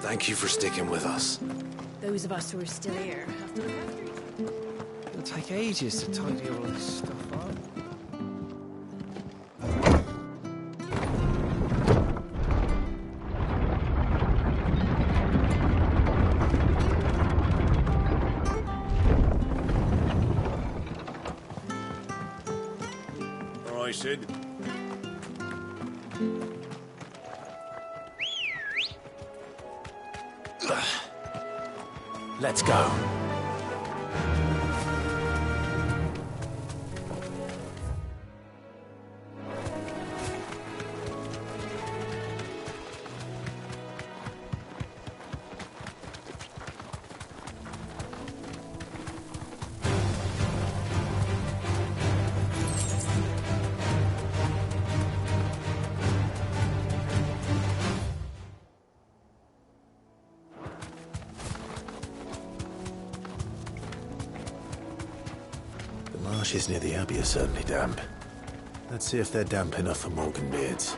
Thank you for sticking with us. Those of us who are still here have to look after each other. It'll take ages to tidy all this stuff up. All right, Sid. Let's go. The marshes near the Abbey are certainly damp. Let's see if they're damp enough for Morgan beards.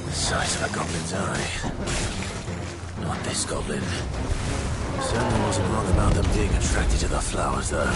The size of a goblin's eye. Not this goblin. Certainly wasn't wrong about them being attracted to the flowers, though.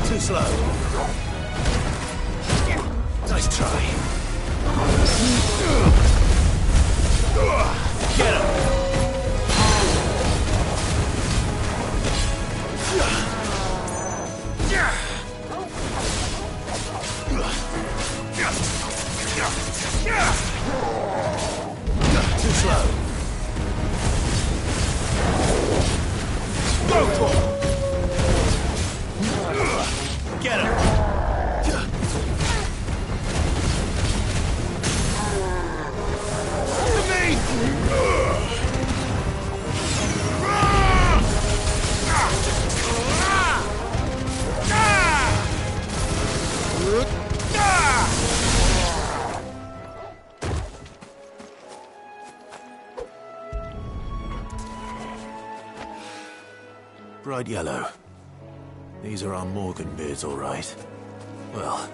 Too slow. Nice try. Get him! Too slow. Go for it! Get him! To me! Bright yellow. These are our Morgan beards, all right. Well,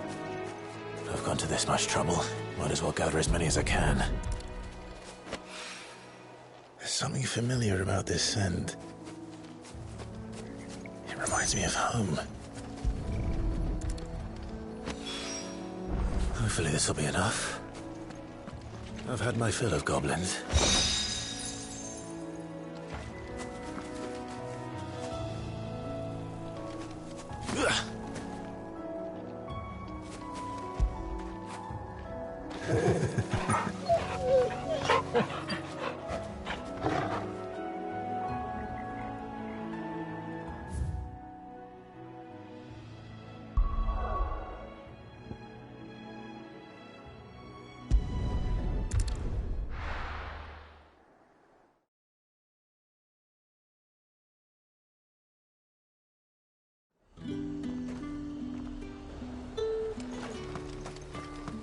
I've gone to this much trouble. Might as well gather as many as I can. There's something familiar about this scent. It reminds me of home. Hopefully this will be enough. I've had my fill of goblins.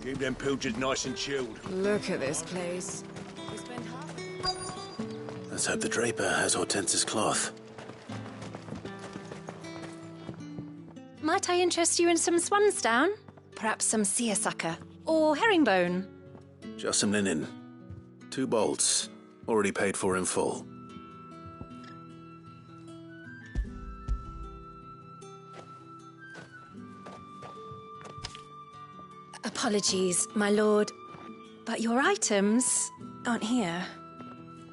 Keep them pilchards nice and chilled. Look at this place. We spent half... Let's hope the Draper has Hortense's cloth. Might I interest you in some swansdown? Perhaps some seersucker? Or herringbone? Just some linen. 2 bolts. Already paid for in full. Apologies, my lord, but your items aren't here.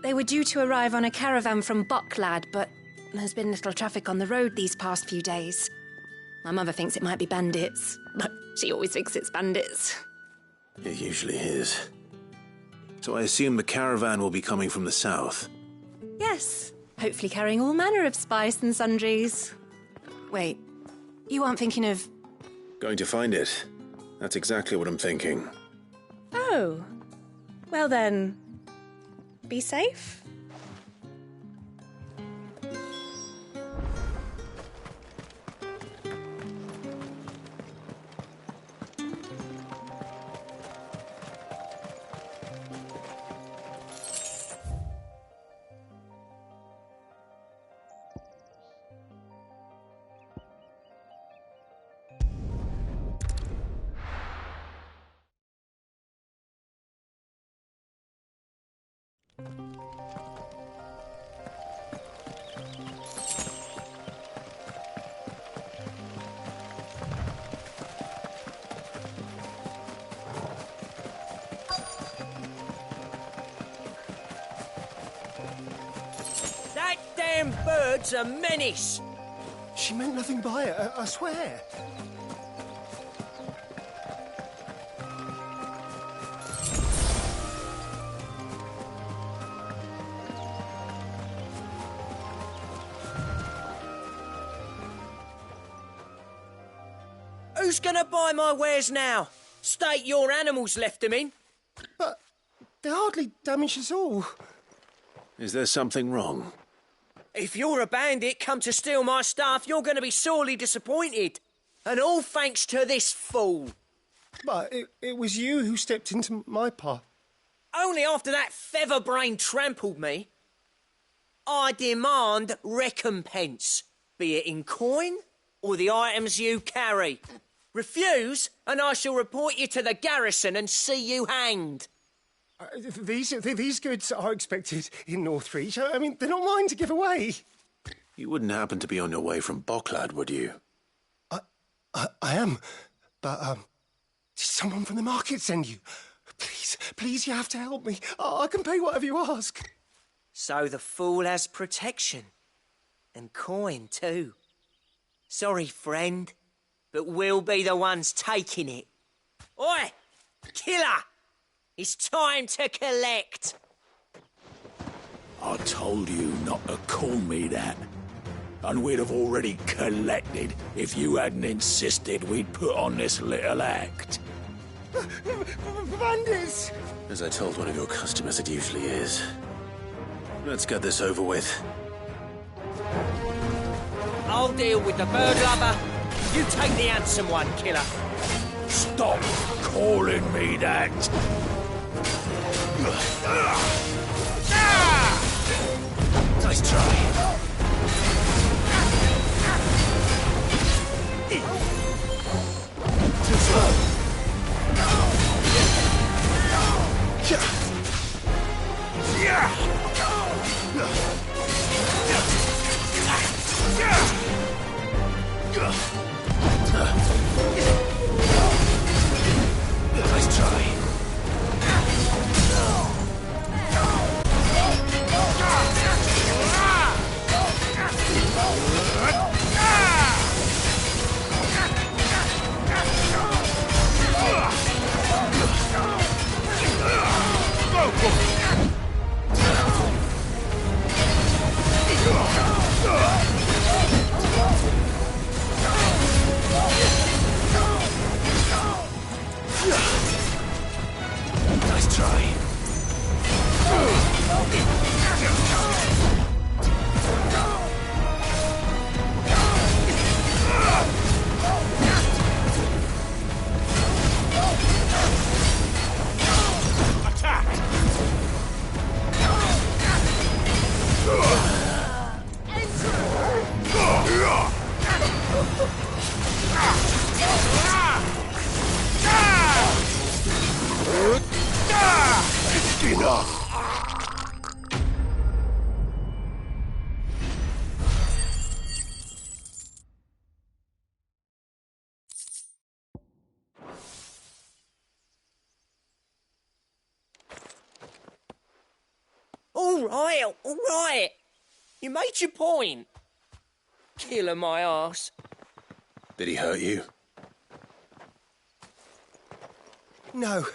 They were due to arrive on a caravan from Bocklad, but there's been little traffic on the road these past few days. My mother thinks it might be bandits, but she always thinks it's bandits. It usually is. So I assume the caravan will be coming from the south. Yes, hopefully carrying all manner of spice and sundries. Wait, you aren't thinking of... Going to find it. That's exactly what I'm thinking. Oh, well then, be safe. That damn bird's a menace! She meant nothing by it, I swear. Who's gonna buy my wares now? State your animals left them in. But they hardly damaged us all. Is there something wrong? If you're a bandit come to steal my stuff, you're gonna be sorely disappointed. And all thanks to this fool. But it was you who stepped into my path. Only after that featherbrain trampled me. I demand recompense, be it in coin or the items you carry. Refuse, and I shall report you to the garrison and see you hanged. These goods are expected in Northreach. I mean, they're not mine to give away. You wouldn't happen to be on your way from Bocklad, would you? I am, but did someone from the market send you? Please, you have to help me. I can pay whatever you ask. So the fool has protection. And coin, too. Sorry, friend, but we'll be the ones taking it. Oi! Killer! It's time to collect! I told you not to call me that. And we'd have already collected if you hadn't insisted we'd put on this little act. Bandits! As I told one of your customers, it usually is. Let's get this over with. I'll deal with the bird lover. You take the handsome one, killer. Stop calling me that. Nice try. Nice try. Nice try. enough. All right. You made your point. Killing my ass. Did he hurt you? No,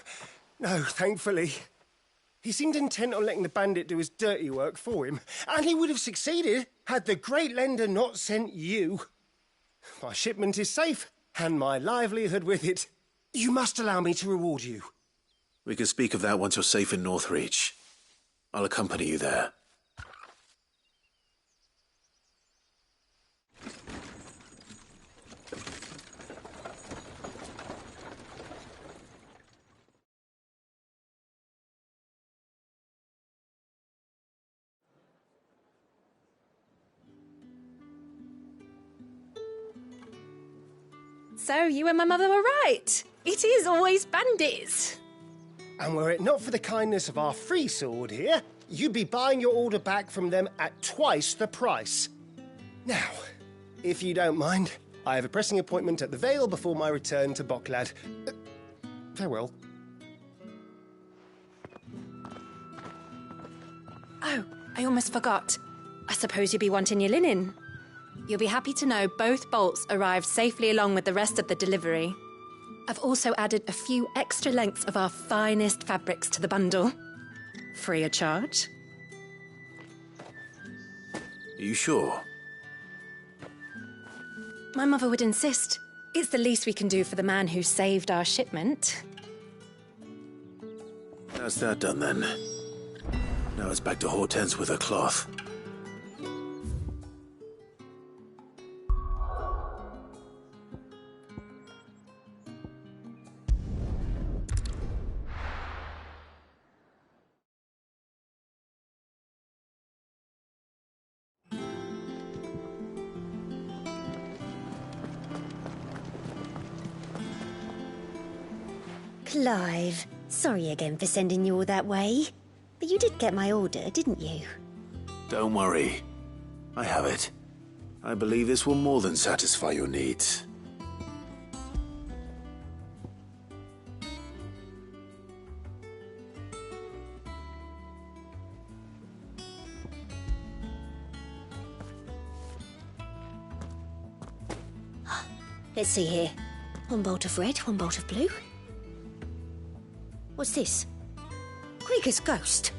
thankfully. He seemed intent on letting the bandit do his dirty work for him, and he would have succeeded had the great lender not sent you. My shipment is safe, and my livelihood with it. You must allow me to reward you. We can speak of that once you're safe in Northreach. I'll accompany you there. So you and my mother were right. It is always bandits. And were it not for the kindness of our free sword here, you'd be buying your order back from them at twice the price. Now, if you don't mind, I have a pressing appointment at the Vale before my return to Bocklad. Farewell. Oh, I almost forgot. I suppose you'll be wanting your linen. You'll be happy to know both bolts arrived safely along with the rest of the delivery. I've also added a few extra lengths of our finest fabrics to the bundle. Free of charge. Are you sure? My mother would insist. It's the least we can do for the man who saved our shipment. That's that done then. Now it's back to Hortense with her cloth. Clive, sorry again for sending you all that way. But you did get my order, didn't you? Don't worry. I have it. I believe this will more than satisfy your needs. Let's see here. One bolt of red, one bolt of blue. What's this? Krieger's ghost.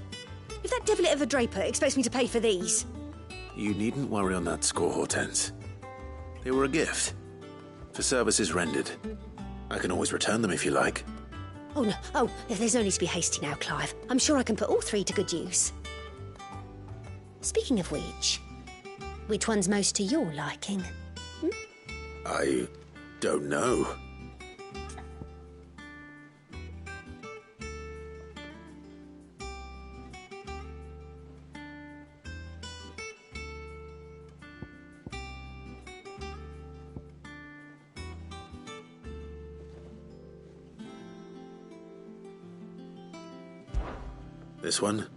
If that devil of a draper expects me to pay for these... You needn't worry on that score, Hortense. They were a gift. For services rendered. I can always return them if you like. Oh, no. Oh, there's no need to be hasty now, Clive. I'm sure I can put all three to good use. Speaking of which one's most to your liking? I don't know. This one,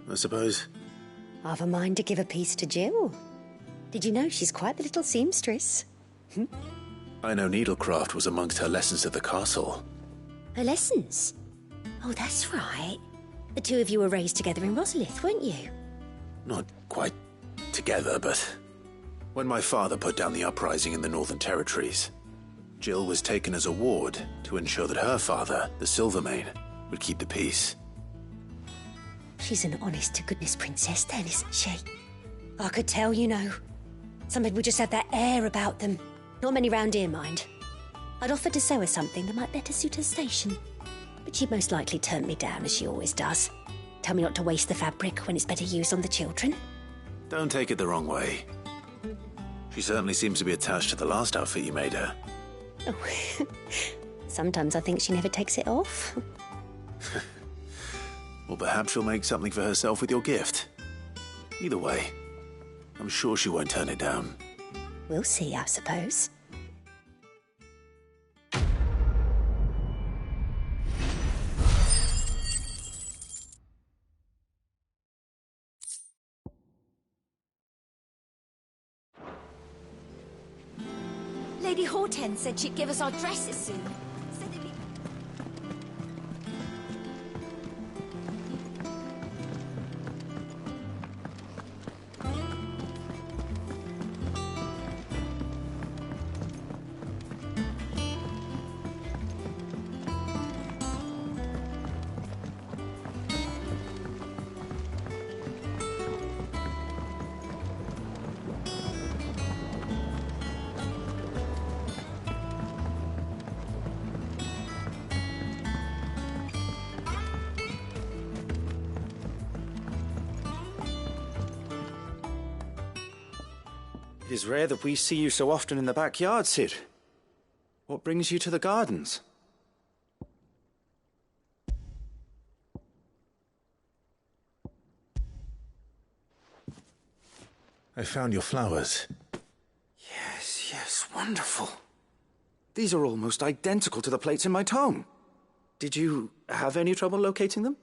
I suppose. I've a mind to give a piece to Jill. Did you know she's quite the little seamstress? I know needlecraft was amongst her lessons at the castle. Her lessons? Oh, that's right. The two of you were raised together in Rosalith, weren't you? Not quite together, but when my father put down the uprising in the Northern Territories, Jill was taken as a ward to ensure that her father, the Silvermane, would keep the peace. She's an honest-to-goodness princess then, isn't she? I could tell, you know. Some people just have that air about them. Not many round here, mind. I'd offered to sew her something that might better suit her station. But she'd most likely turn me down, as she always does. Tell me not to waste the fabric when it's better used on the children. Don't take it the wrong way. She certainly seems to be attached to the last outfit you made her. Oh, sometimes I think she never takes it off. Well, perhaps she'll make something for herself with your gift. Either way, I'm sure she won't turn it down. We'll see, I suppose. Lady Hortense said she'd give us our dresses soon. Said they'd be... It is rare that we see you so often in the backyard, Cid. What brings you to the gardens? I found your flowers. Yes, wonderful. These are almost identical to the plates in my tome. Did you have any trouble locating them?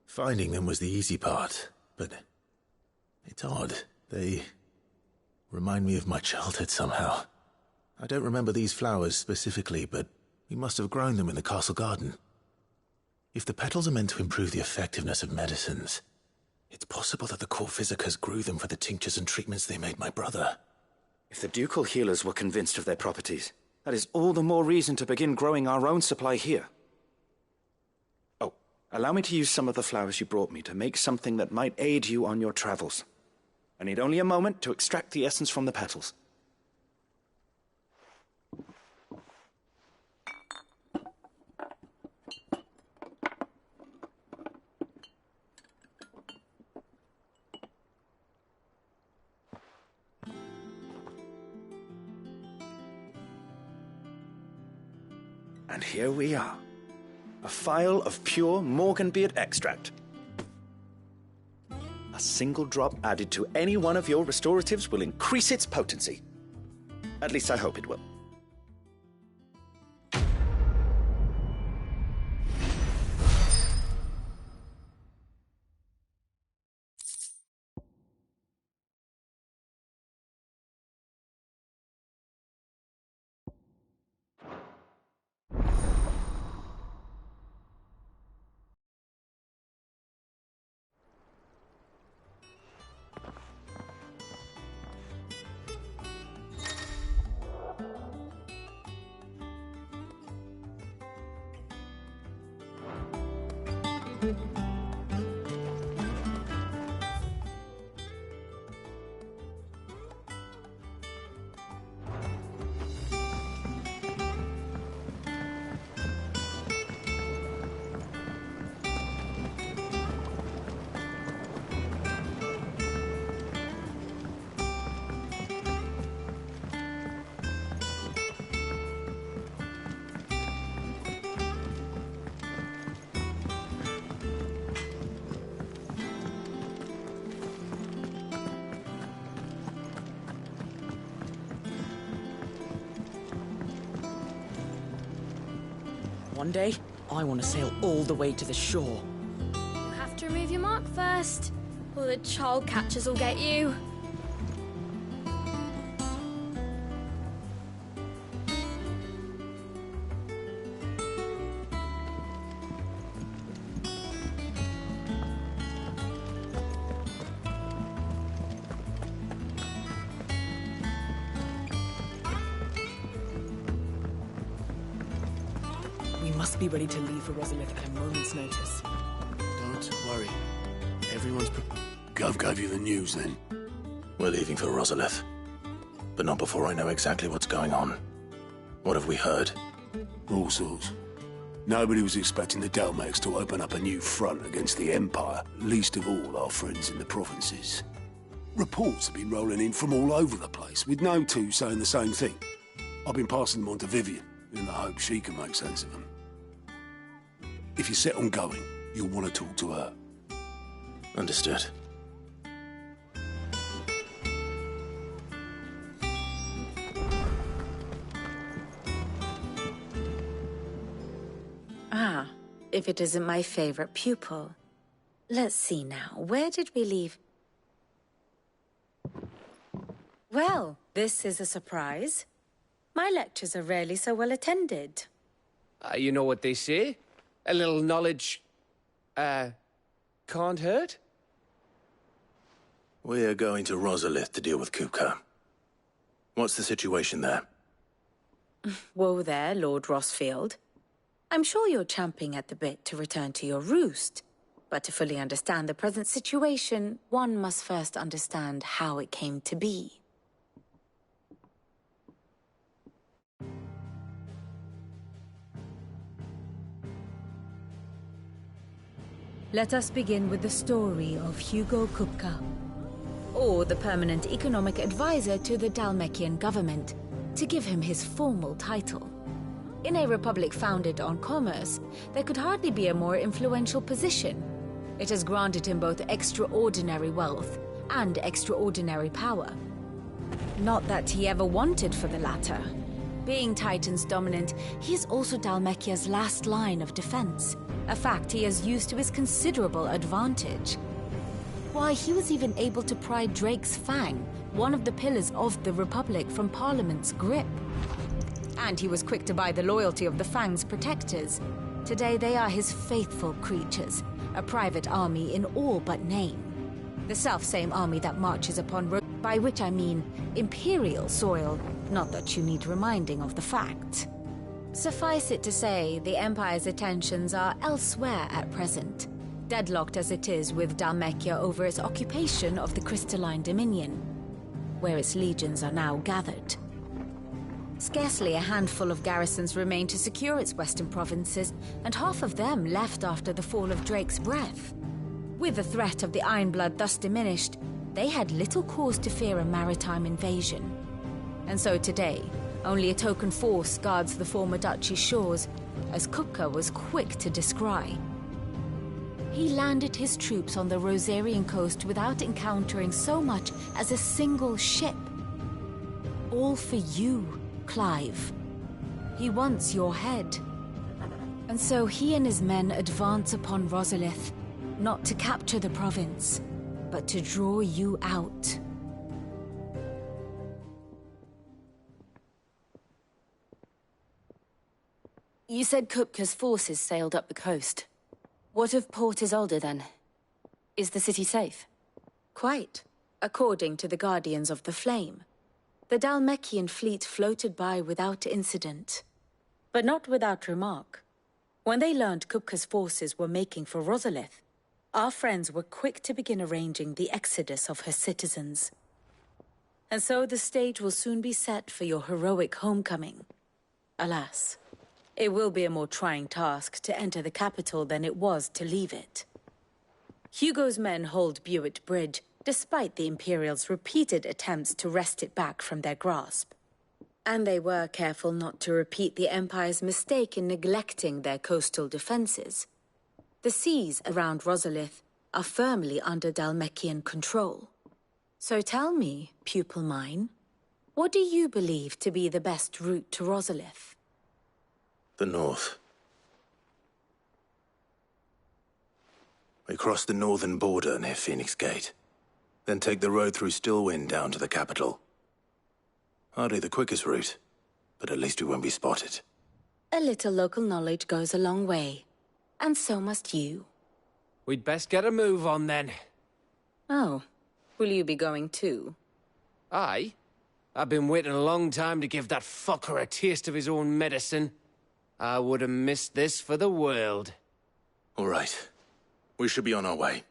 Finding them was the easy part, but it's odd. They remind me of my childhood somehow. I don't remember these flowers specifically, but we must have grown them in the castle garden. If the petals are meant to improve the effectiveness of medicines, it's possible that the court physicers grew them for the tinctures and treatments they made my brother. If the ducal healers were convinced of their properties, that is all the more reason to begin growing our own supply here. Oh, allow me to use some of the flowers you brought me to make something that might aid you on your travels. I need only a moment to extract the essence from the petals. And here we are. A phial of pure Morganbeard extract. A single drop added to any one of your restoratives will increase its potency. At least I hope it will. One day, I want to sail all the way to the shore. You have to remove your mark first, or the child catchers will get you. We must be ready to leave for Rosalith at a moment's notice. Don't worry. Everyone's Gov gave you the news then? We're leaving for Rosalith, but not before I know exactly what's going on. What have we heard? All sorts. Nobody was expecting the Delmex to open up a new front against the Empire, least of all our friends in the provinces. Reports have been rolling in from all over the place, with no two saying the same thing. I've been passing them on to Vivian, in the hope she can make sense of them. If you're set on going, you'll want to talk to her. Understood. Ah, if it isn't my favorite pupil. Let's see now, where did we leave? Well, this is a surprise. My lectures are rarely so well attended. You know what they say? A little knowledge, can't hurt? We're going to Rosalith to deal with Kupka. What's the situation there? Whoa there, Lord Rossfield. I'm sure you're champing at the bit to return to your roost. But to fully understand the present situation, one must first understand how it came to be. Let us begin with the story of Hugo Kupka, or the permanent economic advisor to the Dalmekian government, to give him his formal title. In a republic founded on commerce, there could hardly be a more influential position. It has granted him both extraordinary wealth and extraordinary power. Not that he ever wanted for the latter. Being Titan's dominant, he is also Dalmekia's last line of defense, a fact he has used to his considerable advantage. Why, he was even able to pry Drake's Fang, one of the pillars of the Republic, from Parliament's grip. And he was quick to buy the loyalty of the Fang's protectors. Today they are his faithful creatures, a private army in all but name. The self-same army that marches upon by which I mean Imperial soil, not that you need reminding of the fact. Suffice it to say, the Empire's attentions are elsewhere at present, deadlocked as it is with Dalmekia over its occupation of the Crystalline Dominion, where its legions are now gathered. Scarcely a handful of garrisons remain to secure its western provinces, and half of them left after the fall of Drake's Breath. With the threat of the Ironblood thus diminished, they had little cause to fear a maritime invasion. And so today, only a token force guards the former duchy's shores, as Kupka was quick to descry. He landed his troops on the Rosarian coast without encountering so much as a single ship. All for you, Clive. He wants your head. And so he and his men advance upon Rosalith, not to capture the province, but to draw you out. You said Kupka's forces sailed up the coast. What of Port Isolde, then? Is the city safe? Quite, according to the Guardians of the Flame. The Dalmekian fleet floated by without incident. But not without remark. When they learned Kupka's forces were making for Rosalith, our friends were quick to begin arranging the exodus of her citizens. And so the stage will soon be set for your heroic homecoming. Alas, it will be a more trying task to enter the capital than it was to leave it. Hugo's men hold Buet Bridge, despite the Imperials' repeated attempts to wrest it back from their grasp. And they were careful not to repeat the Empire's mistake in neglecting their coastal defenses. The seas around Rosalith are firmly under Dalmekian control. So tell me, pupil mine, what do you believe to be the best route to Rosalith? The north. We cross the northern border near Phoenix Gate, then take the road through Stillwind down to the capital. Hardly the quickest route, but at least we won't be spotted. A little local knowledge goes a long way, and so must you. We'd best get a move on, then. Oh, will you be going too? Aye. I've been waiting a long time to give that fucker a taste of his own medicine. I would have missed this for the world. All right. We should be on our way.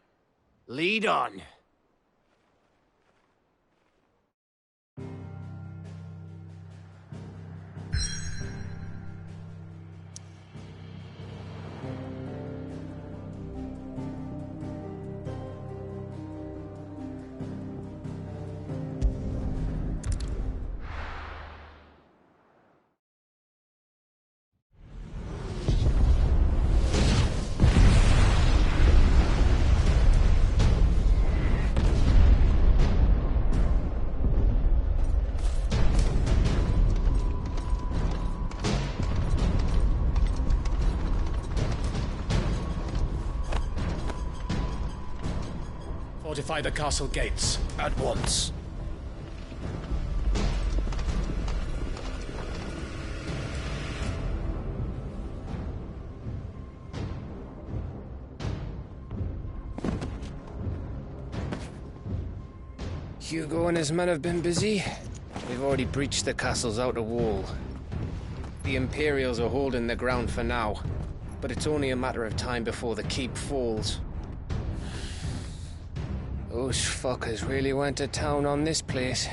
Lead on. Fortify the castle gates, at once. Hugo and his men have been busy. They've already breached the castle's outer wall. The Imperials are holding the ground for now, but it's only a matter of time before the keep falls. Those fuckers really went to town on this place.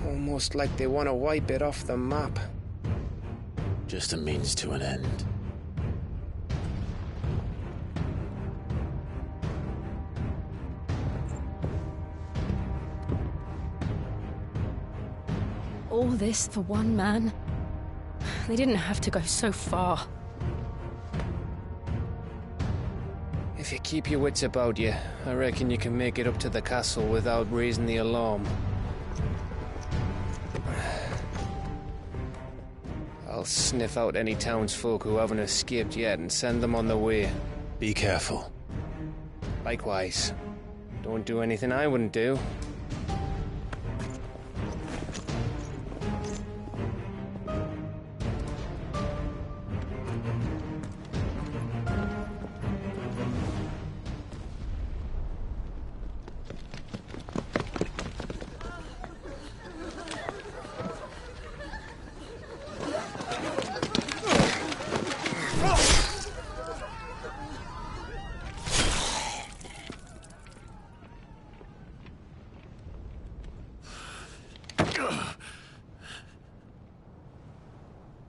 Almost like they want to wipe it off the map. Just a means to an end. All this for one man? They didn't have to go so far. If you keep your wits about you, I reckon you can make it up to the castle without raising the alarm. I'll sniff out any townsfolk who haven't escaped yet and send them on their way. Be careful. Likewise. Don't do anything I wouldn't do.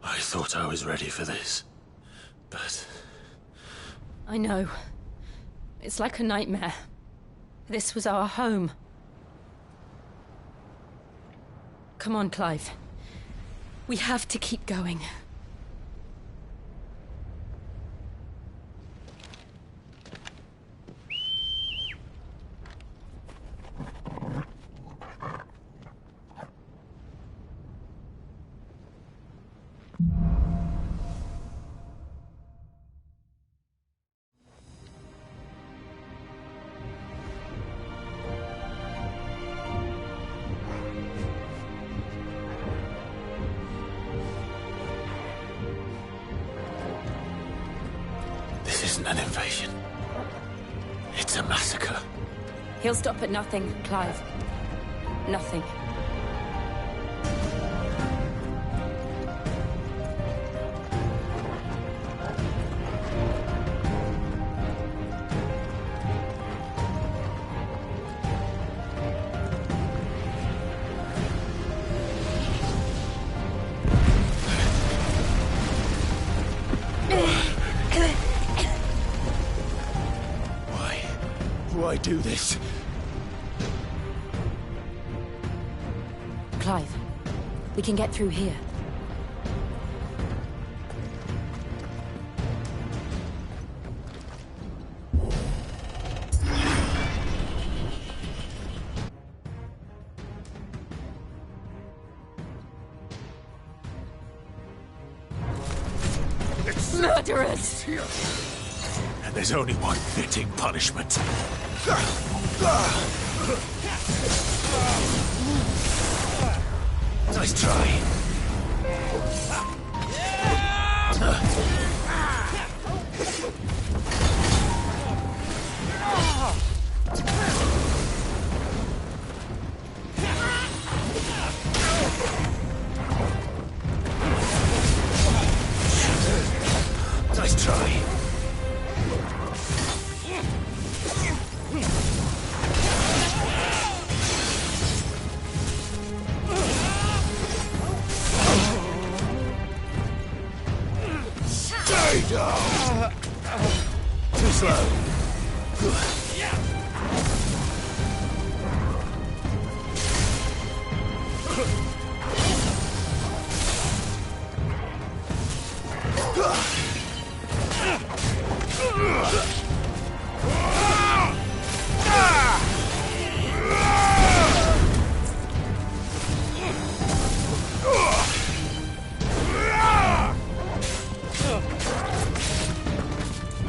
I thought I was ready for this, but... I know. It's like a nightmare. This was our home. Come on, Clive. We have to keep going. This isn't an invasion. It's a massacre. He'll stop at nothing, Clive. Nothing. Why do this? Clive, we can get through here. Murderers! And there's only one fitting punishment. Nice try. Nice try. Stay down! Too slow.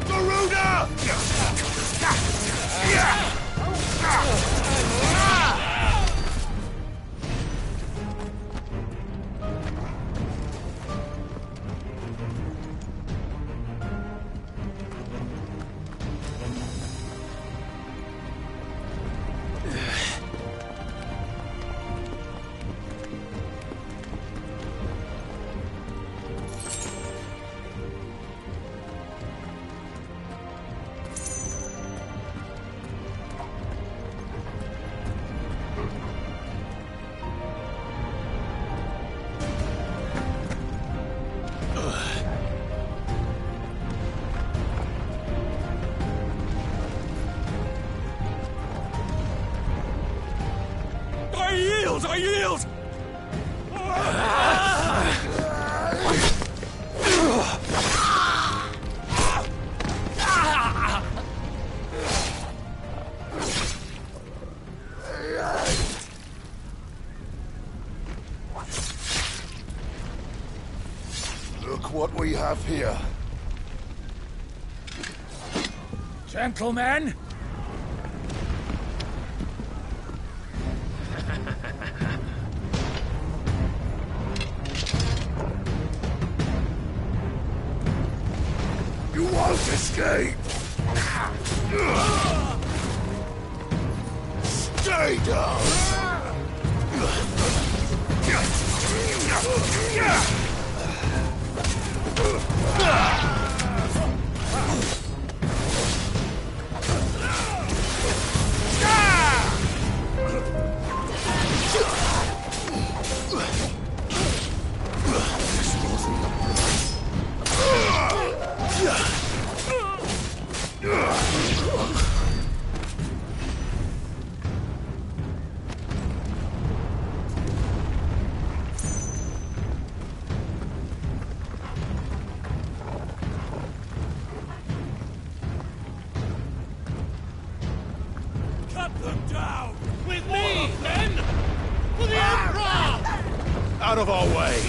Garuda! yield! I yield! Look what we have here. Gentlemen! You won't escape! Stay down! Cut them down! With me, men! For the Emperor! Out of our way!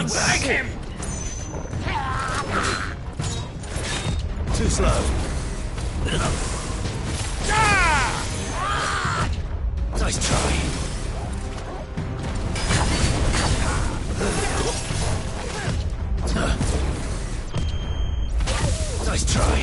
Take him! Too slow. Nice try. Nice try.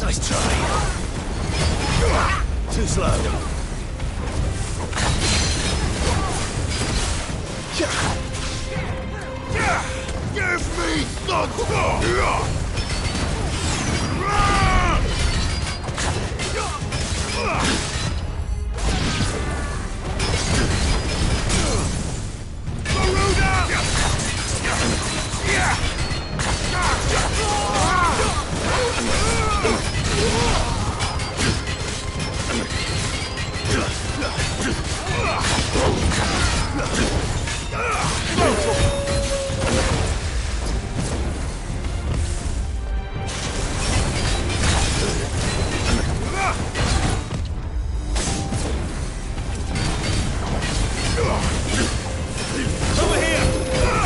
Nice try. Too slow. Give me the Over here!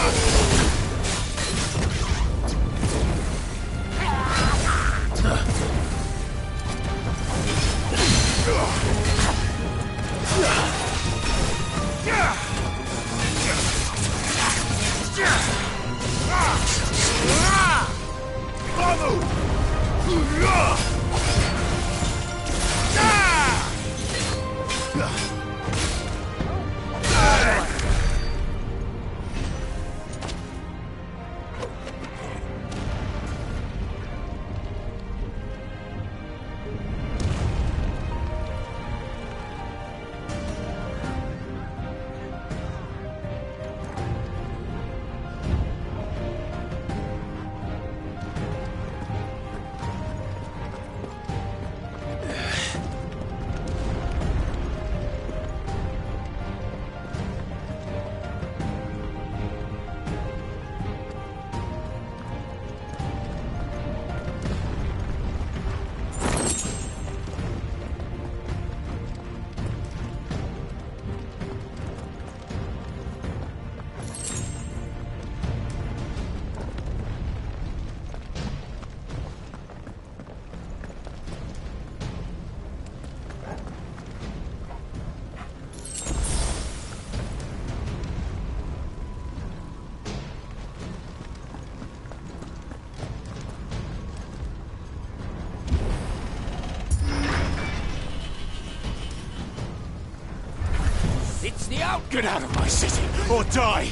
out! Get out of my city, or die!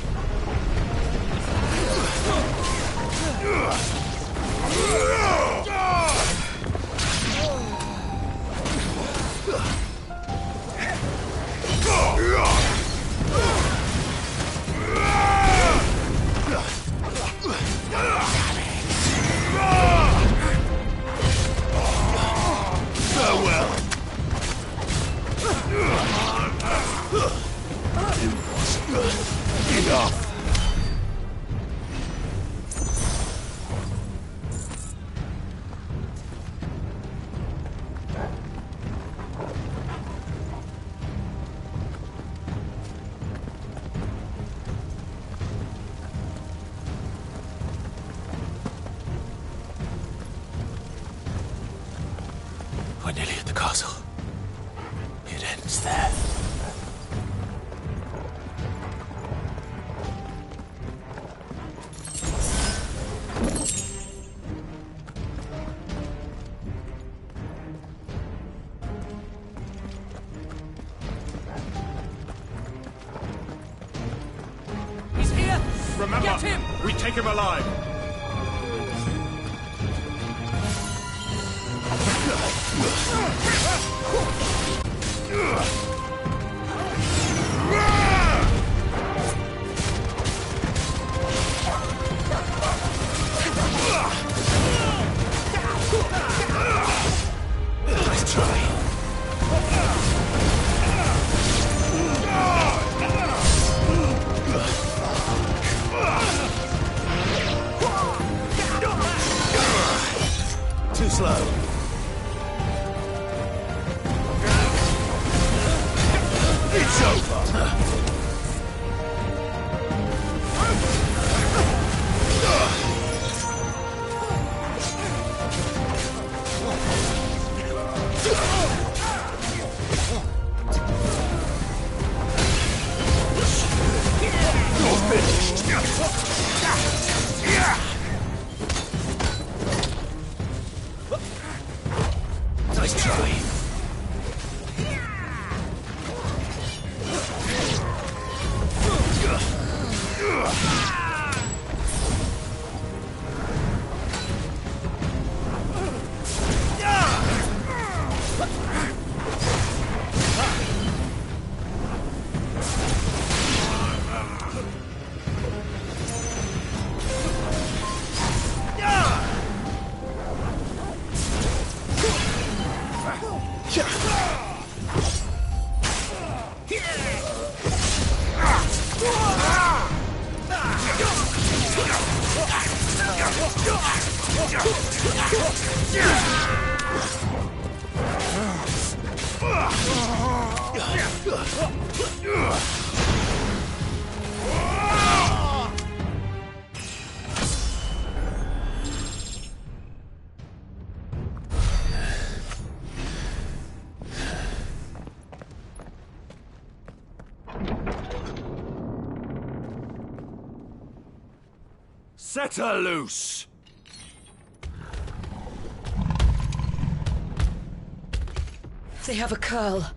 Farewell! Enough! We're nearly at the castle. It ends there. He's here! Remember, Get him! we take him alive. Nice try. Too slow. It's over! You're finished. Nice try. Set her loose! They have a curl.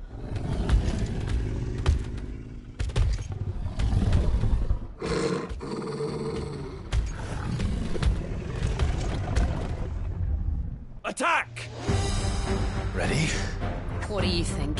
Attack! Ready? What do you think?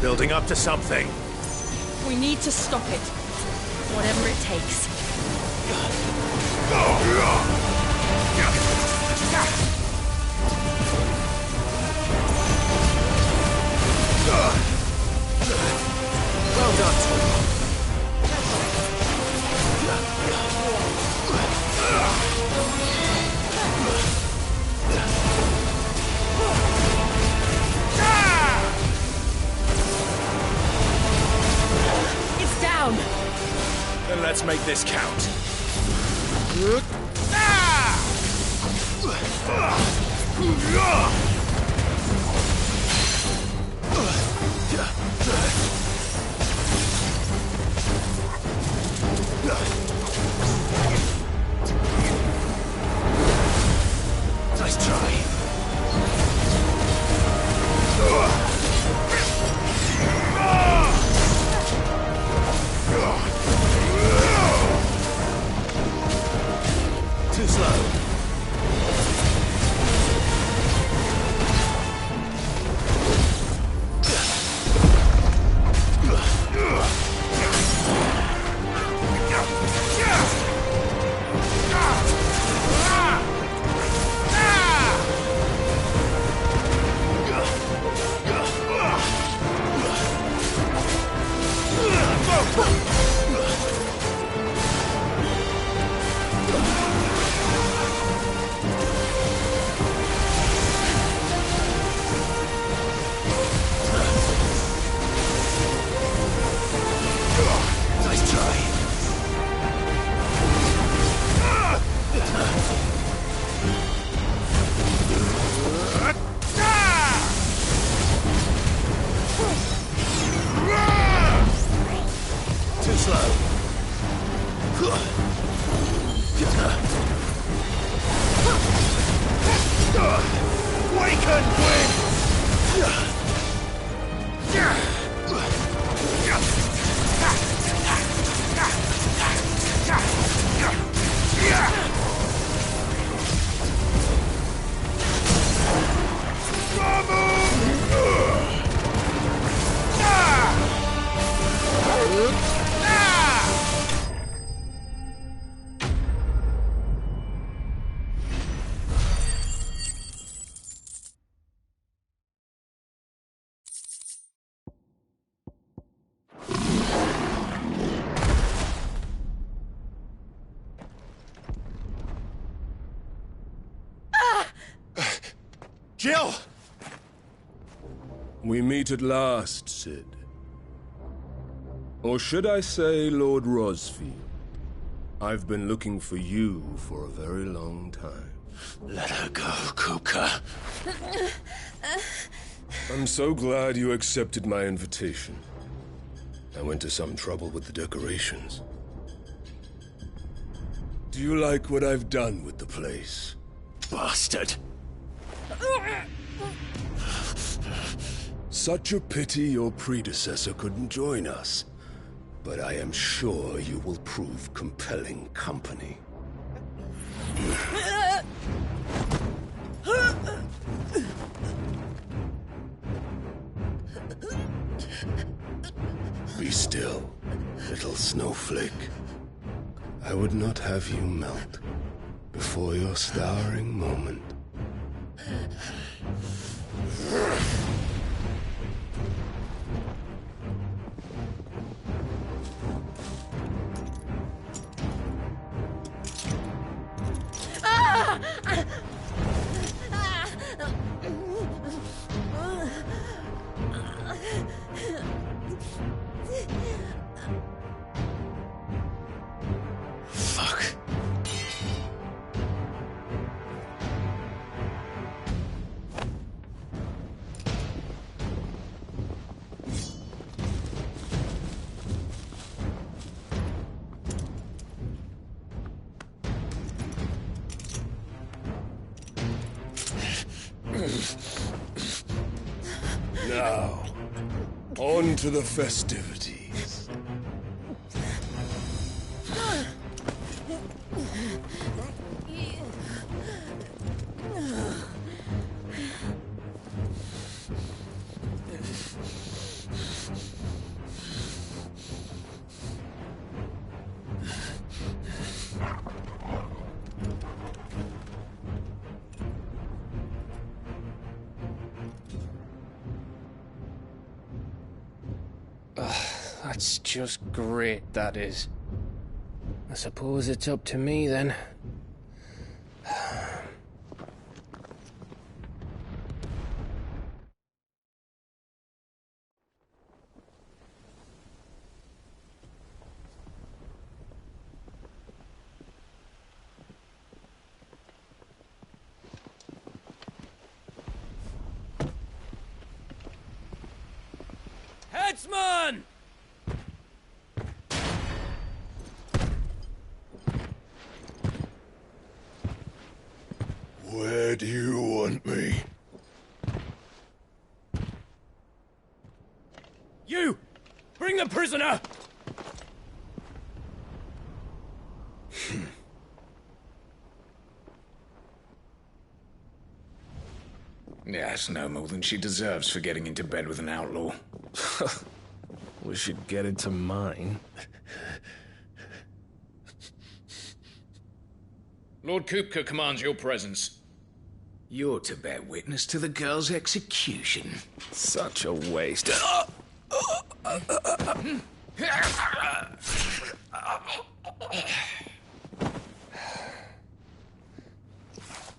Building up to something. We need to stop it. Whatever it takes. Well done, Tom. It's down! Then let's make this count. Nice try. Too slow. Nice try. Too slow. Waken wind! Jill! We meet at last, Sid. Or should I say, Lord Rosfield? I've been looking for you for a very long time. Let her go, Kuka. I'm so glad you accepted my invitation. I went to some trouble with the decorations. Do you like what I've done with the place? Bastard. Such a pity your predecessor couldn't join us. But I am sure you will prove compelling company. Be still, little snowflake. I would not have you melt before your starring moment. Fuck. Now, on to the festivities. That's just great, that is. I suppose it's up to me, then. Headsman! Where do you want me? You! Bring the prisoner! Yes, no more than she deserves for getting into bed with an outlaw. We should get into mine. Lord Kupka commands your presence. You're to bear witness to the girl's execution. Such a waste.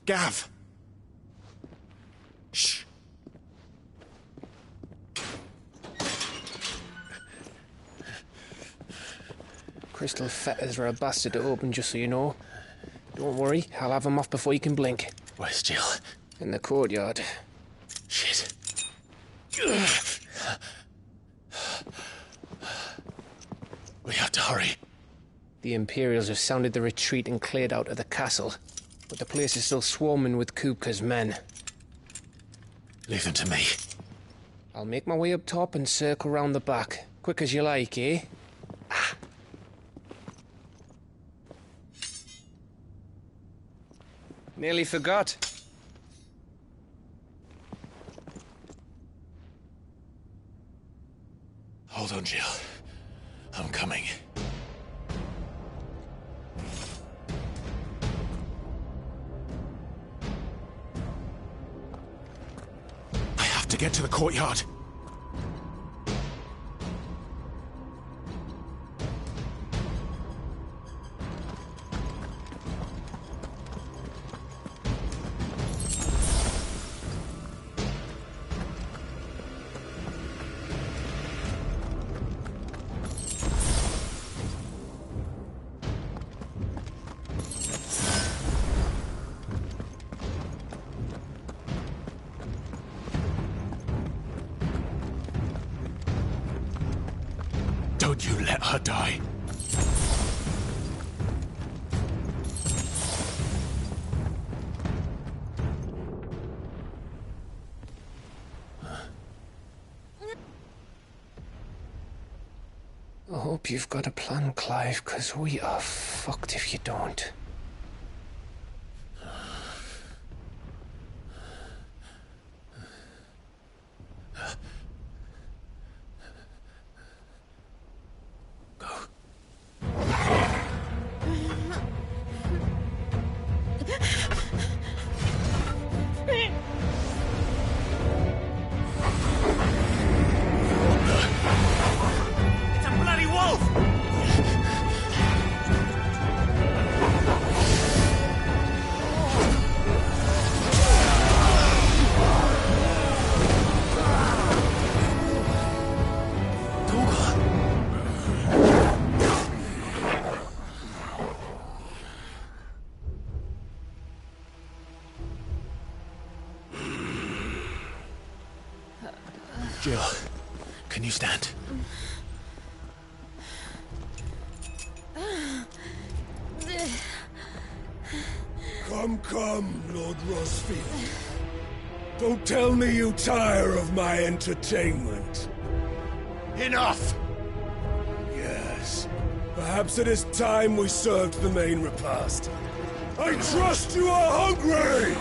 Gav! Shh. Crystal fetters are a bastard to open, just so you know. Don't worry, I'll have them off before you can blink. Where's Jill? In the courtyard. Shit. We have to hurry. The Imperials have sounded the retreat and cleared out of the castle, but the place is still swarming with Kupka's men. Leave them to me. I'll make my way up top and circle round the back. Quick as you like, eh? Nearly forgot. Hold on, Jill. I'm coming. I have to get to the courtyard. Don't you let her die. I hope you've got a plan, Clive, because we are fucked if you don't. Jill, can you stand? Come, Lord Rosfield. Don't tell me you tire of my entertainment. Enough! Yes. Perhaps it is time we served the main repast. I trust you are hungry!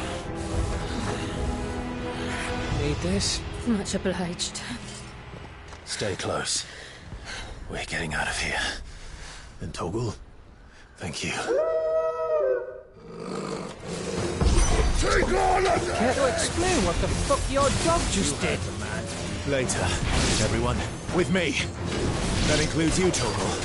Need this? Much obliged. Stay close. We're getting out of here. And Toggle, thank you. Take on us! Care to explain what the fuck your dog just did? Later, everyone. With me. That includes you, Torgal.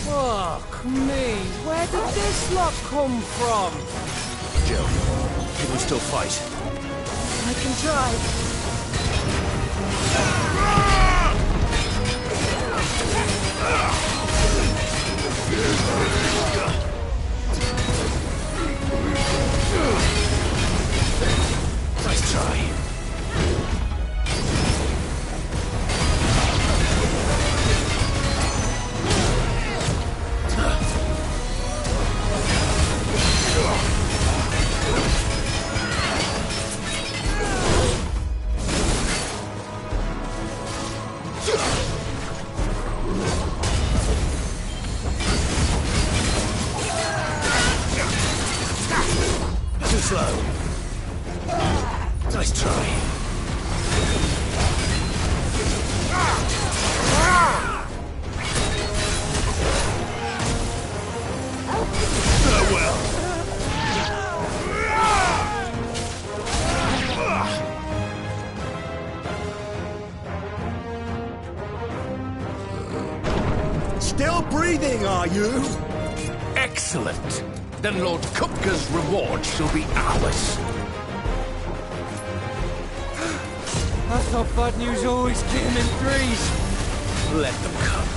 Fuck me, where did this lot come from? Jill, can we still fight? I can try. Nice try. Too slow. Nice try. Well. Still breathing, are you? Excellent. Then Lord Kupka's reward shall be ours. I thought bad news always came in threes. Let them come.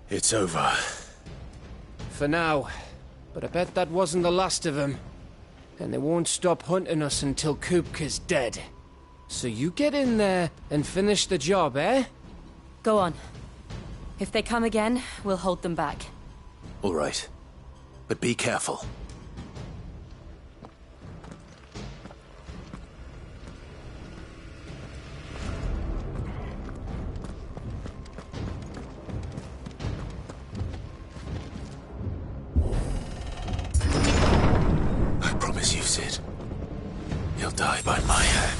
It's over. For now. But I bet that wasn't the last of them. And they won't stop hunting us until Kupka's dead. So you get in there and finish the job, eh? Go on. If they come again, we'll hold them back. All right. But be careful. I promise you, Sid. He'll die by my hand.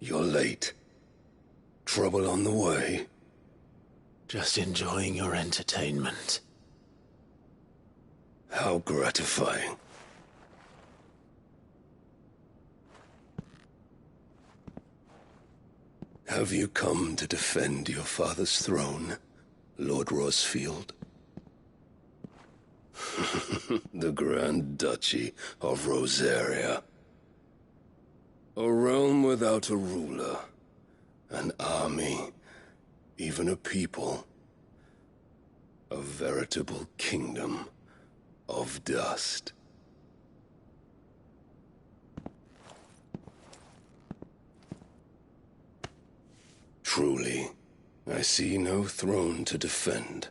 You're late. Trouble on the way? Just enjoying your entertainment. How gratifying. Have you come to defend your father's throne, Lord Rosfield? The Grand Duchy of Rosaria. A realm without a ruler, an army, even a people. A veritable kingdom of dust. Truly, I see no throne to defend.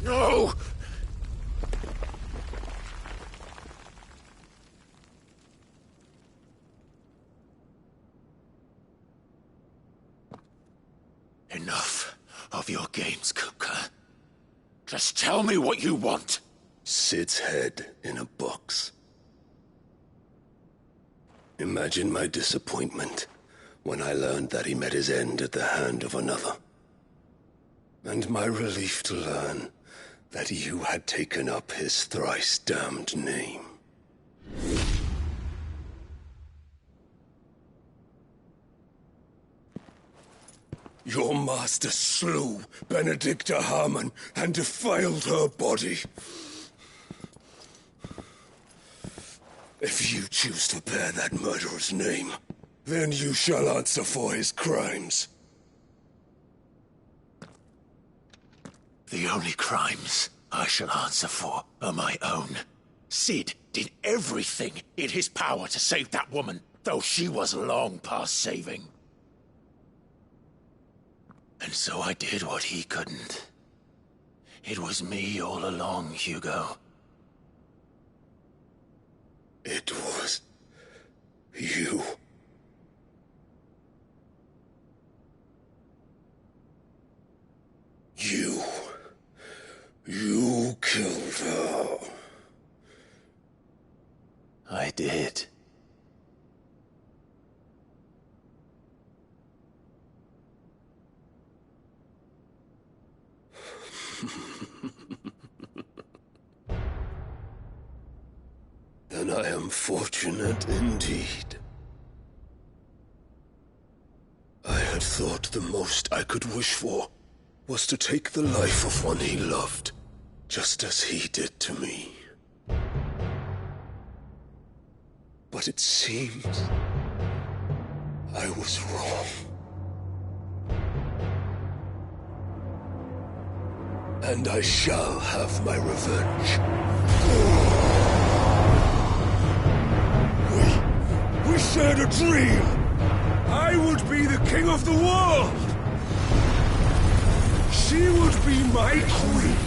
No! Enough of your games, Kupka. Just tell me what you want. Sid's head in a box. Imagine my disappointment when I learned that he met his end at the hand of another. And my relief to learn that you had taken up his thrice-damned name. Your master slew Benedicta Harmon and defiled her body. If you choose to bear that murderer's name, then you shall answer for his crimes. The only crimes I shall answer for are my own. Sid did everything in his power to save that woman, though she was long past saving. And so I did what he couldn't. It was me all along, Hugo. It was you. You killed her. I did. Then I am fortunate indeed. I had thought the most I could wish for was to take the life of one he loved, just as he did to me. But it seems I was wrong. And I shall have my revenge. We shared a dream! I would be the king of the world! She would be my queen!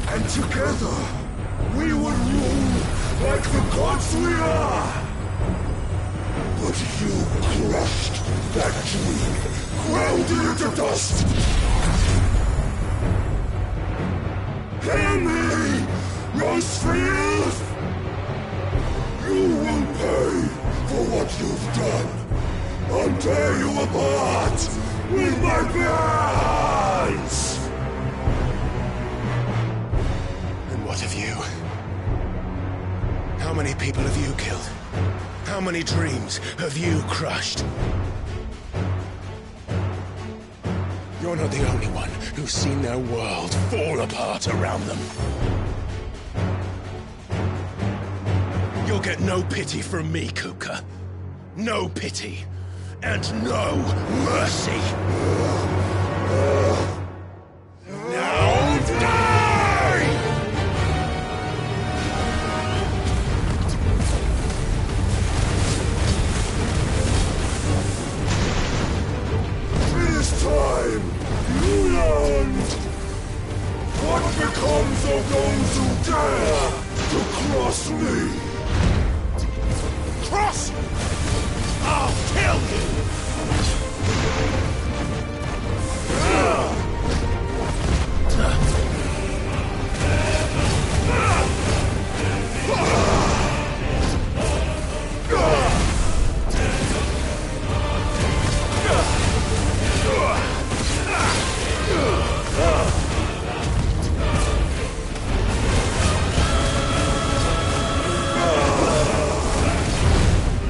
And together, we would rule like the gods we are! But you crushed that dream, ground it into dust! Hear me, Rosefield! You will pay for what you've done. and tear you apart with my bare hands! And what of you? How many people have you killed? How many dreams have you crushed? You're not the only one who's seen their world fall apart around them. You'll get no pity from me, Kupka. No pity. And no mercy. Now die! It is time you learned what becomes of those who dare to cross me. Cross! I'll kill you!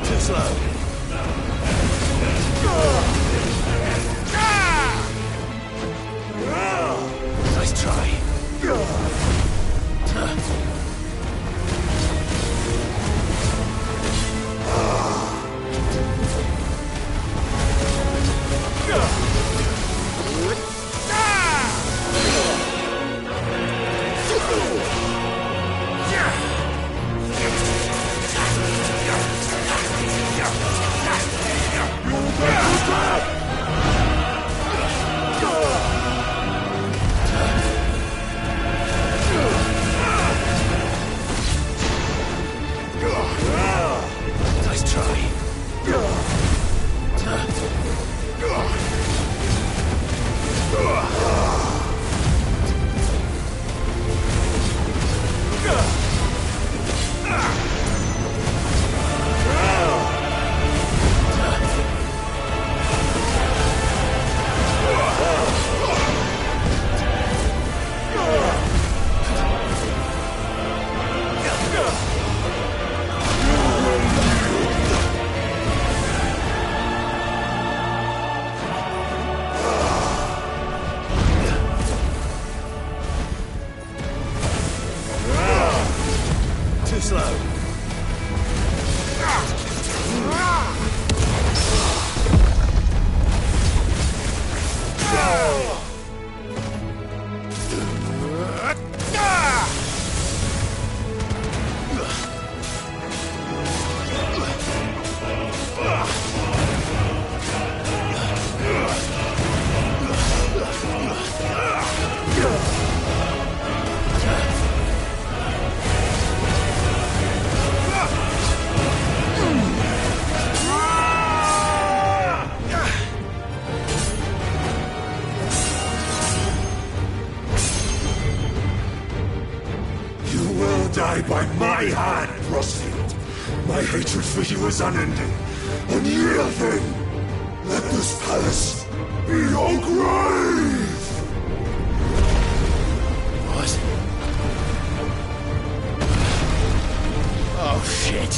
Too slow. Nice try. Nice try. Too slow. Die by my hand, Frostfield. My hatred for you is unending. Unyielding. then, let this palace be your grave! What? Oh, shit.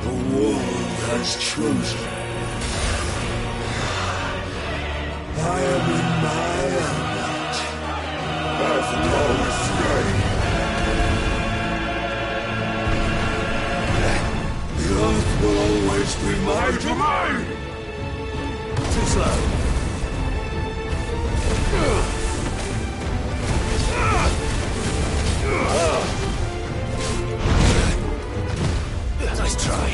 The world has chosen. I am in my element. There's no escape. Nice try.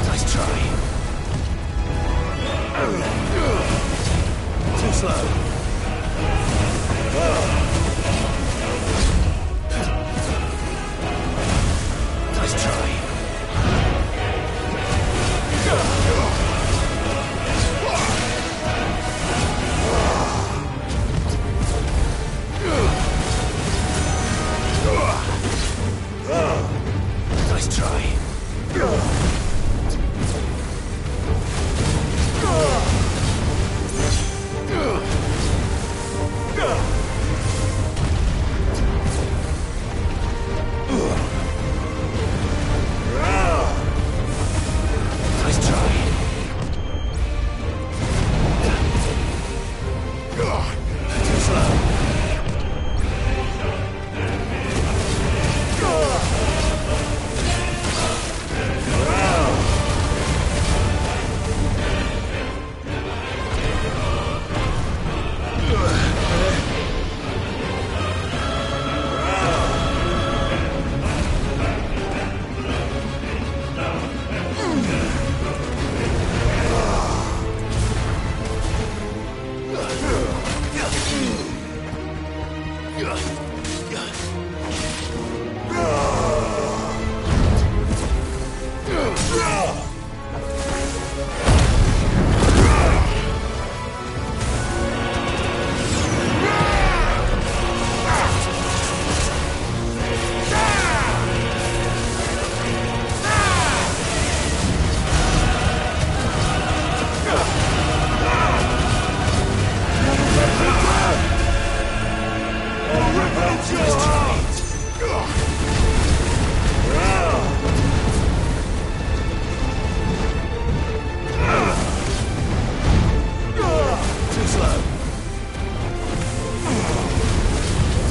Nice try. Too slow. Nice try. Nice try.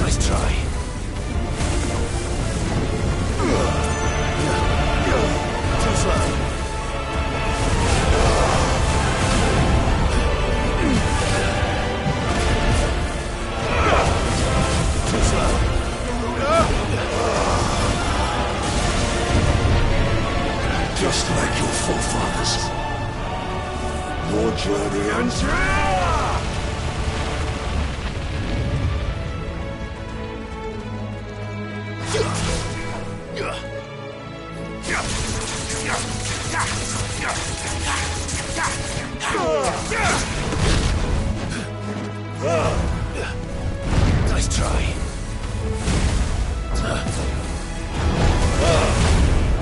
Nice try. Too slow. Just like your forefathers. Your journey ends here! Nice try.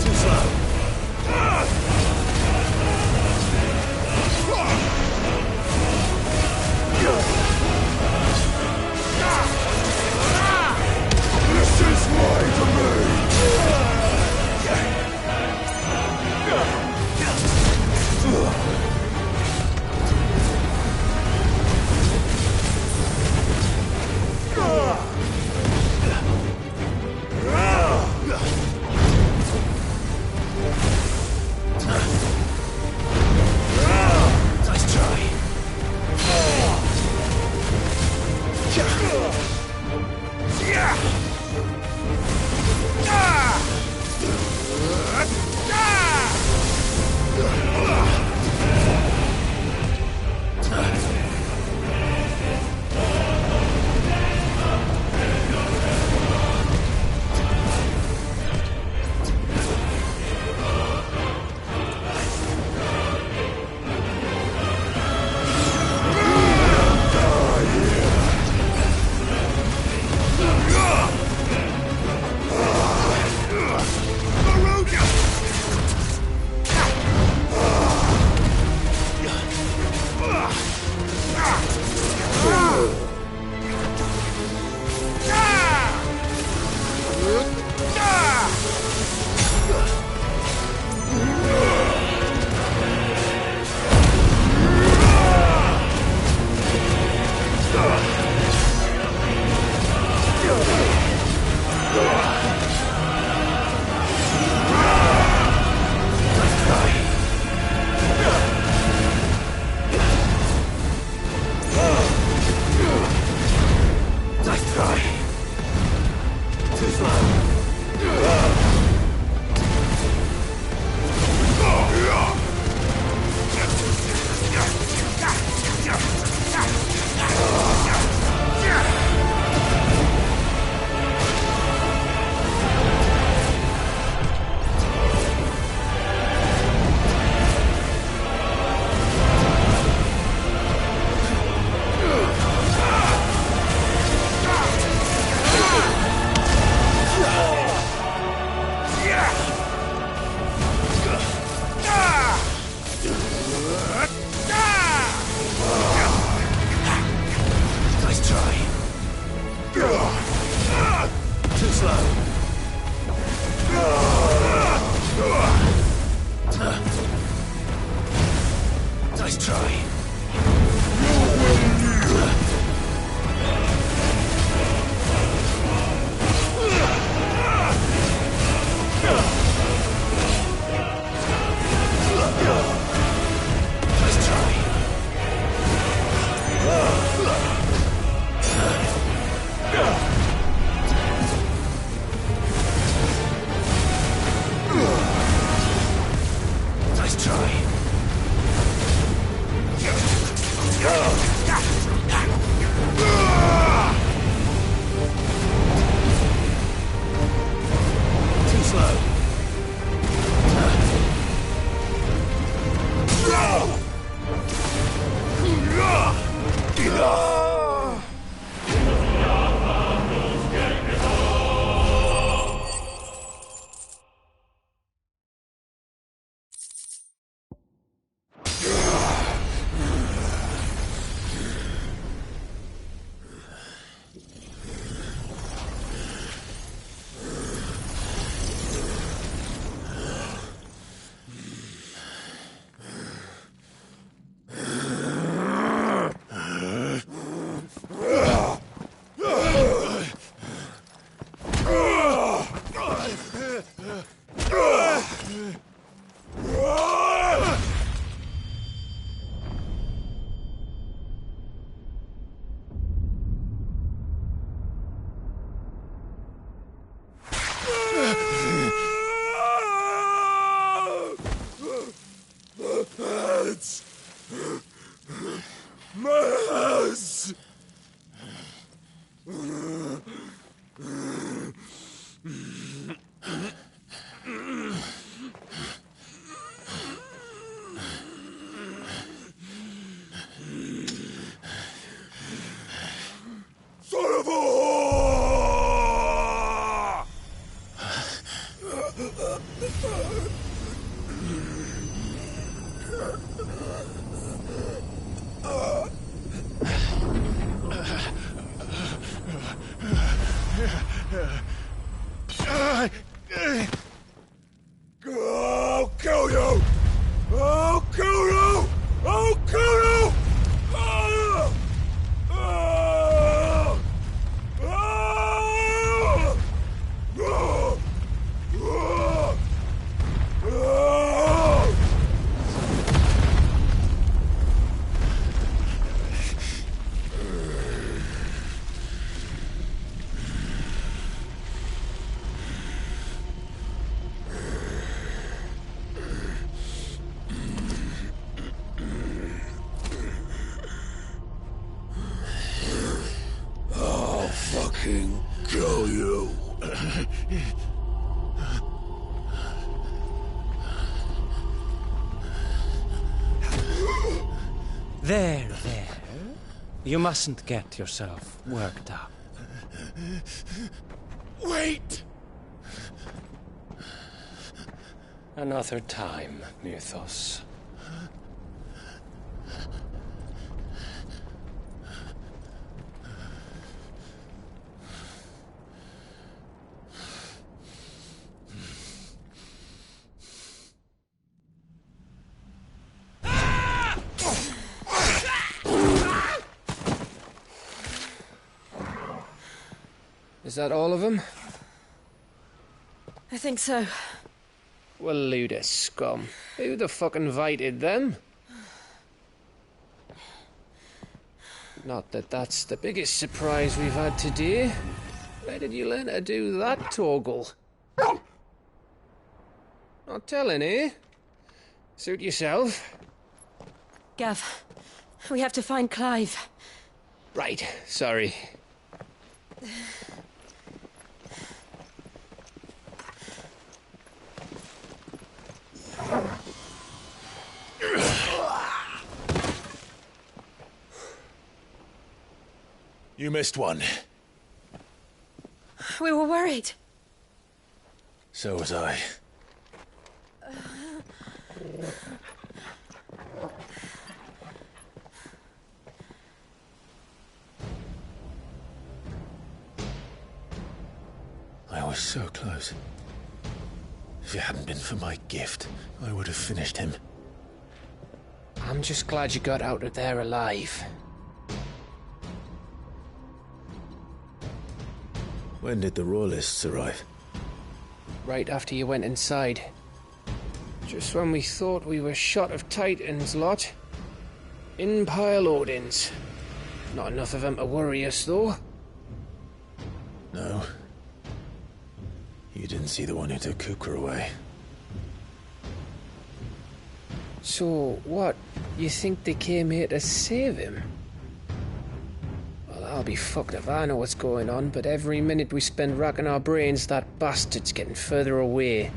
Too slow. This is my domain! Nice try. try. Too slow. Nice try. Too slow. Nice try. Nice try. Too slow. Mars! Son of a whore! I'll kill you! I'll kill you! I'll kill you! I'll fucking kill you. There. You mustn't get yourself worked up. Wait! Another time, Mythos. Is that all of them? I think so. Well, Luda scum. Who the fuck invited them? Not that that's the biggest surprise we've had today. Where did you learn to do that, Torgal? Not telling, eh? Suit yourself. Gav, we have to find Clive. Right, sorry. You missed one. We were worried. So was I. I was so close. If it hadn't been for my gift, I would have finished him. I'm just glad you got out of there alive. When did the Royalists arrive? Right after you went inside. Just when we thought we were shot of Titans, lot. In pile Odins. Not enough of them to worry us, though. No. You didn't see the one who took Kukra away. So, what? You think they came here to save him? Well, I'll be fucked if I know what's going on, but every minute we spend racking our brains, that bastard's getting further away.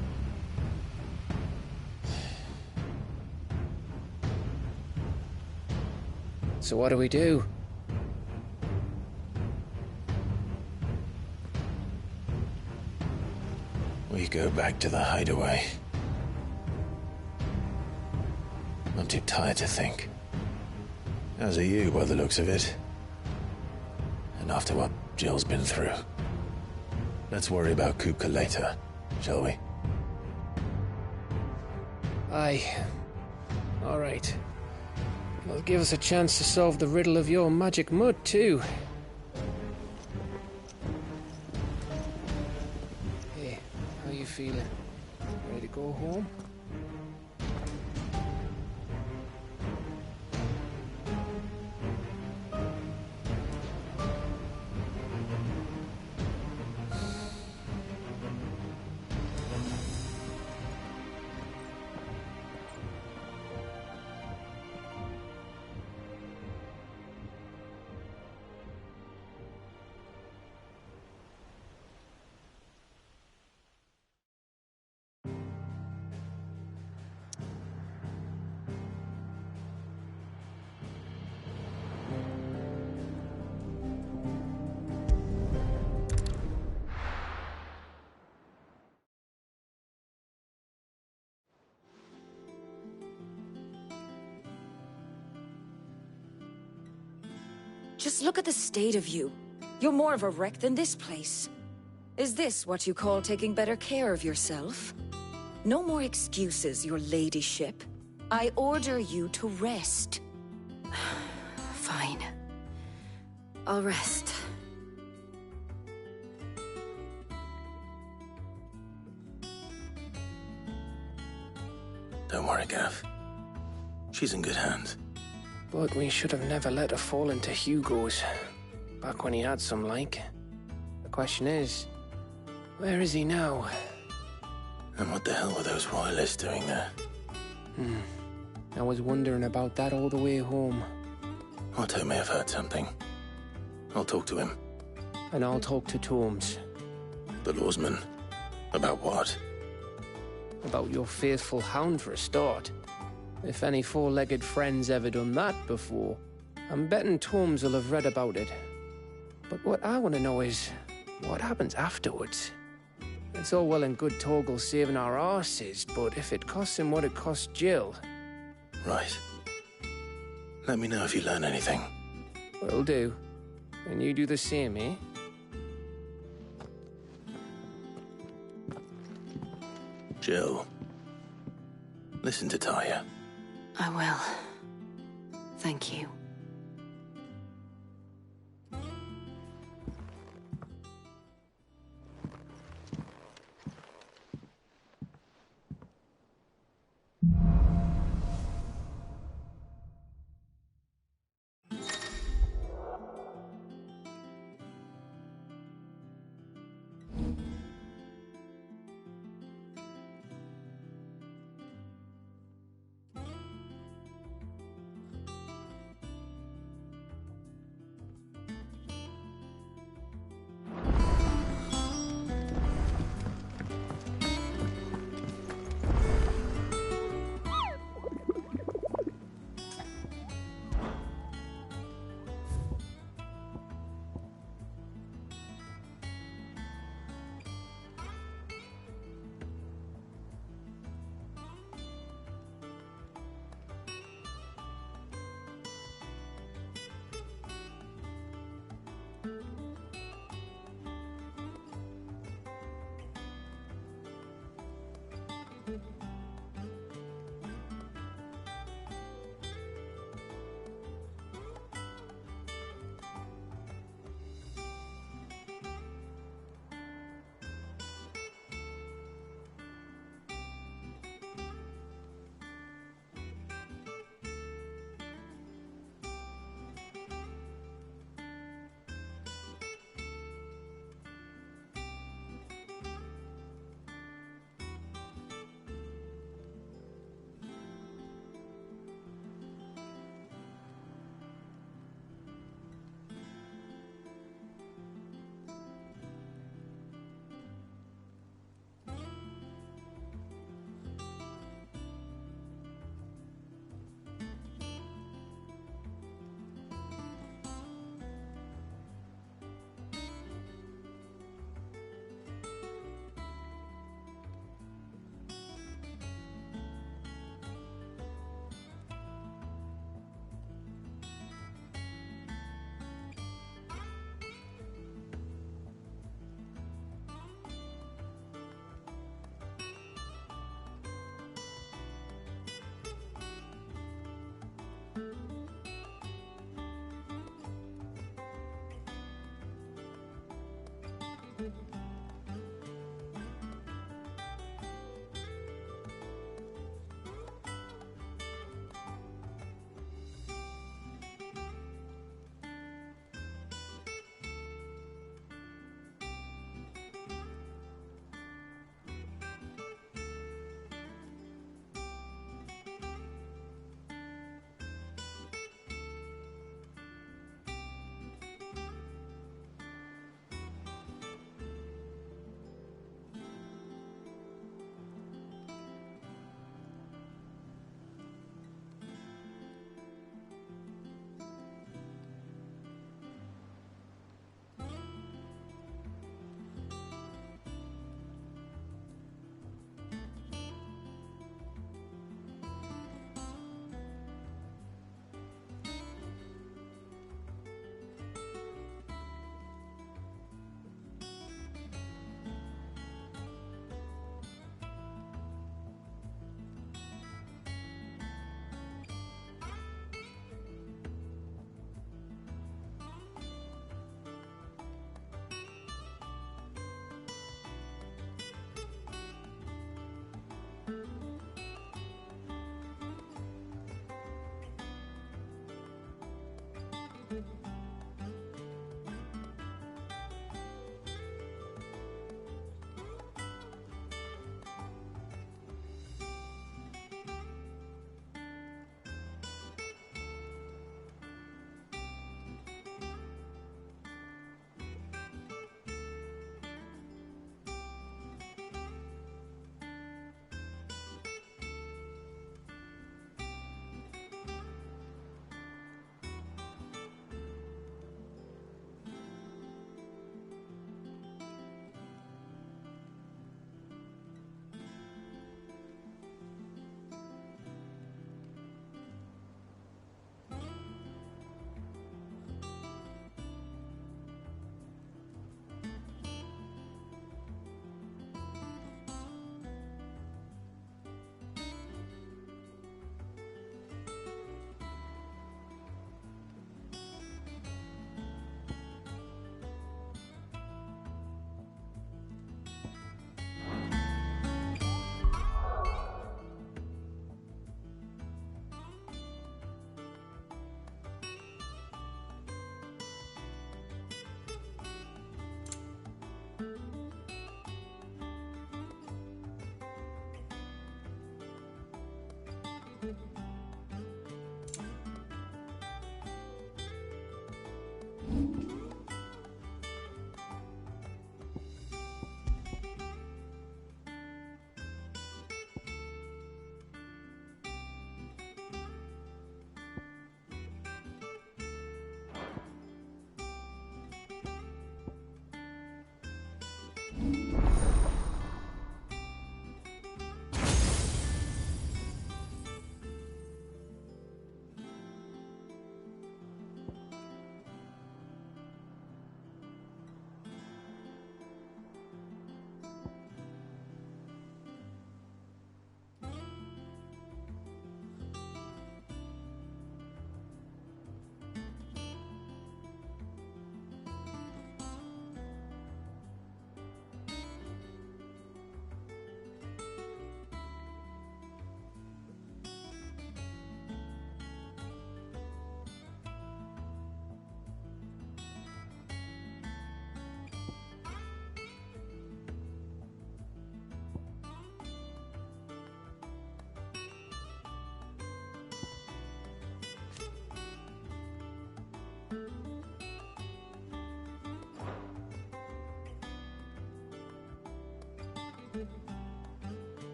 So what do we do? We go back to the hideaway. I'm too tired to think. As are you, by the looks of it. And after what Jill's been through. Let's worry about Kupka later, shall we? Aye. All right. It'll give us a chance to solve the riddle of your magic mud, too. Hey, how you feeling? Ready to go home? Just look at the state of you. You're more of a wreck than this place. Is this what you call taking better care of yourself? No more excuses, your ladyship. I order you to rest. Fine. I'll rest. Don't worry, Gav. She's in good hands. But we should have never let her fall into Hugo's. Back when he had some like. The question is, where is he now? And what the hell were those royalists doing there? I was wondering about that all the way home. Otto may have heard something. I'll talk to him. And I'll talk to Torms. The lawsman? About what? About your faithful hound for a start. If any four-legged friend's ever done that before, I'm betting Torms will have read about it. But what I want to know is, what happens afterwards? It's all well and good Torgal saving our arses, but if it costs him what it cost Jill... Right. Let me know if you learn anything. Will do. And you do the same, eh? Jill. Listen to Taya. I will. Thank you.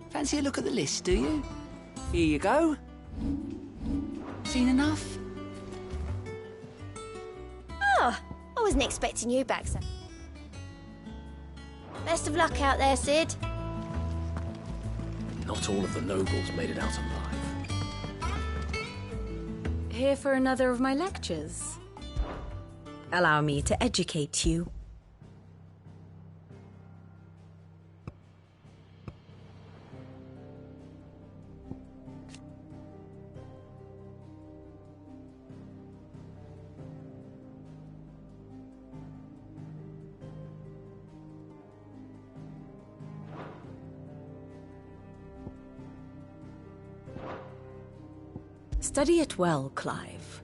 Fancy a look at the list, do you? Here you go. Seen enough? Oh, I wasn't expecting you back, sir. Best of luck out there, Sid. Not all of the nobles made it out alive. Here for another of my lectures. Allow me to educate you. Study it well, Clive.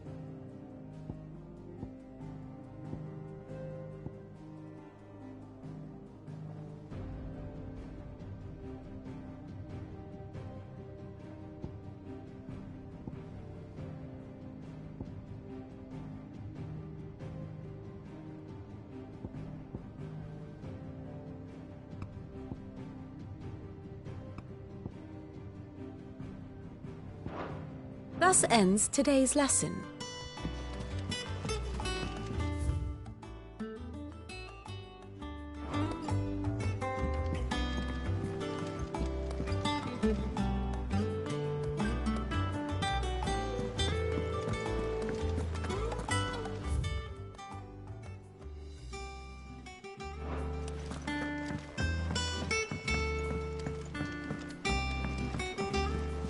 Thus ends today's lesson.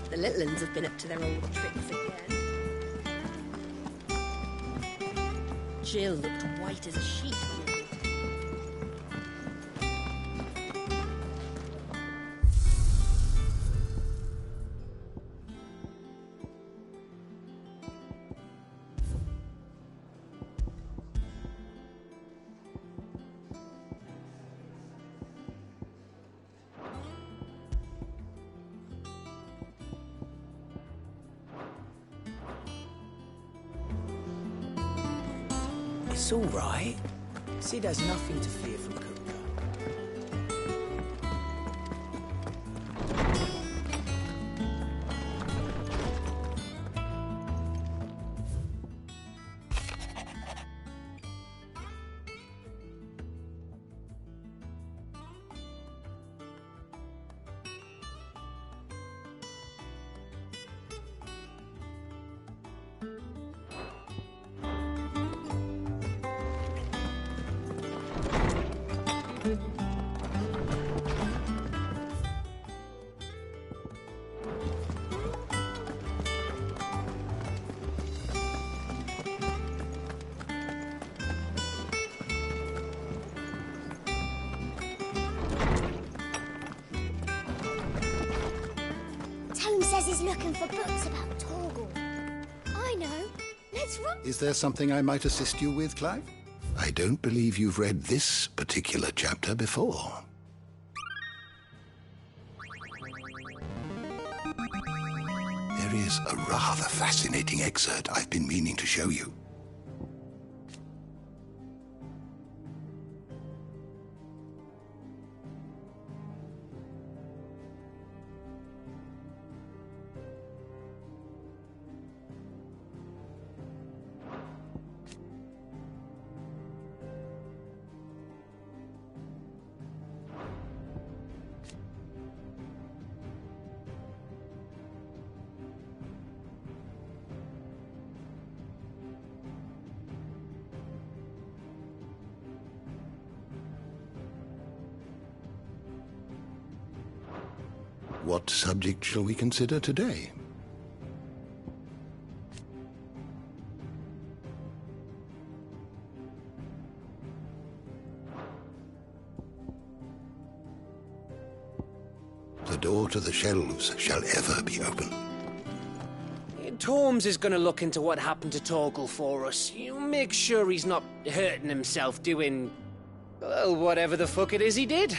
The little uns have been up to their old tricks again. Jill looked white as a sheet. It's all right. Sid has nothing to fear from Kupka. Says he's looking for books about Torgal. I know. Let's run. Is there something I might assist you with, Clive? I don't believe you've read this particular chapter before. There is a rather fascinating excerpt I've been meaning to show you. What subject shall we consider today? The door to the shelves shall ever be open. Torms is gonna look into what happened to Torgal for us. You make sure he's not hurting himself doing... well, whatever the fuck it is he did.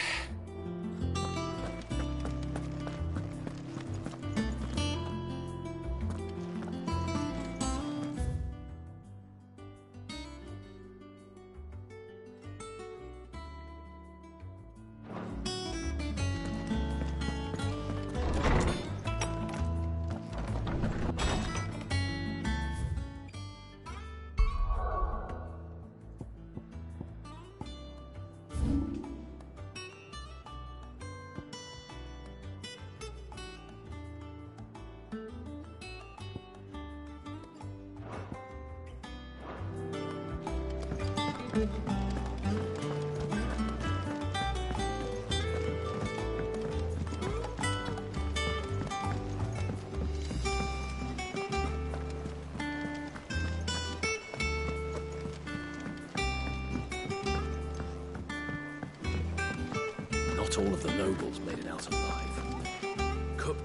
Not all of the nobles made it out alive. Cook.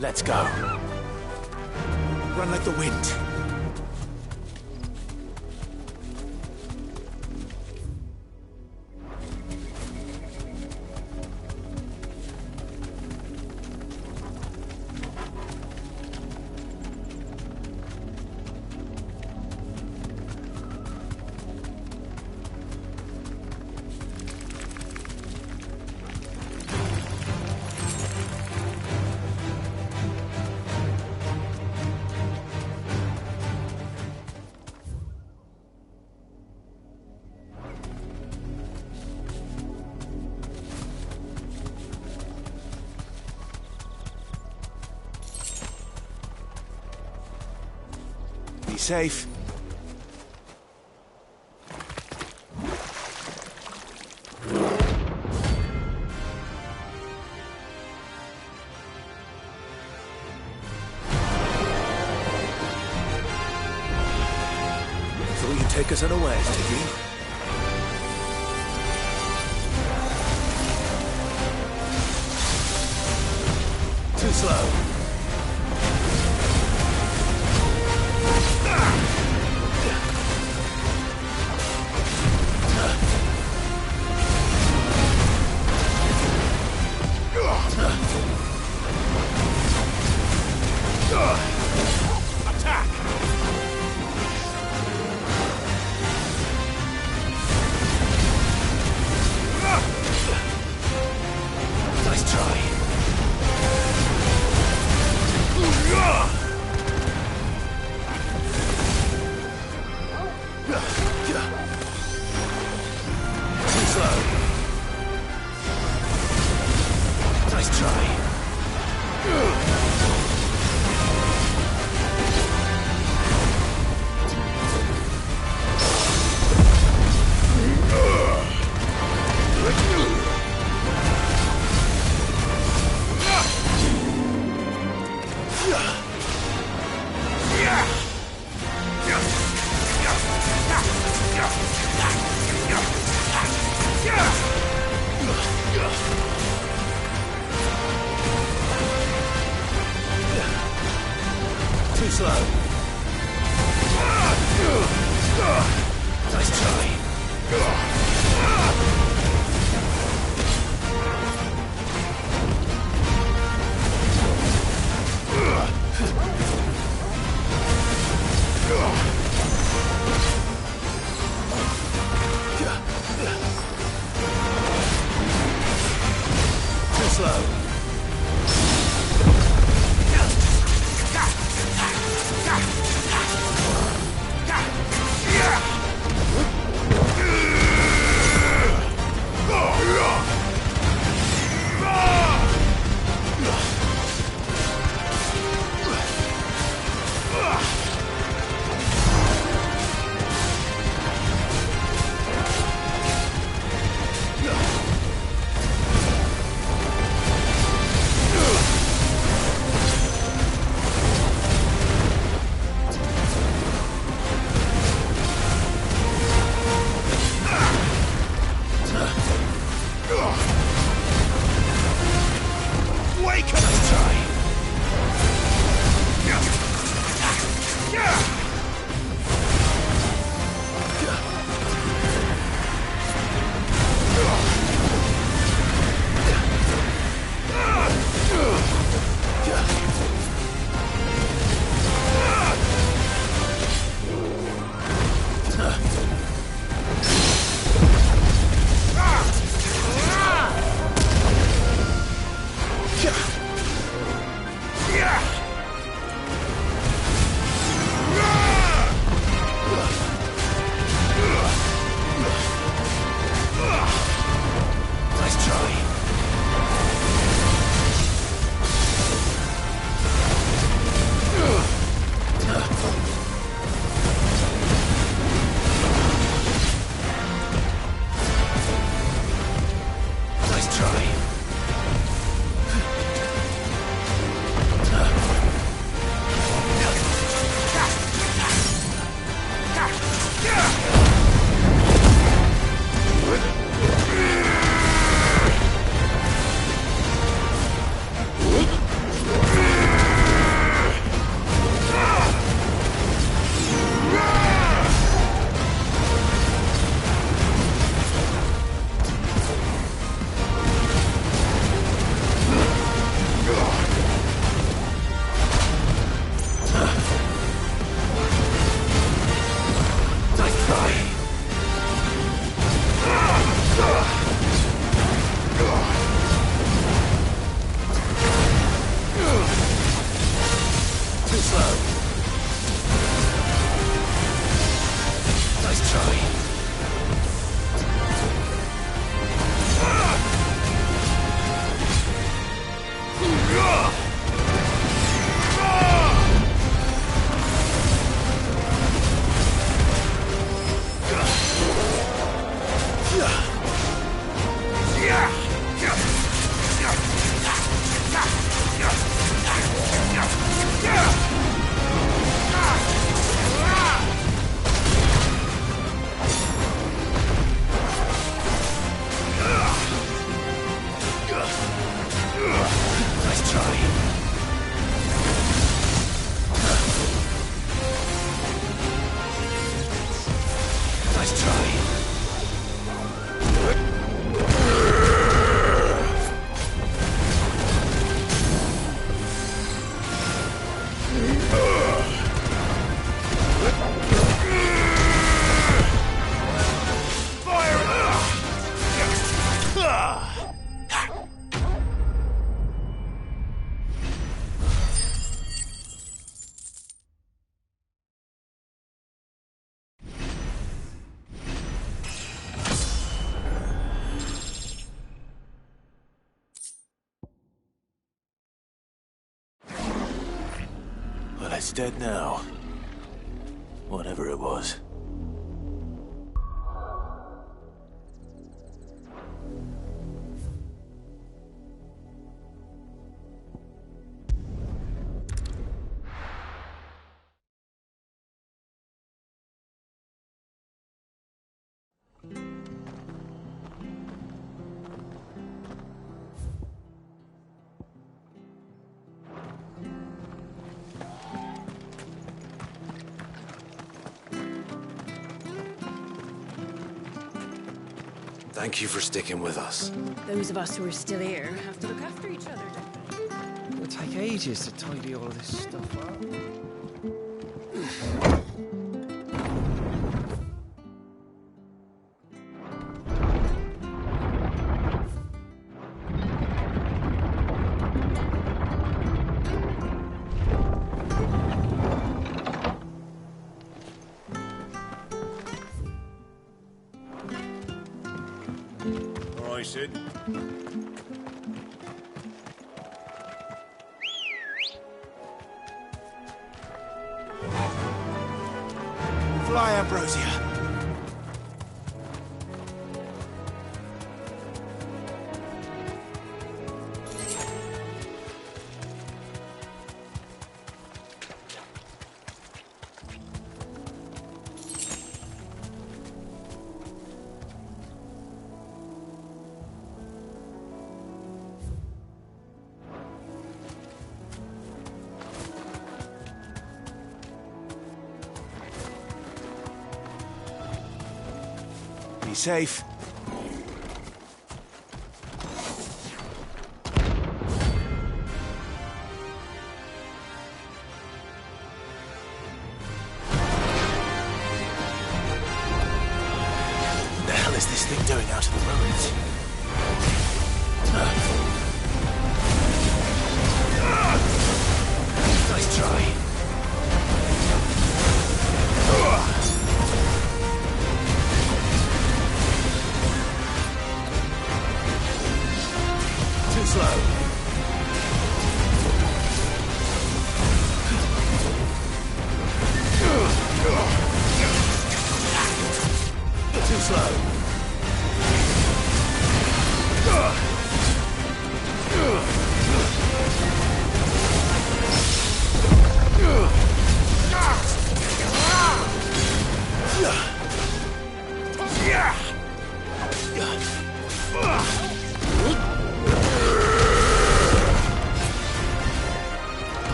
Let's go. Run like the wind. Be safe. take us unawares, did you? Too slow. Attack! Nice try. Too slow. Nice try. Too slow. Nice try. Too slow. it's dead now. Whatever it was. Thank you for sticking with us. Those of us who are still here have to look after each other, don't It'll take ages to tidy all of this stuff up. Sid. Fly, Ambrosia. Be safe. What the hell is this thing doing out of the ruins? Nice try. Too slow. Too slow.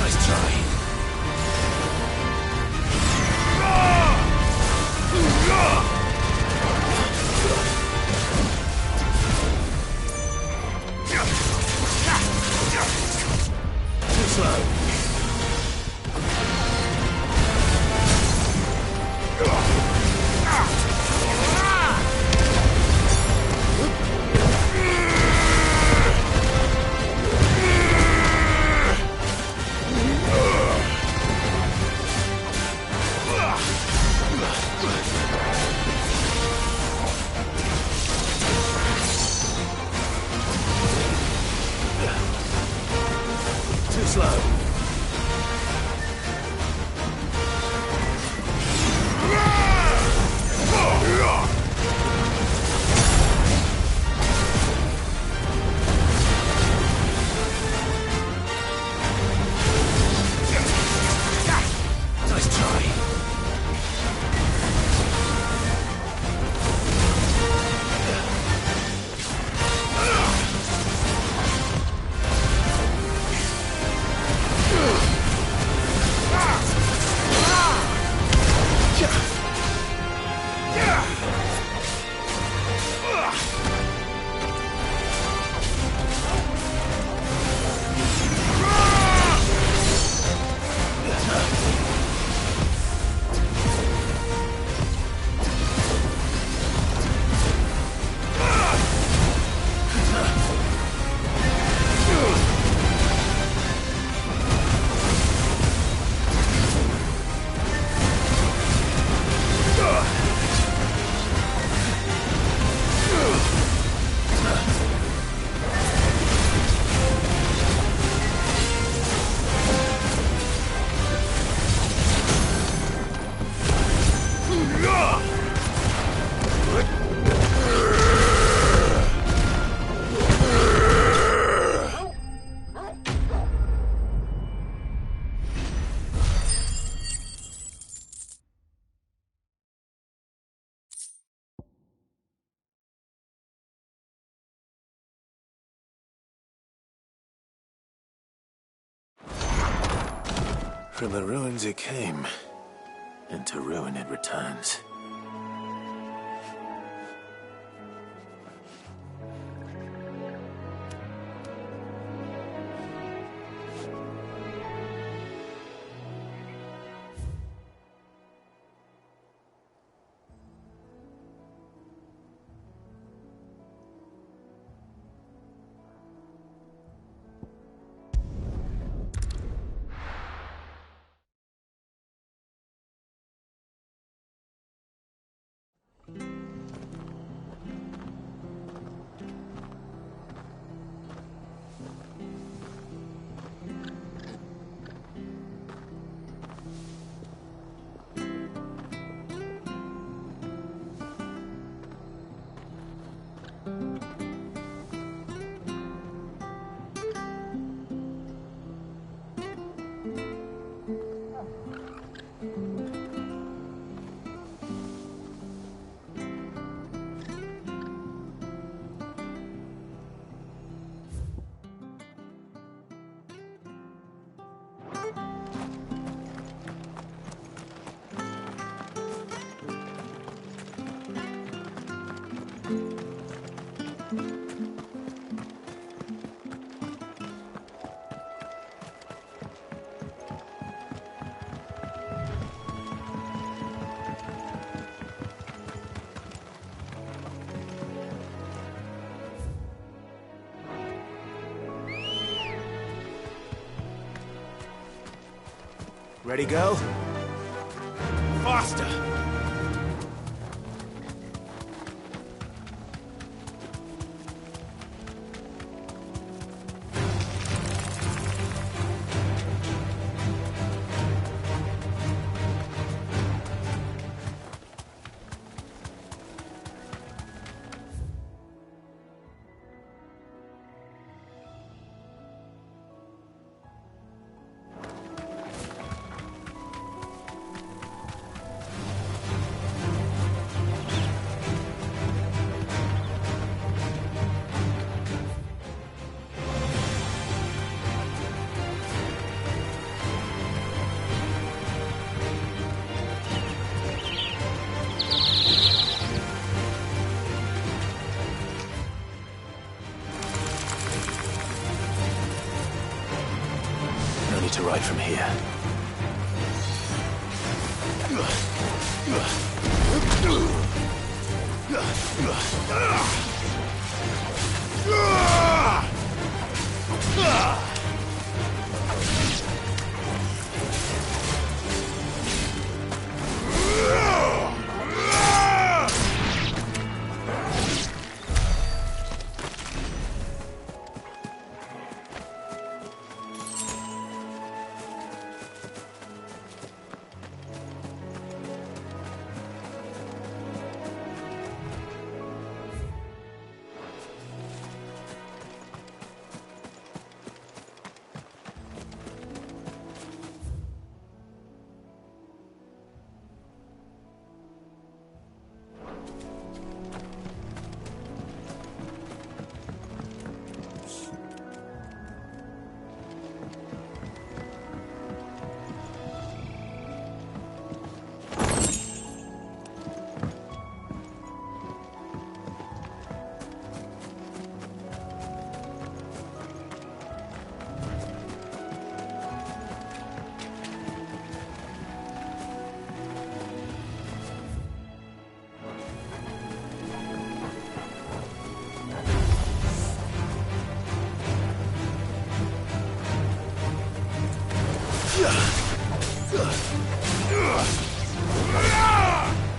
Nice try. Too slow. From the ruins it came, and to ruin it returns. Ready, girl? Faster! To ride from here.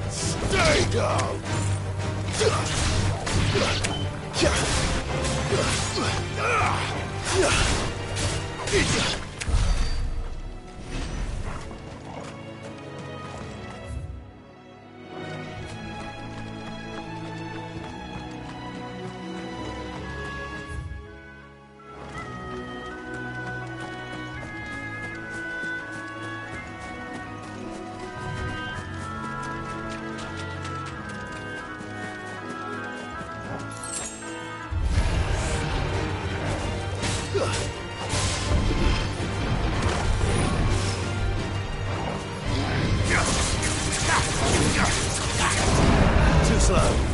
Stay down! slow.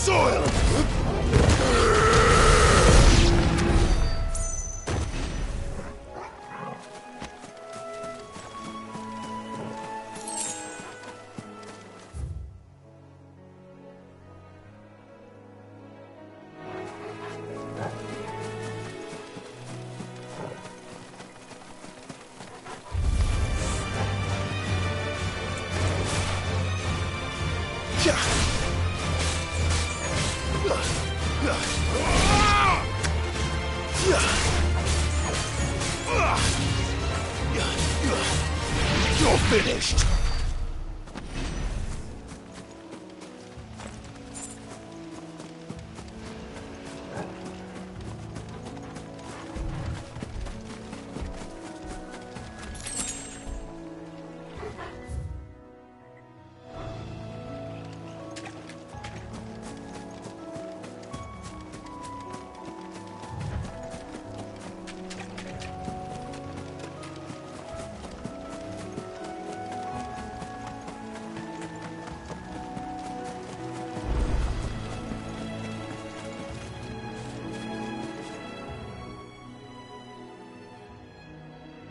Soil! You're finished!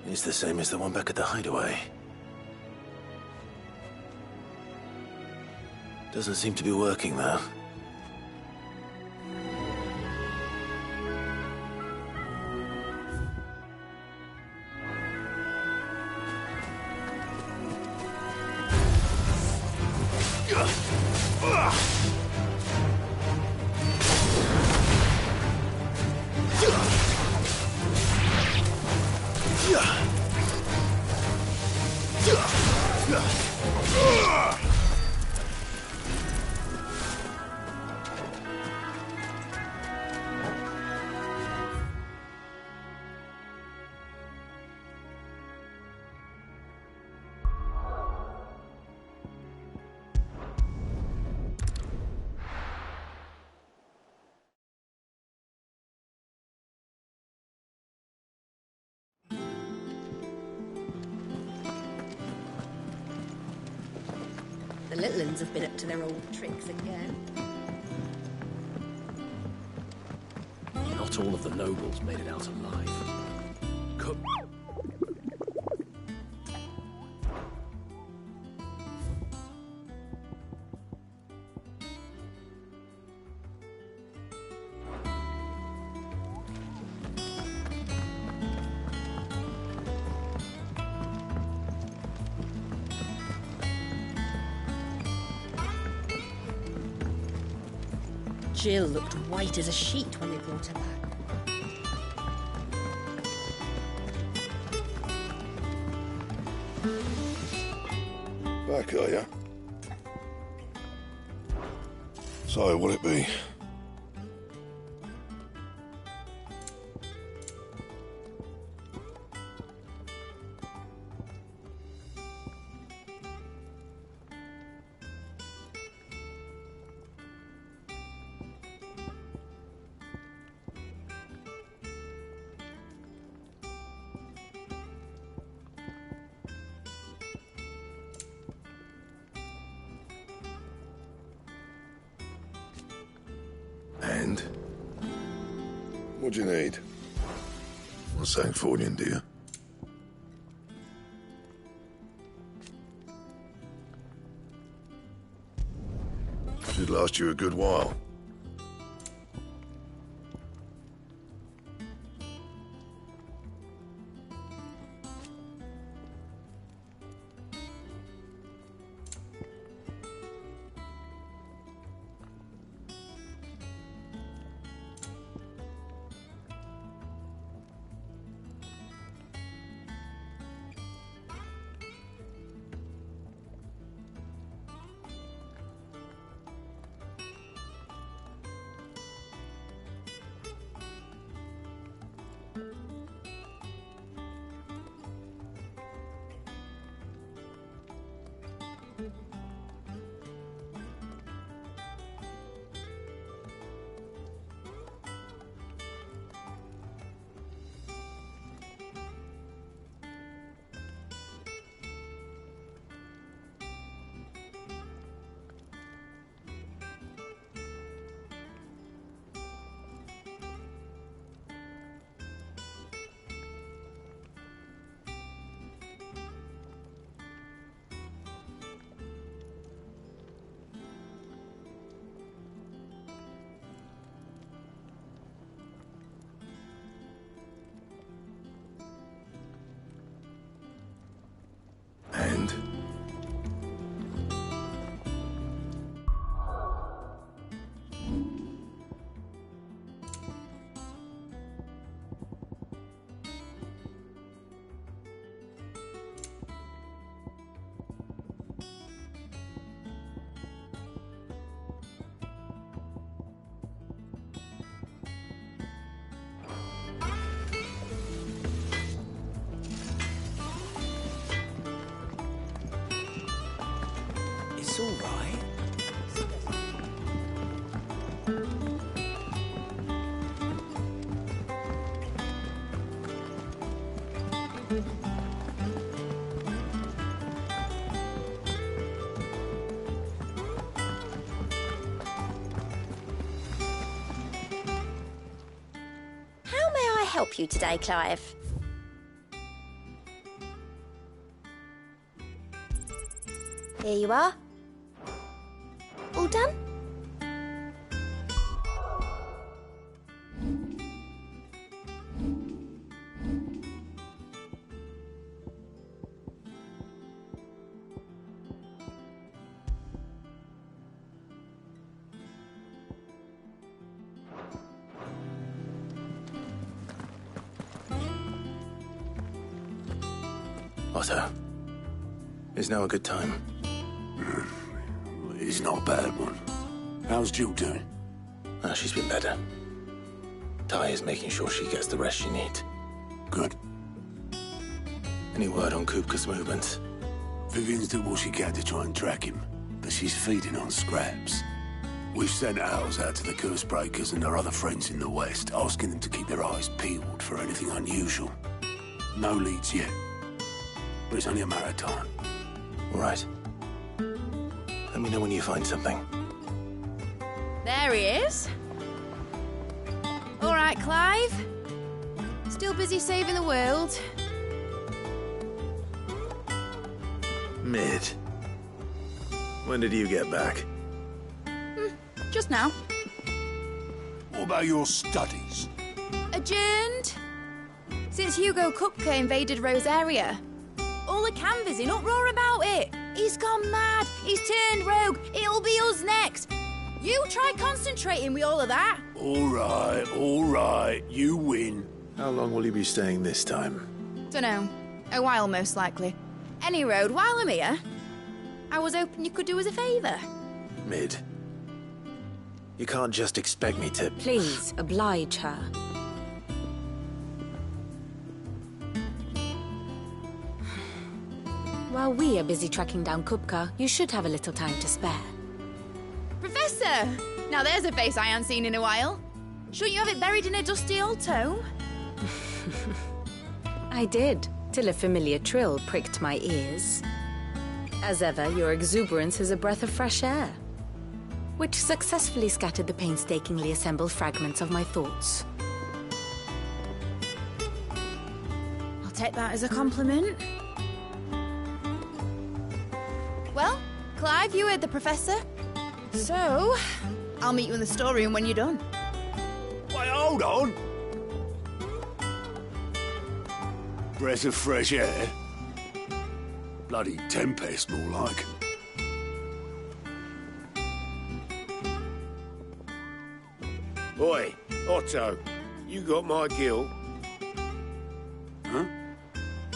It's the same as the one back at the hideaway. Doesn't seem to be working, though. The little uns have been up to their old tricks again. Not all of the nobles made it out alive. Jill looked white as a sheet when they brought her back. Back, are ya? So, what'll it be? And? What do you need? What's something for you, dear? Should last you a good while. hand. It's all right. How may I help you today, Clive? Here you are. All done? Otto, is now a good time? It's not a bad one. How's Jill doing? She's been better. Ty is making sure she gets the rest she needs. Good. Any word on Kupka's movements? Vivian's did what she can to try and track him, but she's feeding on scraps. We've sent ours out to the curse breakers and our other friends in the west, asking them to keep their eyes peeled for anything unusual. No leads yet, but it's only a matter of time. All right. Let me know when you find something. There he is. All right, Clive. Still busy saving the world. Mid. When did you get back? Just now. What about your studies? Adjourned. Since Hugo Kupka invaded Rosaria. All the canvas in uproar about it. He's gone mad. He's turned rogue. It'll be us next. You try concentrating with all of that. All right. You win. How long will you be staying this time? Dunno. A while, most likely. Any road, while I'm here, I was hoping you could do us a favour. Mid. You can't just expect me to... Please, oblige her. While we are busy tracking down Kupka, you should have a little time to spare. Professor! Now there's a face I haven't seen in a while. Shouldn't you have it buried in a dusty old tome? I did, till a familiar trill pricked my ears. As ever, your exuberance is a breath of fresh air, which successfully scattered the painstakingly assembled fragments of my thoughts. I'll take that as a compliment. Well, Clive, you heard the professor. So, I'll meet you in the storeroom when you're done. Wait, hold on. Breath of fresh air. Bloody tempest, more like. Oi, Otto, you got my gill? Huh?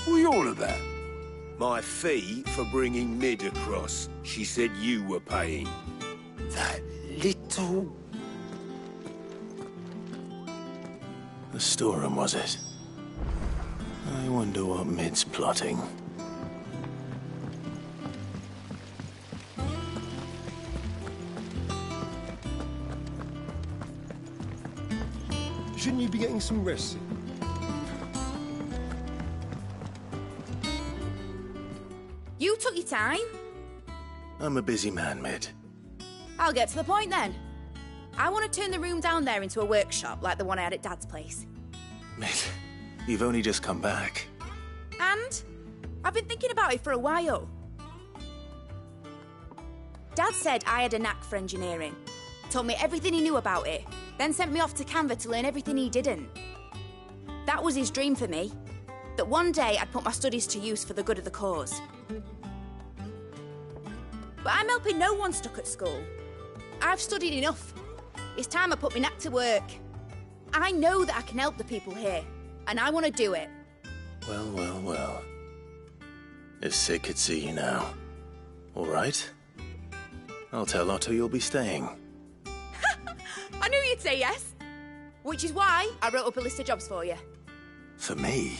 What are you on about? My fee for bringing Mid across. She said you were paying. That little... The storeroom, was it? I wonder what Mid's plotting. Shouldn't you be getting some rest? You took your time. I'm a busy man, Mid. I'll get to the point then. I want to turn the room down there into a workshop like the one I had at Dad's place. Mid, you've only just come back. And I've been thinking about it for a while. Dad said I had a knack for engineering. Told me everything he knew about it, then sent me off to Canva to learn everything he didn't. That was his dream for me. That one day I'd put my studies to use for the good of the cause. But I'm helping no one stuck at school. I've studied enough. It's time I put my neck to work. I know that I can help the people here, and I want to do it. Well, well, well. If Sid could see you now. All right. I'll tell Otto you'll be staying. I knew you'd say yes. Which is why I wrote up a list of jobs for you. For me?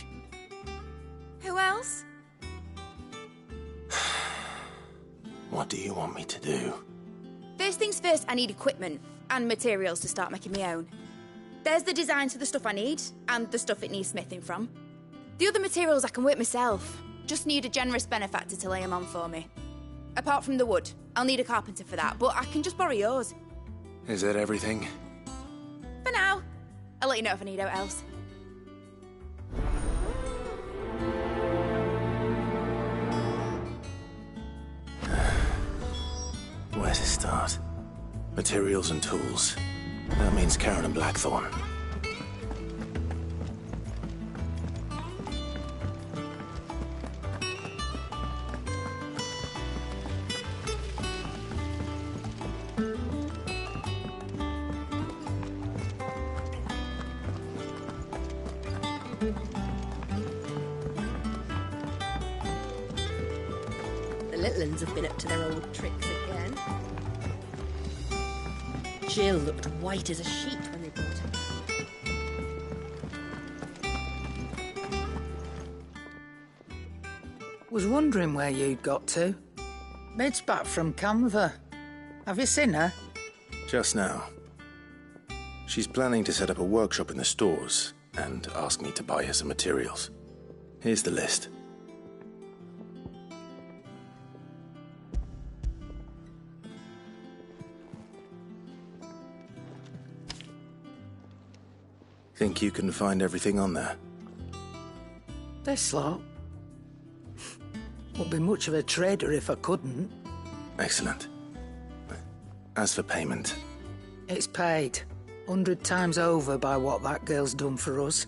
Who else? What do you want me to do? First things first, I need equipment and materials to start making my own. There's the designs for the stuff I need, and the stuff it needs smithing from. The other materials I can work myself. Just need a generous benefactor to lay them on for me. Apart from the wood, I'll need a carpenter for that, but I can just borrow yours. Is that everything? For now. I'll let you know if I need out else. Where to start? Materials and tools. That means Karen and Blackthorn. The little uns have been up to their old tricks again. Jill looked white as a sheet when they brought her. Was wondering where you'd got to. Mid's back from Canva. Have you seen her? Just now. She's planning to set up a workshop in the stores and ask me to buy her some materials. Here's the list. Think you can find everything on there? This lot. Wouldn't be much of a trader if I couldn't. Excellent. As for payment... It's paid. 100 times over by what that girl's done for us.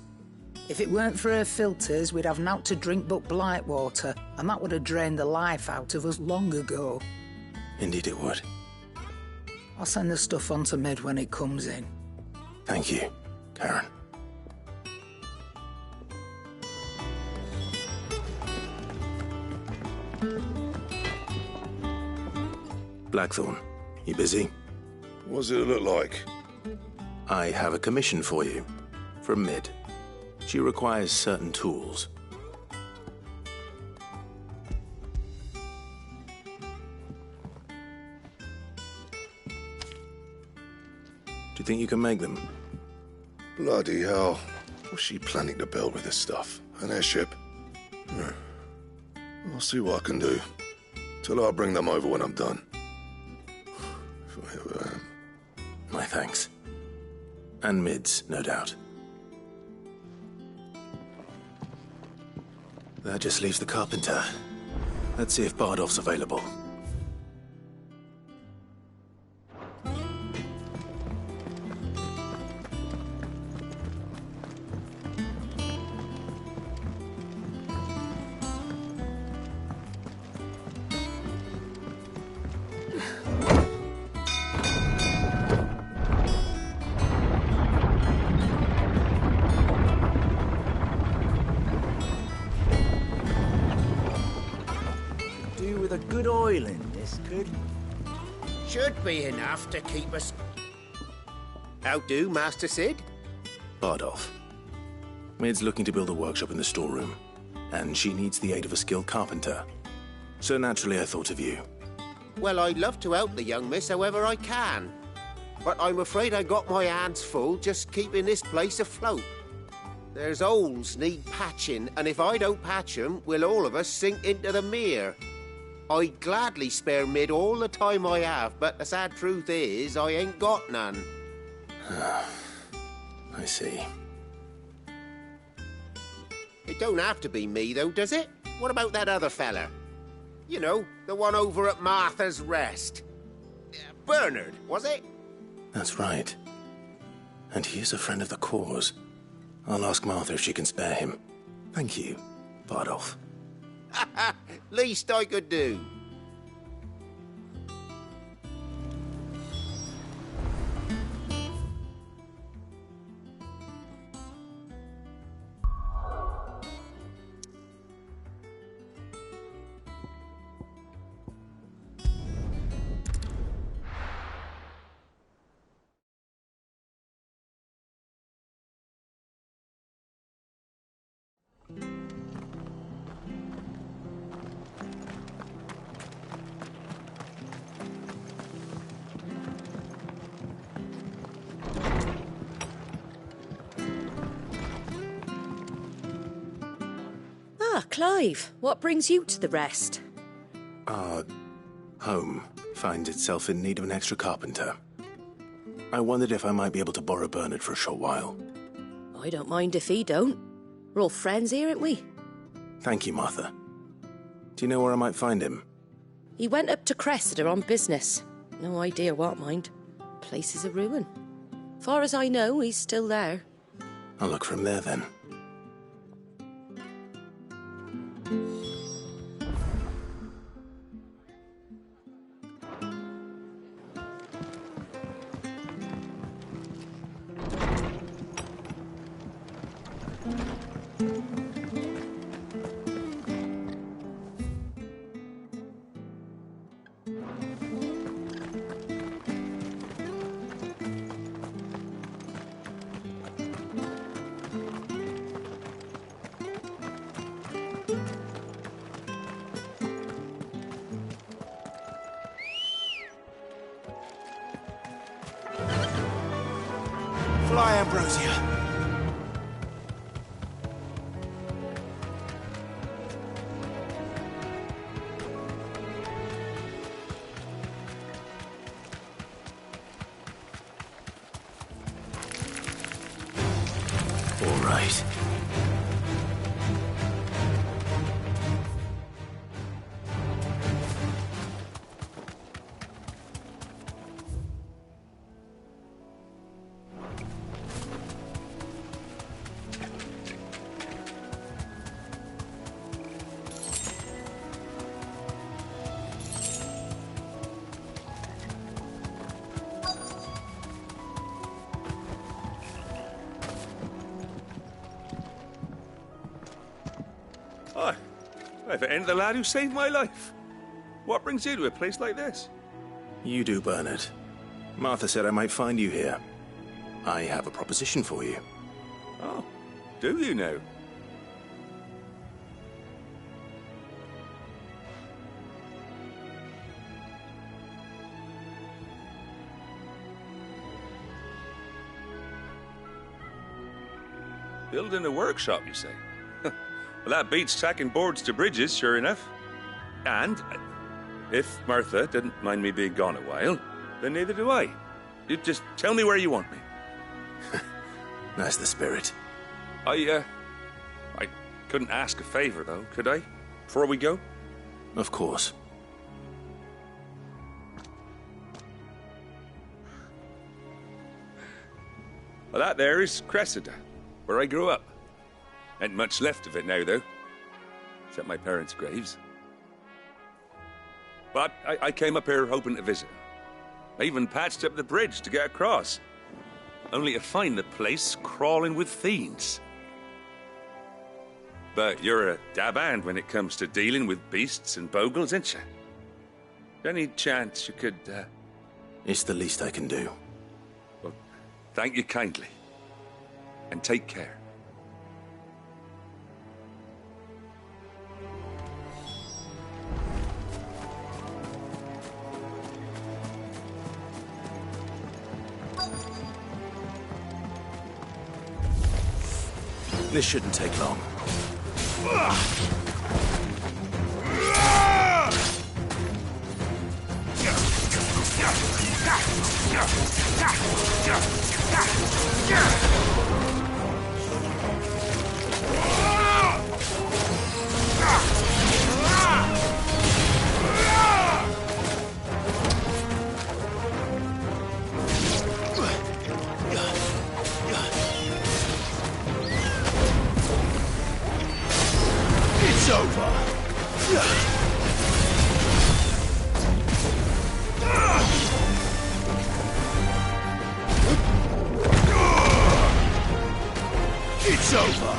If it weren't for her filters, we'd have naught to drink but blight water, and that would have drained the life out of us long ago. Indeed it would. I'll send the stuff on to Mid when it comes in. Thank you, Karen. Blackthorn, you busy? What's it look like? I have a commission for you. From Mid. She requires certain tools. Do you think you can make them? Bloody hell. What's she planning to build with this stuff? An airship? I'll see what I can do. Tell her I'll bring them over when I'm done. If I ever am. My thanks. And Mid's, no doubt. That just leaves the carpenter. Let's see if Bardolph's available. With a good oil in this, could? Should be enough to keep us... How do, Master Sid? Bardolph. Mid's looking to build a workshop in the storeroom, and she needs the aid of a skilled carpenter. So naturally I thought of you. Well, I'd love to help the young miss however I can. But I'm afraid I got my hands full just keeping this place afloat. There's holes need patching, and if I don't patch them, will all of us sink into the mere. I'd gladly spare Mid all the time I have, but the sad truth is, I ain't got none. I see. It don't have to be me, though, does it? What about that other fella? You know, the one over at Martha's Rest. Bernard, was it? That's right. And he is a friend of the cause. I'll ask Martha if she can spare him. Thank you, Bardolph. Least I could do. Ah, Clive, what brings you to the rest? Our home finds itself in need of an extra carpenter. I wondered if I might be able to borrow Bernard for a short while. I don't mind if he don't. We're all friends here, aren't we? Thank you, Martha. Do you know where I might find him? He went up to Cressida on business. No idea what, mind. Place is a ruin. Far as I know, he's still there. I'll look for him there, then. Fly, Ambrosia. All right. Hi. If it ain't the lad who saved my life. What brings you to a place like this? You do, Bernard. Martha said I might find you here. I have a proposition for you. Oh, do you now? Building a workshop, you say? Well, that beats tacking boards to bridges, sure enough. And if Martha didn't mind me being gone a while, then neither do I. You just tell me where you want me. That's the spirit. I couldn't ask a favor, though, could I? Before we go? Of course. Well, that there is Cressida, where I grew up. Ain't much left of it now, though. Except my parents' graves. But I came up here hoping to visit. I even patched up the bridge to get across. Only to find the place crawling with fiends. But you're a dab hand when it comes to dealing with beasts and bogles, ain't you? Any chance you could, It's the least I can do. Well, thank you kindly. And take care. This shouldn't take long. It's over. It's over.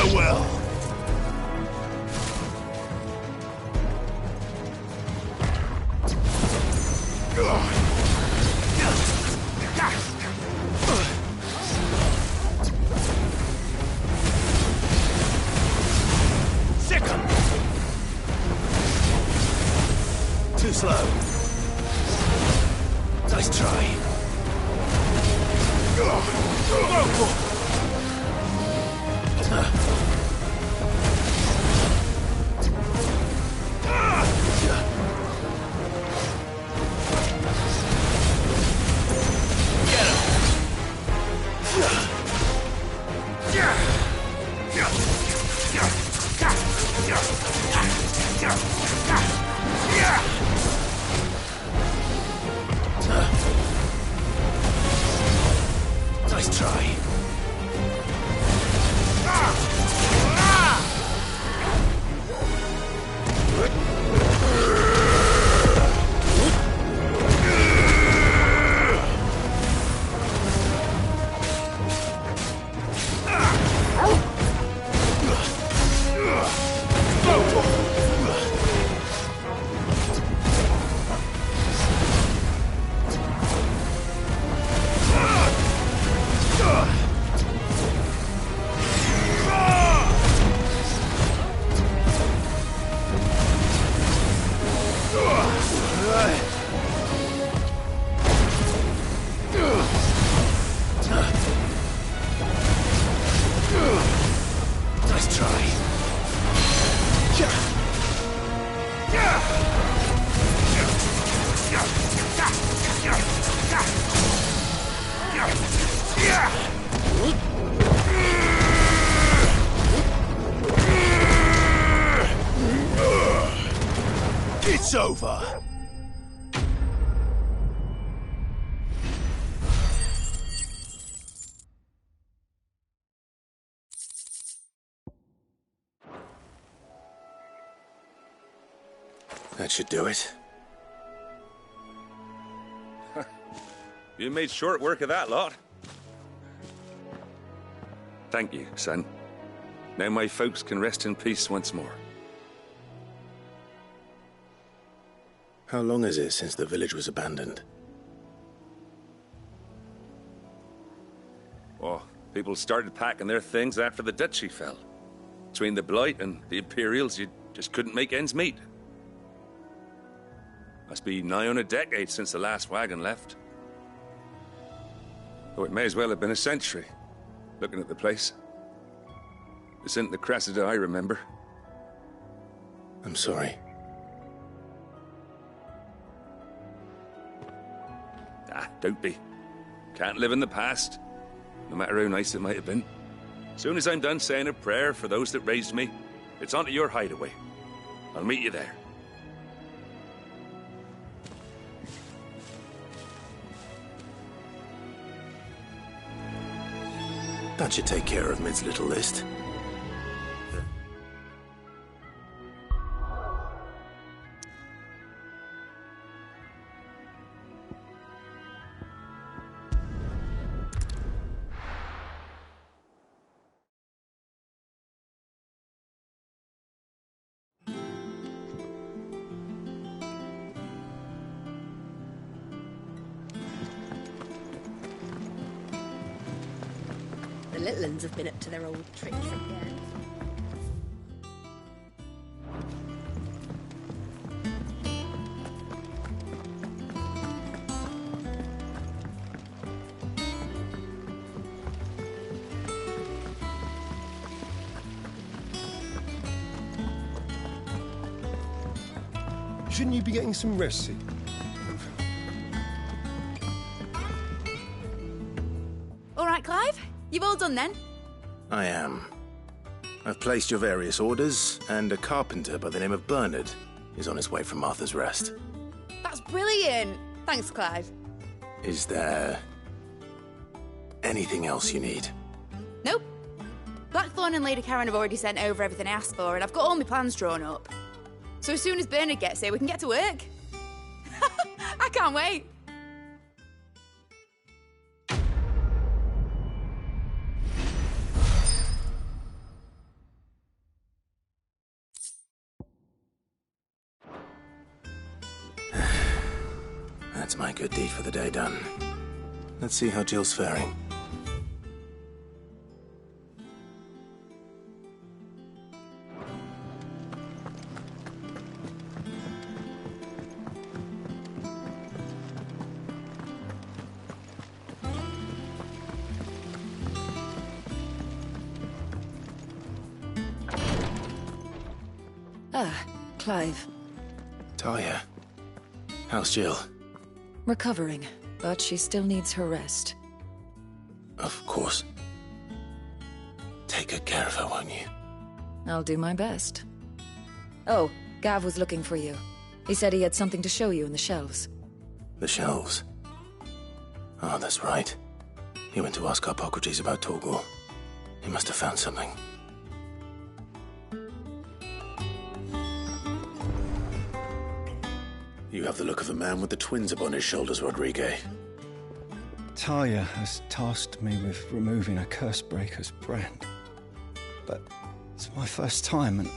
Farewell. Second. Too slow. Nice try. Nice try. Nice try. It's over. That should do it. You made short work of that lot. Thank you, son. Now my folks can rest in peace once more. How long is it since the village was abandoned? Oh, people started packing their things after the duchy fell. Between the Blight and the Imperials, you just couldn't make ends meet. Must be nigh on a decade since the last wagon left. Oh, it may as well have been a century, looking at the place. This isn't the Cressida I remember. I'm sorry. Ah, don't be. Can't live in the past, no matter how nice it might have been. Soon as I'm done saying a prayer for those that raised me, it's on to your hideaway. I'll meet you there. That should take care of Mid's little list. The little uns have been up to their old tricks again. Shouldn't you be getting some rest, Sid? All right, Clive? You've all done then? I am. I've placed your various orders, and a carpenter by the name of Bernard is on his way from Martha's Rest. That's brilliant. Thanks, Clive. Is there anything else you need? Nope. Blackthorn and Lady Karen have already sent over everything I asked for, and I've got all my plans drawn up. So as soon as Bernard gets here, we can get to work. I can't wait. That's my good deed for the day done. Let's see how Jill's faring. Ah, Clive. Talia. How's Jill? Recovering, but she still needs her rest. Of course. Take good care of her, won't you? I'll do my best. Oh, Gav was looking for you. He said he had something to show you in the shelves. The shelves? Oh, that's right. He went to ask Hippocrates about Torgal. He must have found something. You have the look of a man with the twins upon his shoulders, Rodrigue. Talia has tasked me with removing a Cursebreaker's brand. But it's my first time, and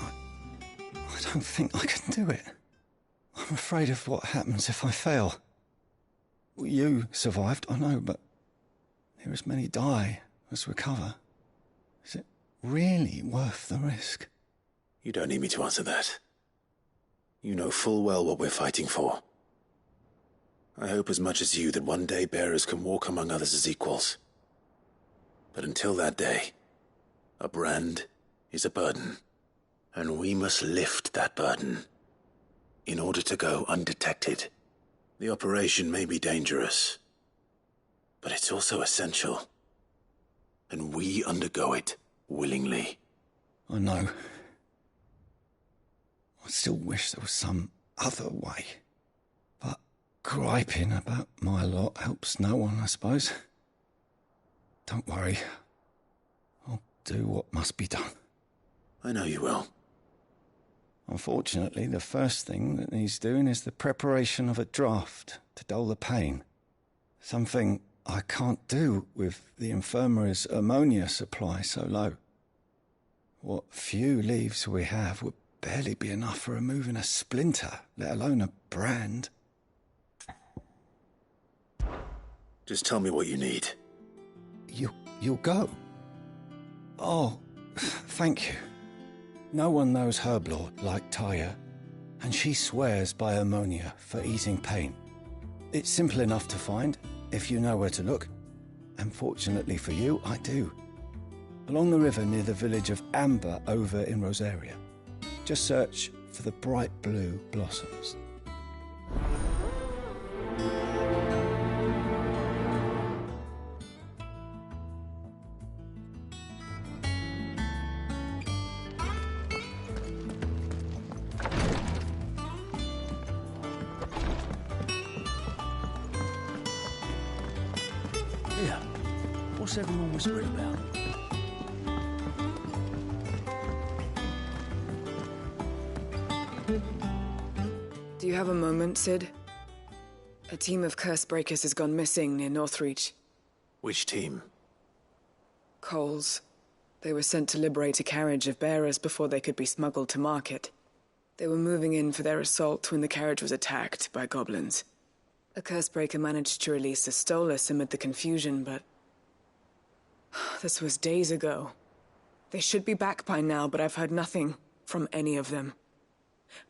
I don't think I can do it. I'm afraid of what happens if I fail. You survived, I know, but there as many die as recover. Is it really worth the risk? You don't need me to answer that. You know full well what we're fighting for. I hope as much as you that one day bearers can walk among others as equals. But until that day, a brand is a burden, and we must lift that burden in order to go undetected. The operation may be dangerous, but it's also essential, and we undergo it willingly. I know. I still wish there was some other way. But griping about my lot helps no one, I suppose. Don't worry. I'll do what must be done. I know you will. Unfortunately, the first thing that needs doing is the preparation of a draft to dull the pain. Something I can't do with the infirmary's ammonia supply so low. What few leaves we have would barely be enough for removing a splinter, let alone a brand. Just tell me what you need. You'll go? Oh, thank you. No one knows Herblord like Talia, and she swears by ammonia for easing pain. It's simple enough to find, if you know where to look. And fortunately for you, I do. Along the river near the village of Amber over in Rosaria. Just search for the bright blue blossoms. Yeah. What's everyone whispering about? Do you have a moment, Sid? A team of Cursebreakers has gone missing near Northreach. Which team? Coles. They were sent to liberate a carriage of bearers before they could be smuggled to market. They were moving in for their assault when the carriage was attacked by goblins. A Cursebreaker managed to release a Stolas amid the confusion, but... this was days ago. They should be back by now, but I've heard nothing from any of them.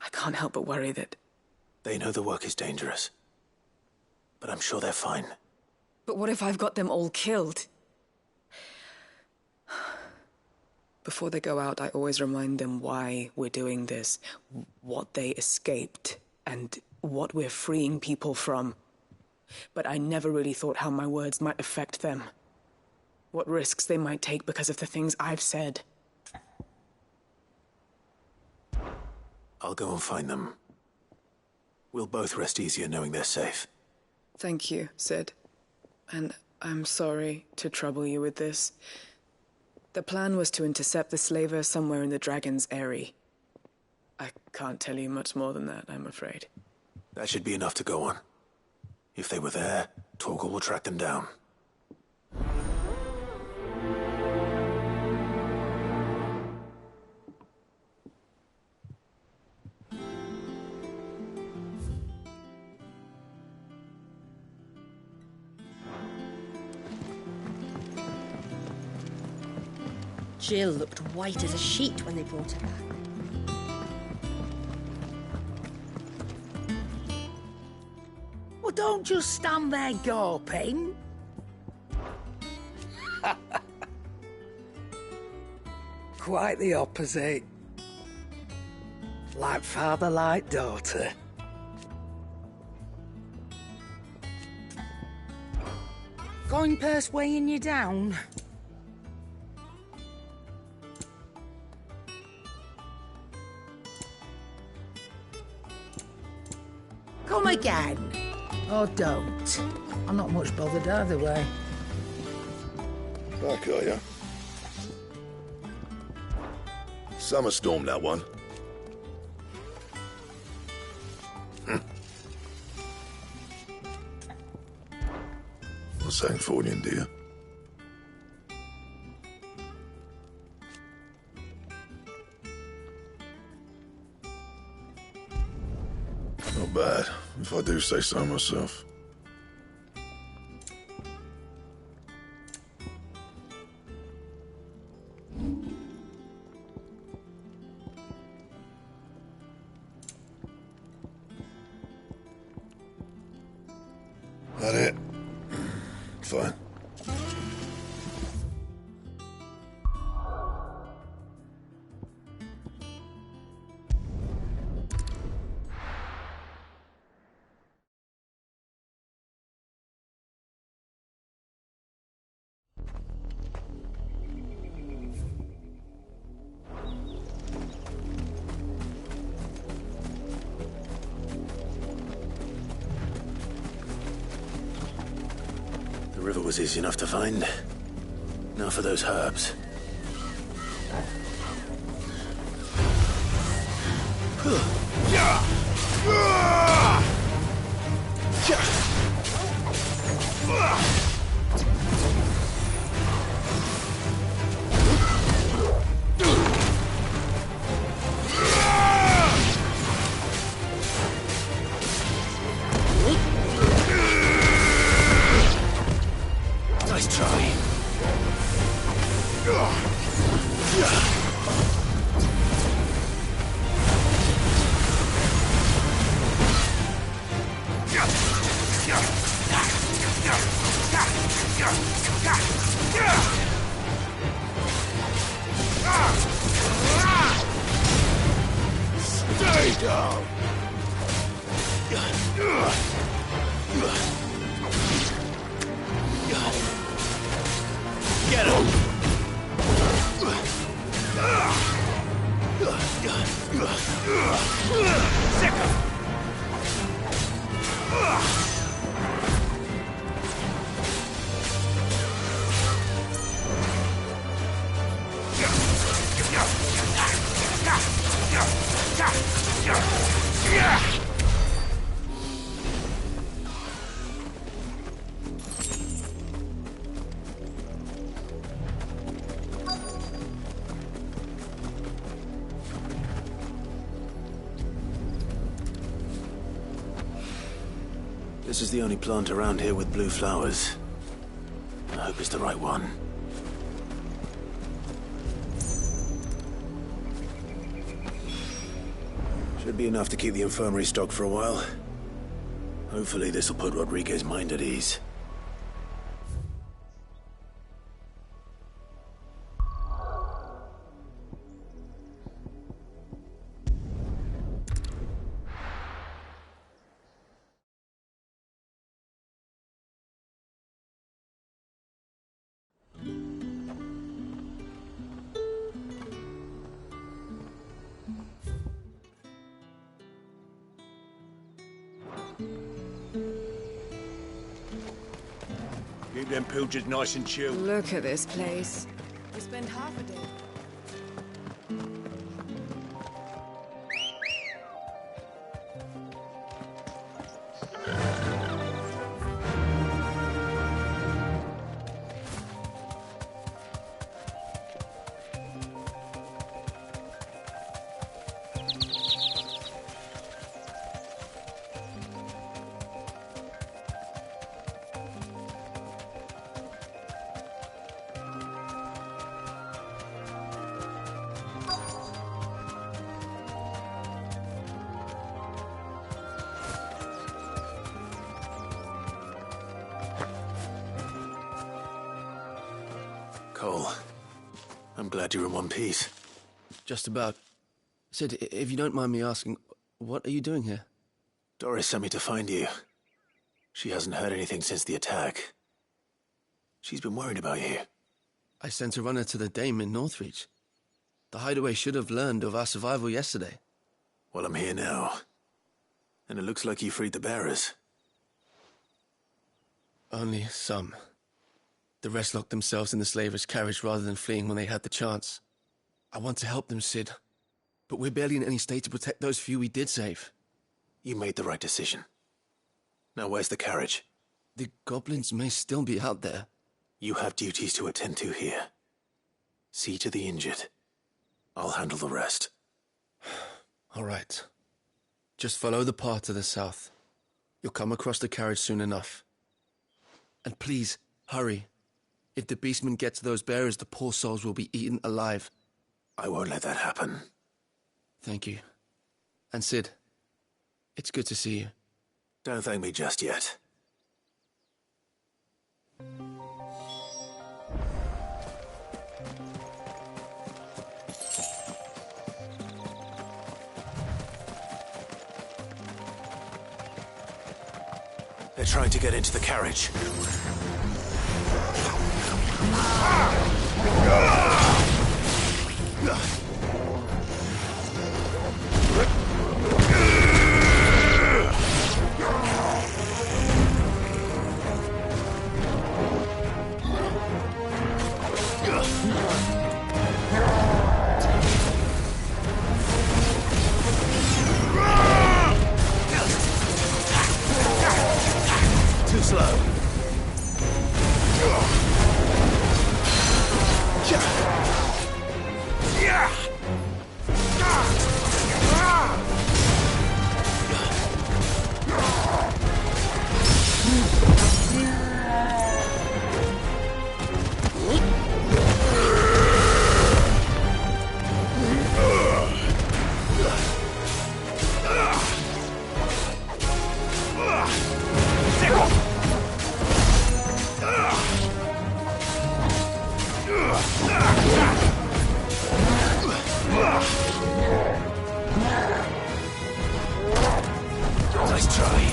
I can't help but worry that... They know the work is dangerous, but I'm sure they're fine. But what if I've got them all killed? Before they go out, I always remind them why we're doing this, what they escaped, and what we're freeing people from. But I never really thought how my words might affect them. What risks they might take because of the things I've said. I'll go and find them. We'll both rest easier knowing they're safe. Thank you, Sid. And I'm sorry to trouble you with this. The plan was to intercept the slaver somewhere in the Dragon's Eyrie. I can't tell you much more than that, I'm afraid. That should be enough to go on. If they were there, Torgal will track them down. Jill looked white as a sheet when they brought her back. Well, don't just stand there gawping. Quite the opposite. Like father, like daughter. Coin purse weighing you down? Come again. Or don't. I'm not much bothered either way. Back, are ya? Summer storm, that one. What's that for you, dear? Not bad, if I do say so myself. That it? Fine. The river was easy enough to find. Now for those herbs. Nice try. Stay down! Get him! Sick him! This is the only plant around here with blue flowers. I hope it's the right one. Should be enough to keep the infirmary stocked for a while. Hopefully this will put Rodriguez's mind at ease. Keep them pilchards nice and chilled. Look at this place. We spend half a day. Cole, I'm glad you're in one piece. Just about. Sid, if you don't mind me asking, what are you doing here? Doris sent me to find you. She hasn't heard anything since the attack. She's been worried about you. I sent a runner to the Dame in Northreach. The hideaway should have learned of our survival yesterday. Well, I'm here now. And it looks like you freed the bearers. Only some. The rest locked themselves in the slavers' carriage rather than fleeing when they had the chance. I want to help them, Sid. But we're barely in any state to protect those few we did save. You made the right decision. Now where's the carriage? The goblins may still be out there. You have duties to attend to here. See to the injured. I'll handle the rest. All right. Just follow the path to the south. You'll come across the carriage soon enough. And please, hurry. If the beastmen get to those bearers, the poor souls will be eaten alive. I won't let that happen. Thank you. And Sid, it's good to see you. Don't thank me just yet. They're trying to get into the carriage. Too slow. Nice try.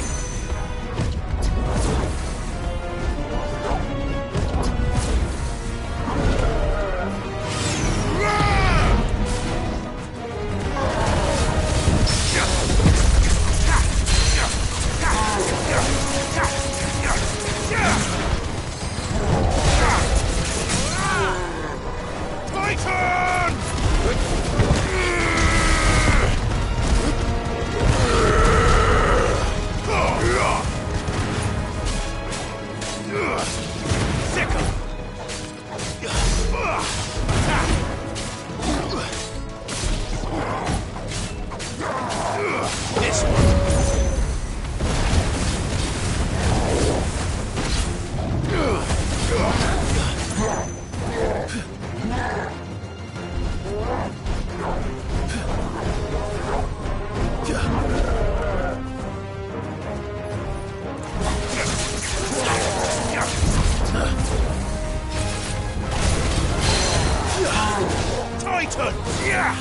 Titan! Yeah!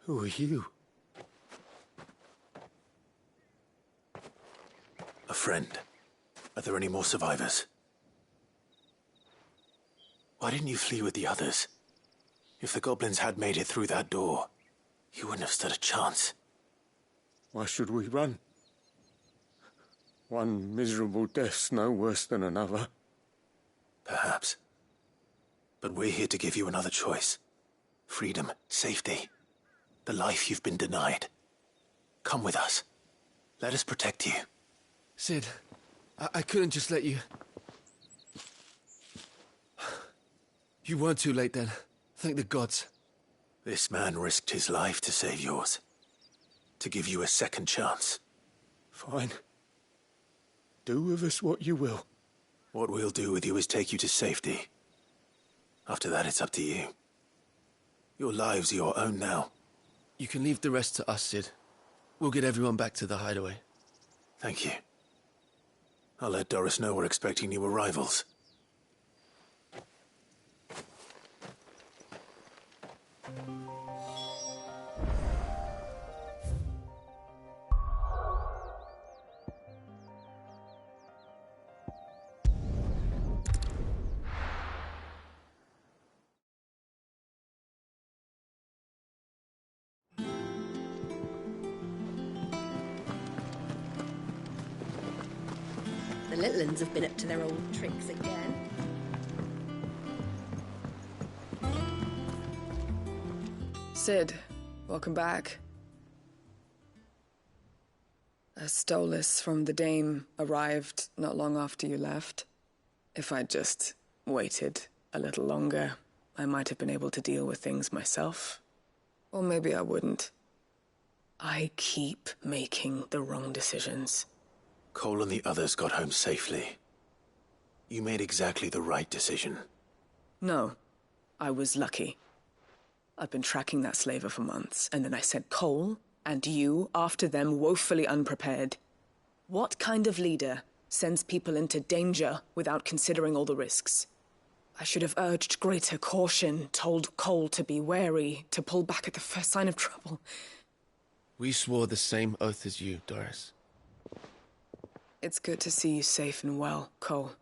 Who are you? A friend. Are there any more survivors? Why didn't you flee with the others? If the goblins had made it through that door, you wouldn't have stood a chance. Why should we run? One miserable death's no worse than another. Perhaps. But we're here to give you another choice. Freedom, safety, the life you've been denied. Come with us. Let us protect you. Sid, I couldn't just let you... You weren't too late then. Thank the gods. This man risked his life to save yours. To give you a second chance. Fine. Do with us what you will. What we'll do with you is take you to safety. After that, it's up to you. Your lives are your own now. You can leave the rest to us, Sid. We'll get everyone back to the hideaway. Thank you. I'll let Doris know we're expecting new arrivals. The little uns have been up to their old tricks again. Sid, welcome back. A stolus from the Dame arrived not long after you left. If I'd just waited a little longer, I might have been able to deal with things myself. Or maybe I wouldn't. I keep making the wrong decisions. Cole and the others got home safely. You made exactly the right decision. No, I was lucky. I've been tracking that slaver for months, and then I sent Cole and you after them woefully unprepared. What kind of leader sends people into danger without considering all the risks? I should have urged greater caution, told Cole to be wary, to pull back at the first sign of trouble. We swore the same oath as you, Doris. It's good to see you safe and well, Cole.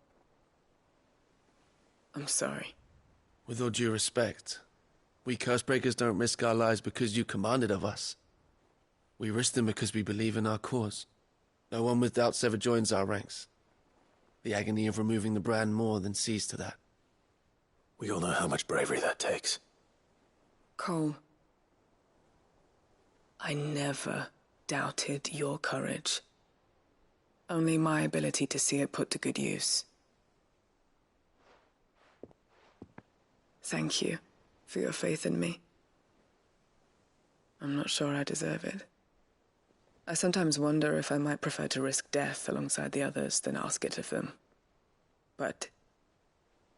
I'm sorry. With all due respect, we Cursebreakers don't risk our lives because you commanded of us. We risk them because we believe in our cause. No one with doubts ever joins our ranks. The agony of removing the brand more than sees to that. We all know how much bravery that takes. Cole, I never doubted your courage. Only my ability to see it put to good use. Thank you for your faith in me. I'm not sure I deserve it. I sometimes wonder if I might prefer to risk death alongside the others than ask it of them. But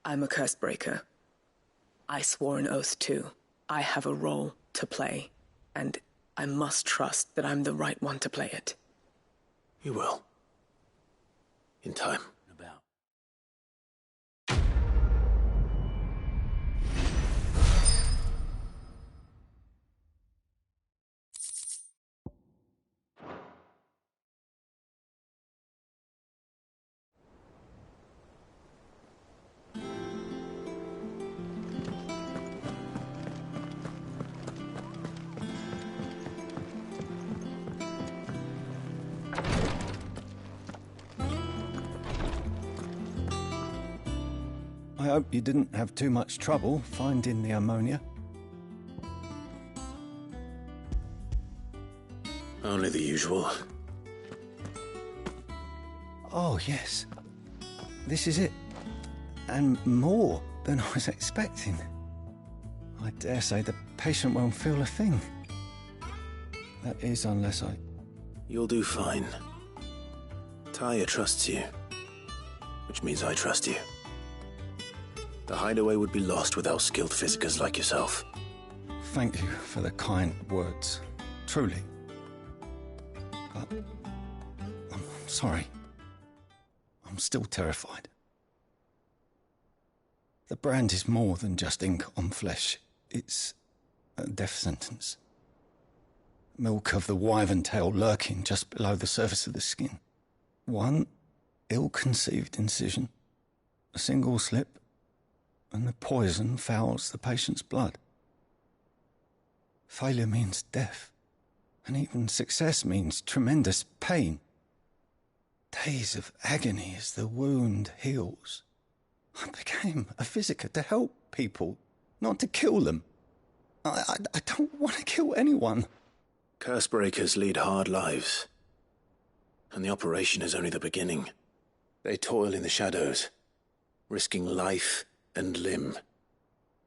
I'm a Cursebreaker. I swore an oath too. I have a role to play, and I must trust that I'm the right one to play it. You will. In time. I hope you didn't have too much trouble finding the ammonia. Only the usual. Oh, yes. This is it. And more than I was expecting. I dare say the patient won't feel a thing. That is, unless I... You'll do fine. Tyre trusts you. Which means I trust you. The hideaway would be lost without skilled physicers like yourself. Thank you for the kind words. Truly. But... I'm sorry. I'm still terrified. The brand is more than just ink on flesh. It's a death sentence. Milk of the wyvern tail lurking just below the surface of the skin. One ill-conceived incision, a single slip, and the poison fouls the patient's blood. Failure means death, and even success means tremendous pain. Days of agony as the wound heals. I became a physiker to help people, not to kill them. I don't want to kill anyone. Cursebreakers lead hard lives. And the operation is only the beginning. They toil in the shadows, risking life and limb,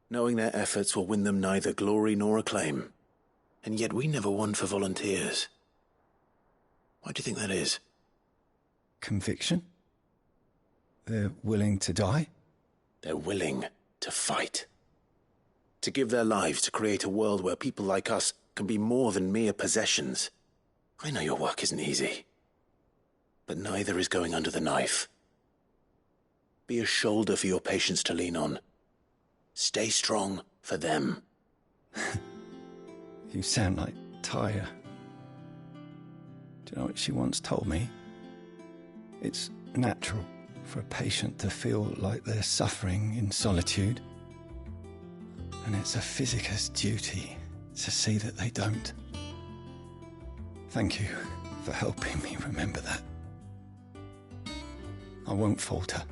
knowing their efforts will win them neither glory nor acclaim. And yet we never won for volunteers. Why do you think that is? conviction? They're willing to die? They're willing to fight. To give their lives to create a world where people like us can be more than mere possessions. I know your work isn't easy, but neither is going under the knife. Be a shoulder for your patients to lean on. Stay strong for them. You sound like Tyre. Do you know what she once told me? It's natural for a patient to feel like they're suffering in solitude. And it's a physicist's duty to see that they don't. Thank you for helping me remember that. I won't falter.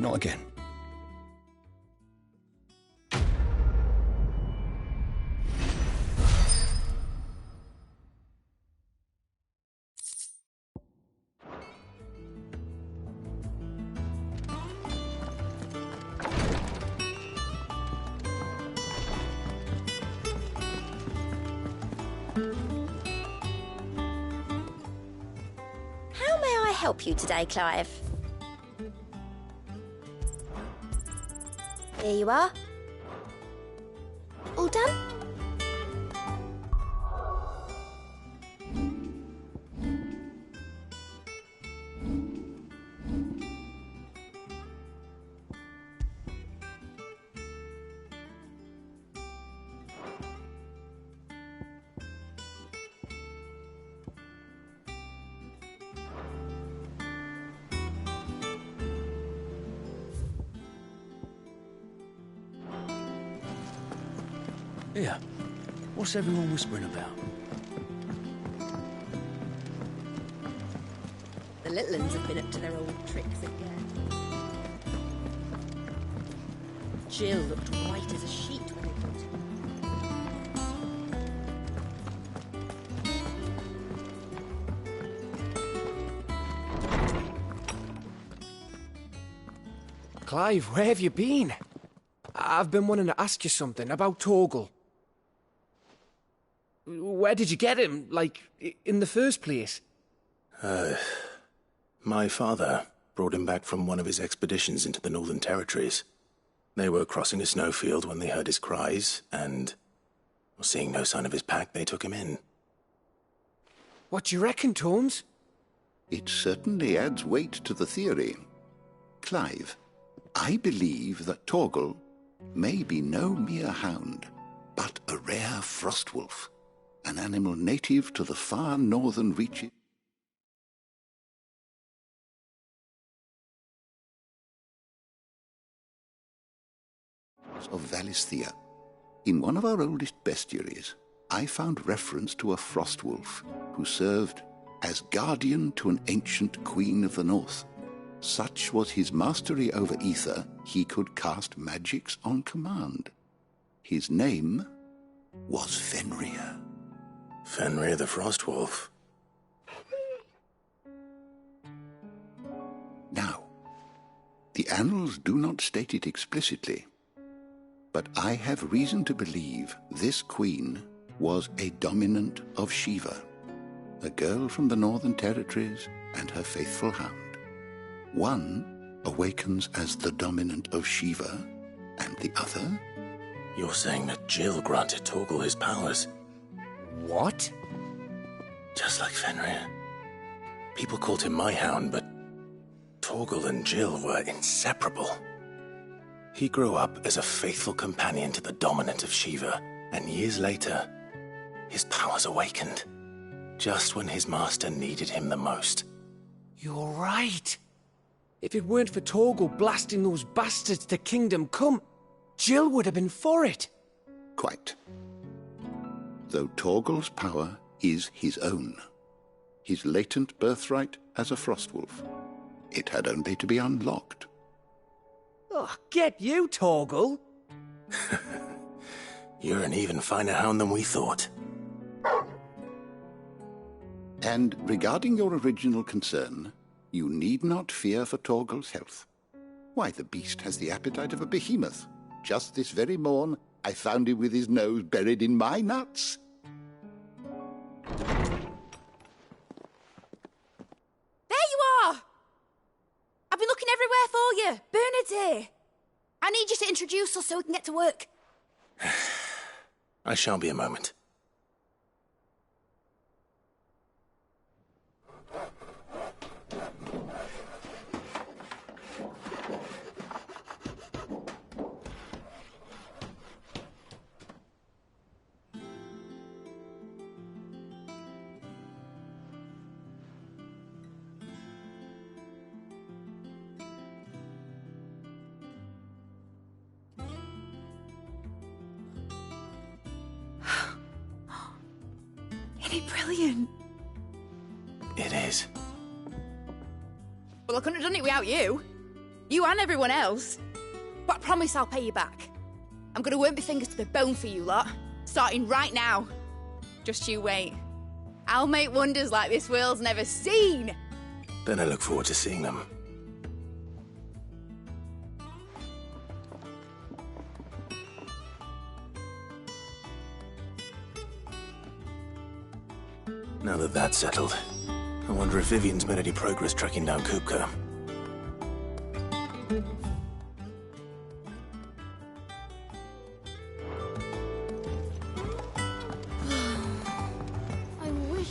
Not again. How may I help you today, Clive? Here you are. All done? Here, what's everyone whispering about? The little uns have been up to their old tricks again. Jill looked white as a sheet when they got her. Clive, where have you been? I've been wanting to ask you something about Torgal. Where did you get him, like, in the first place? My father brought him back from one of his expeditions into the Northern Territories. They were crossing a snowfield when they heard his cries, and, seeing no sign of his pack, they took him in. What do you reckon, Torms? It certainly adds weight to the theory. Clive, I believe that Torgal may be no mere hound, but a rare frostwolf, an animal native to the far northern reaches of Valisthea. In one of our oldest bestiaries, I found reference to a frostwolf who served as guardian to an ancient queen of the north. Such was his mastery over ether, he could cast magics on command. His name was Fenrir. Fenrir the Frostwolf. Now, the annals do not state it explicitly, but I have reason to believe this queen was a dominant of Shiva, a girl from the Northern Territories and her faithful hound. One awakens as the dominant of Shiva, and the other? You're saying that Jill granted Torgal his powers? What? Just like Fenrir. People called him my hound, but Torgal and Jill were inseparable. He grew up as a faithful companion to the dominant of Shiva, and years later, his powers awakened, just when his master needed him the most. You're right. If it weren't for Torgal blasting those bastards to Kingdom Come, Jill would have been for it. Quite. Though Torgal's power is his own, his latent birthright as a frostwolf, it had only to be unlocked. Oh, get you, Torgal! You're an even finer hound than we thought. And regarding your original concern, you need not fear for Torgal's health. Why, the beast has the appetite of a behemoth. Just this very morn, I found him with his nose buried in my nuts. There you you? Bernard's here. I need you to introduce us so we can get to work. I shall be a moment. Brilliant. It is. Well, I couldn't have done it without you. You and everyone else. But I promise I'll pay you back. I'm gonna work my fingers to the bone for you lot, starting right now. Just you wait. I'll make wonders like this world's never seen. Then I look forward to seeing them. Now that that's settled, I wonder if Vivian's made any progress tracking down Kupka. I wish...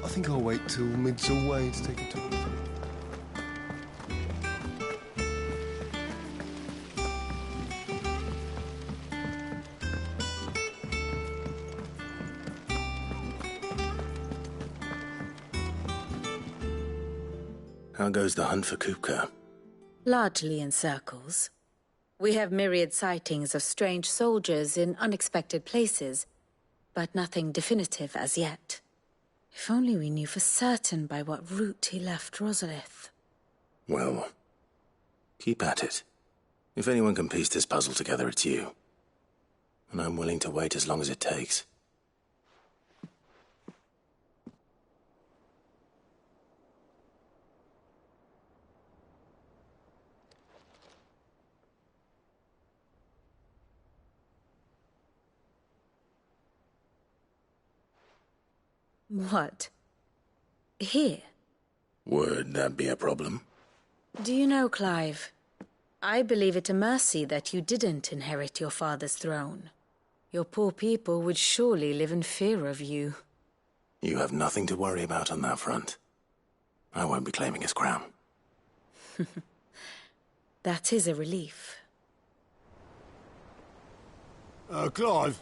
I think I'll wait till mid's away to take a talk. How goes the hunt for Kupka? Largely in circles. We have myriad sightings of strange soldiers in unexpected places, but nothing definitive as yet. If only we knew for certain by what route he left Rosalith. Well, keep at it. If anyone can piece this puzzle together, it's you. And I'm willing to wait as long as it takes. What? Here? Would that be a problem? Do you know, Clive, I believe it a mercy that you didn't inherit your father's throne. Your poor people would surely live in fear of you. You have nothing to worry about on that front. I won't be claiming his crown. That is a relief. Clive,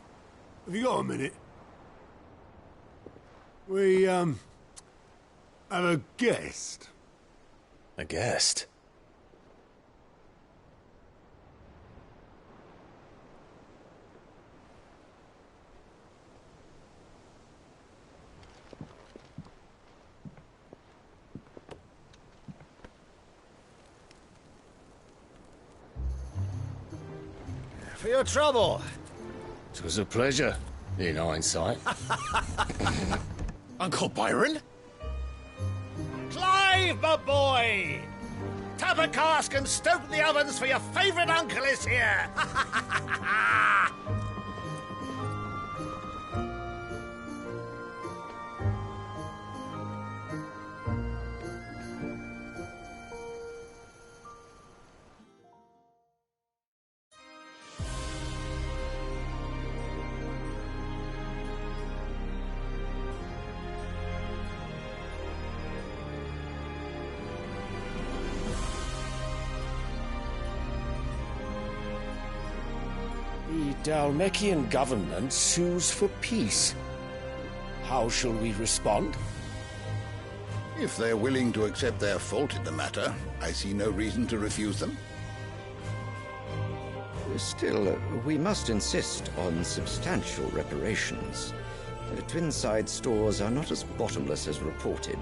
have you got a minute? We, have a guest. A guest? For your trouble. It was a pleasure, in hindsight. Uncle Byron? Clive, my boy! Tap a cask and stoke the ovens, for your favourite uncle is here! The Dalmekian government sues for peace. How shall we respond? If they're willing to accept their fault in the matter, I see no reason to refuse them. Still, we must insist on substantial reparations. Twinside stores are not as bottomless as reported.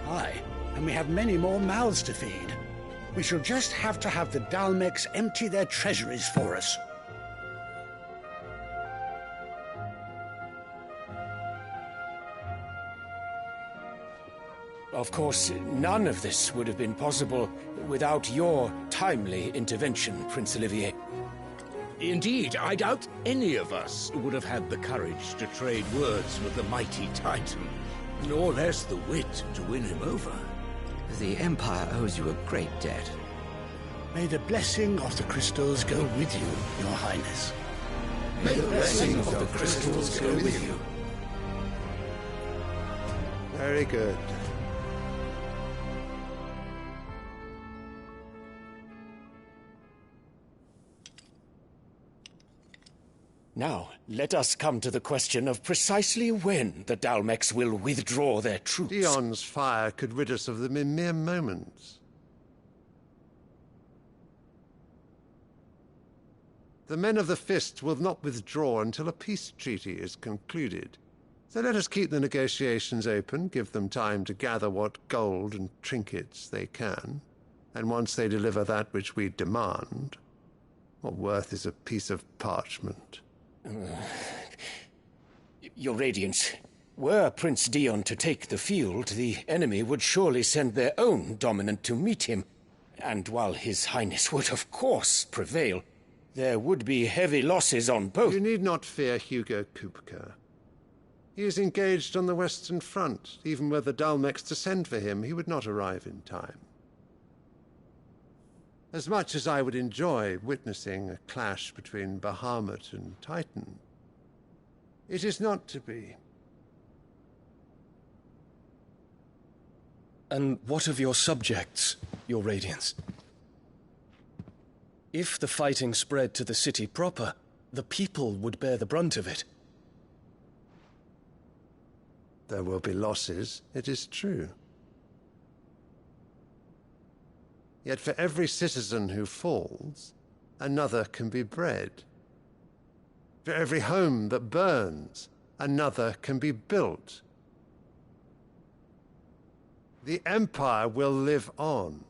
Aye, and we have many more mouths to feed. We shall just have to have the Dalmeks empty their treasuries for us. Of course, none of this would have been possible without your timely intervention, Prince Olivier. Indeed, I doubt any of us would have had the courage to trade words with the mighty Titan. nor less the wit to win him over. The Empire owes you a great debt. May the blessing of the crystals go with you, Your Highness. May the blessing of the crystals go with you. Very good. Now, let us come to the question of precisely when the Dalmex will withdraw their troops. Dion's fire could rid us of them in mere moments. The men of the Fist will not withdraw until a peace treaty is concluded. So let us keep the negotiations open, give them time to gather what gold and trinkets they can, and once they deliver that which we demand, what worth is a piece of parchment? Your Radiance, were Prince Dion to take the field, the enemy would surely send their own dominant to meet him. And while His Highness would of course prevail, there would be heavy losses on both. You need not fear Hugo Kupka. He is engaged on the Western Front. Even were the Dalmex to send for him, he would not arrive in time. As much as I would enjoy witnessing a clash between Bahamut and Titan, it is not to be. And what of your subjects, Your Radiance? If the fighting spread to the city proper, the people would bear the brunt of it. There will be losses, it is true. Yet for every citizen who falls, another can be bred. For every home that burns, another can be built. The Empire will live on.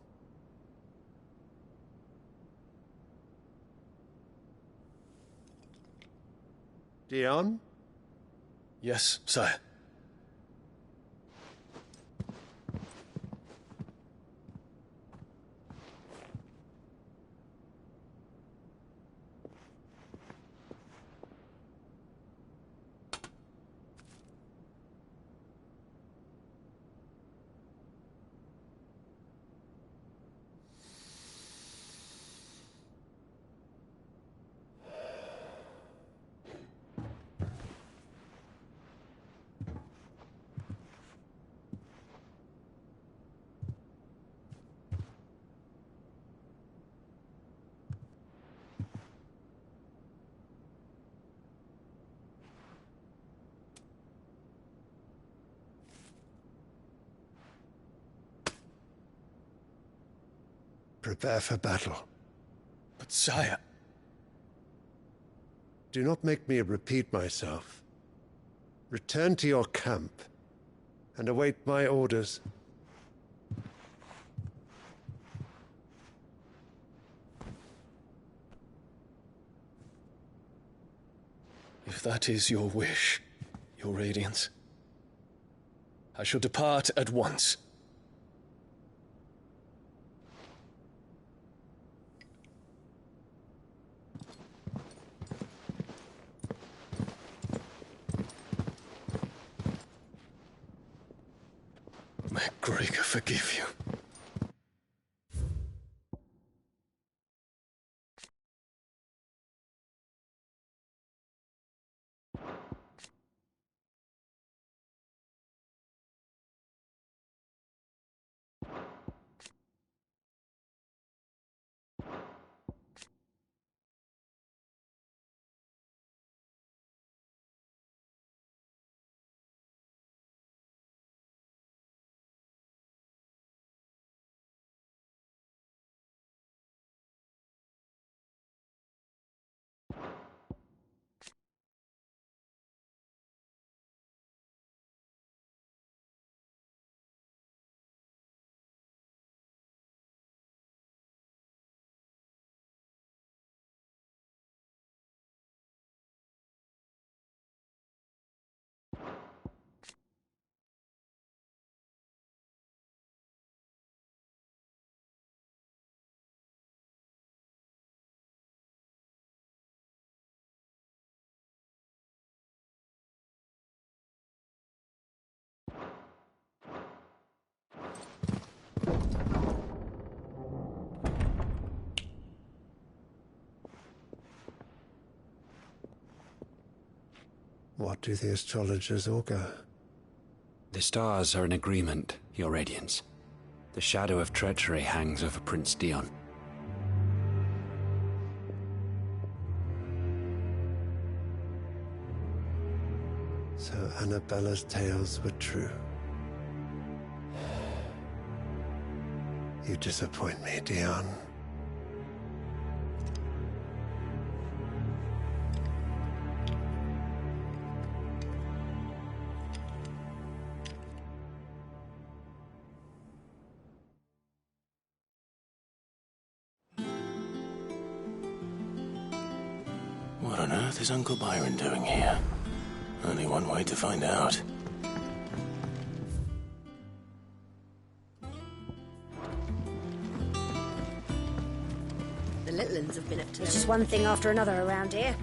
Dion? Yes, sire. Prepare for battle. But sire... Do not make me repeat myself. Return to your camp and await my orders. If that is your wish, Your Radiance, I shall depart at once. May Gregor forgive you. What do the astrologers augur? The stars are in agreement, Your Radiance. The shadow of treachery hangs over Prince Dion. So Annabella's tales were true. You disappoint me, Dion. What on earth is Uncle Byron doing here? Only one way to find out. The little uns have been up to just one thing after another around here.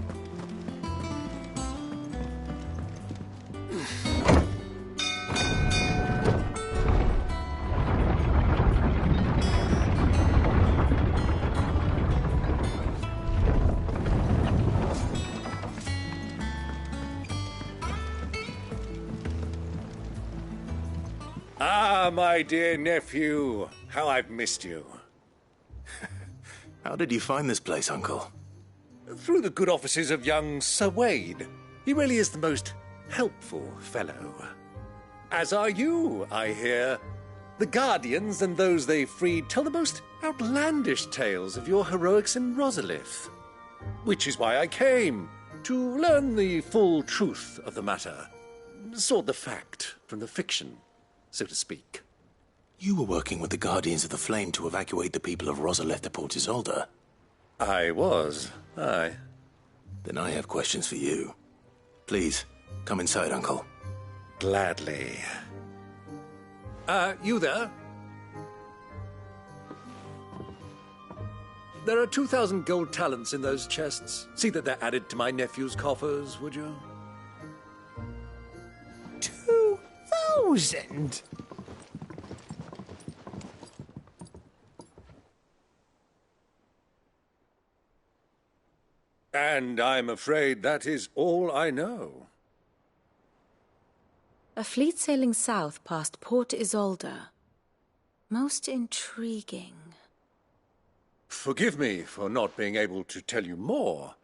Ah, my dear nephew, how I've missed you. How did you find this place, Uncle? Through the good offices of young Sir Wade. He really is the most helpful fellow. As are you, I hear. The Guardians and those they freed tell the most outlandish tales of your heroics in Rosalith. Which is why I came, to learn the full truth of the matter. Sort the fact from the fiction, so to speak. You were working with the Guardians of the Flame to evacuate the people of Rosalith to Port Isolde. I was, aye. Then I have questions for you. Please, come inside, Uncle. Gladly. You there? There are 2,000 gold talents in those chests. See that they're added to my nephew's coffers, would you? 2,000? And I'm afraid that is all I know. A fleet sailing south past Port Isolde. Most intriguing. Forgive me for not being able to tell you more.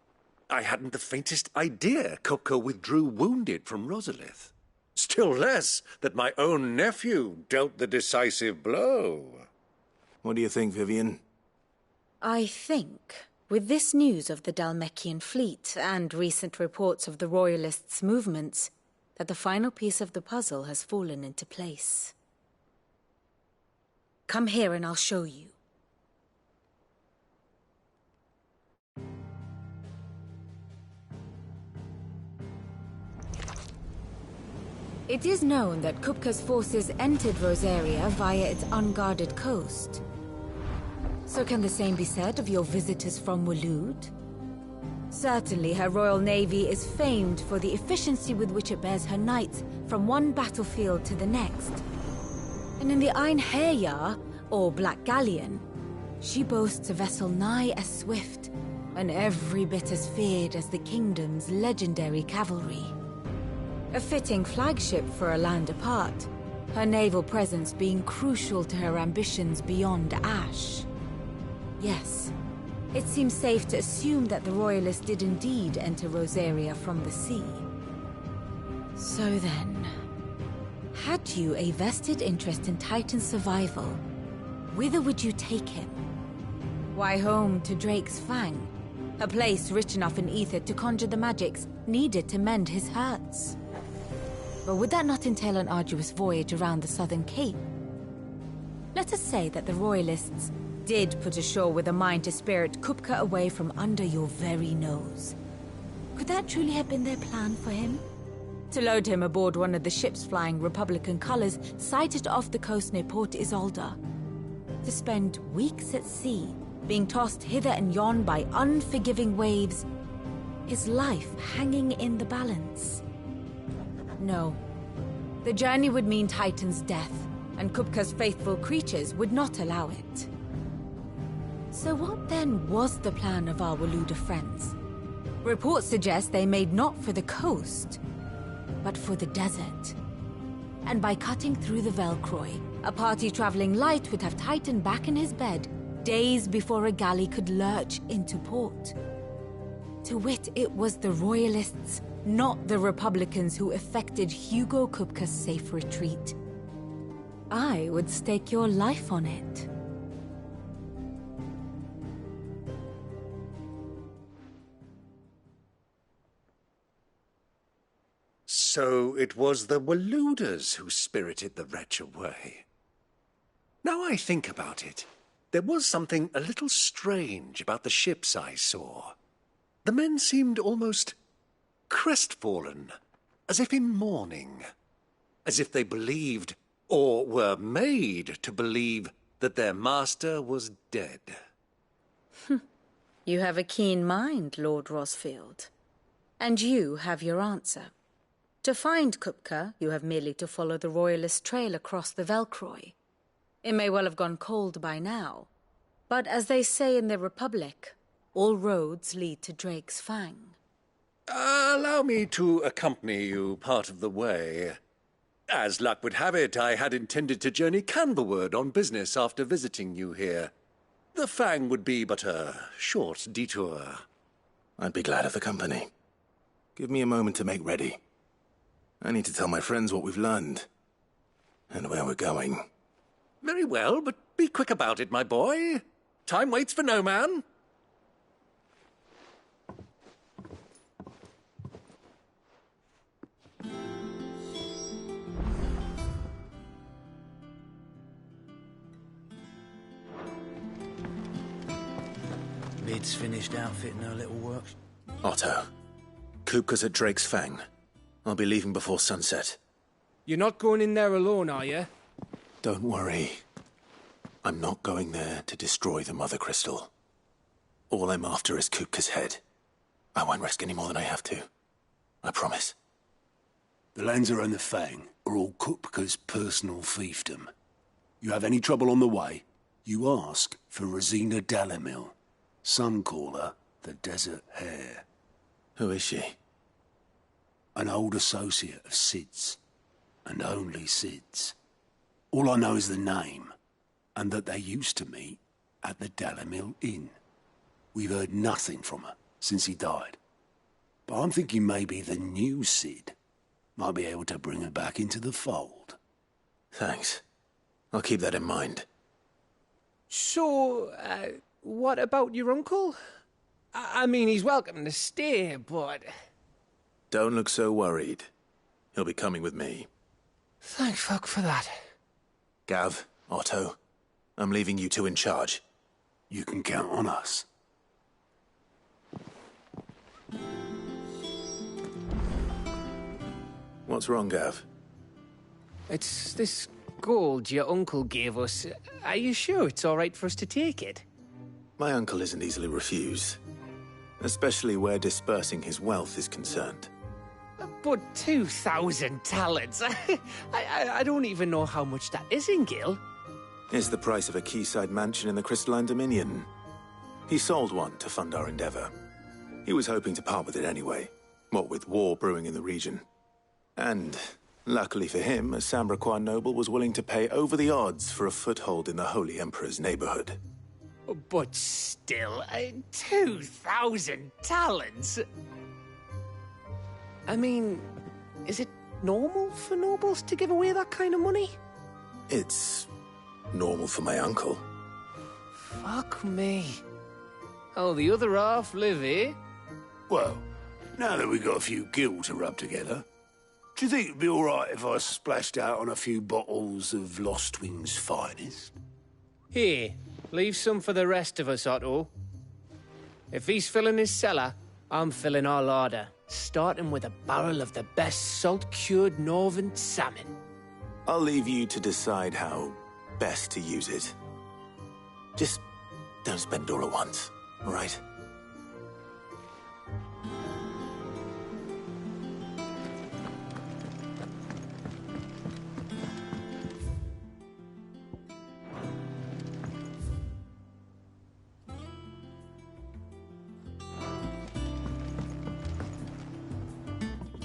I hadn't the faintest idea Kupka withdrew wounded from Rosalith. Still less that my own nephew dealt the decisive blow. What do you think, Vivian? I think, with this news of the Dhalmekian fleet and recent reports of the Royalists' movements, that the final piece of the puzzle has fallen into place. Come here and I'll show you. It is known that Kupka's forces entered Rosaria via its unguarded coast. So can the same be said of your visitors from Waloed? Certainly her Royal Navy is famed for the efficiency with which it bears her knights from one battlefield to the next. And in the Einherjar, or Black Galleon, she boasts a vessel nigh as swift, and every bit as feared as the kingdom's legendary cavalry. A fitting flagship for a land apart, her naval presence being crucial to her ambitions beyond Ash. Yes, it seems safe to assume that the Royalists did indeed enter Rosaria from the sea. So then, had you a vested interest in Titan's survival, whither would you take him? Why, home to Drake's Fang, a place rich enough in ether to conjure the magics needed to mend his hurts. But would that not entail an arduous voyage around the southern cape? Let us say that the Royalists did put ashore with a mind to spirit Kupka away from under your very nose. Could that truly have been their plan for him? To load him aboard one of the ships flying Republican colors sighted off the coast near Port Isolde. To spend weeks at sea, being tossed hither and yon by unforgiving waves, his life hanging in the balance. No. The journey would mean Titan's death, and Kupka's faithful creatures would not allow it. So what then was the plan of our Waluda friends? Reports suggest they made not for the coast, but for the desert. And by cutting through the Velcroy, a party traveling light would have tightened back in his bed days before a galley could lurch into port. To wit, it was the Royalists, not the Republicans, who effected Hugo Kupka's safe retreat. I would stake your life on it. So it was the Waluders who spirited the wretch away. Now I think about it, there was something a little strange about the ships I saw. The men seemed almost crestfallen, as if in mourning, as if they believed, or were made to believe, that their master was dead. You have a keen mind, Lord Rosfield. And you have your answer. To find Kupka, you have merely to follow the Royalist trail across the Velcroy. It may well have gone cold by now, but as they say in the Republic, all roads lead to Drake's Fang. Allow me to accompany you part of the way. As luck would have it, I had intended to journey Candlewood on business after visiting you here. The Fang would be but a short detour. I'd be glad of the company. Give me a moment to make ready. I need to tell my friends what we've learned, and where we're going. Very well, but be quick about it, my boy. Time waits for no man. Mid's finished outfitting her little works. Otto, Kupka's at Drake's Fang. I'll be leaving before sunset. You're not going in there alone, are you? Don't worry. I'm not going there to destroy the Mother Crystal. All I'm after is Kupka's head. I won't risk any more than I have to. I promise. The Lanza and the Fang are all Kupka's personal fiefdom. You have any trouble on the way, you ask for Rosina Dalimil. Some call her the Desert Hare. Who is she? An old associate of Sid's, and only Sid's. All I know is the name, and that they used to meet at the Dalimil Inn. We've heard nothing from her since he died. But I'm thinking maybe the new Sid might be able to bring her back into the fold. Thanks. I'll keep that in mind. So, what about your uncle? I mean, he's welcome to stay, but... Don't look so worried. He'll be coming with me. Thank fuck for that. Gav, Otto, I'm leaving you two in charge. You can count on us. What's wrong, Gav? It's this gold your uncle gave us. Are you sure it's all right for us to take it? My uncle isn't easily refused, especially where dispersing his wealth is concerned. But 2,000 talents? I don't even know how much that is in Gil. It's the price of a quayside mansion in the Crystalline Dominion. He sold one to fund our endeavor. He was hoping to part with it anyway, what with war brewing in the region. And, luckily for him, a Sambraquois noble was willing to pay over the odds for a foothold in the Holy Emperor's neighborhood. But still, 2,000 talents? I mean, is it normal for nobles to give away that kind of money? It's normal for my uncle. Fuck me. Oh, the other half live, eh? Well, now that we've got a few gil to rub together, do you think it'd be all right if I splashed out on a few bottles of Lost Wing's finest? Here, leave some for the rest of us, Otto. If he's filling his cellar, I'm filling our larder, starting with a barrel of the best salt-cured northern salmon. I'll leave you to decide how best to use it. Just don't spend it all at once, all right?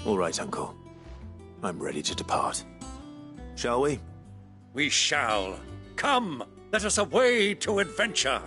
All right, Uncle. I'm ready to depart. Shall we? We shall. Come, let us away to adventure.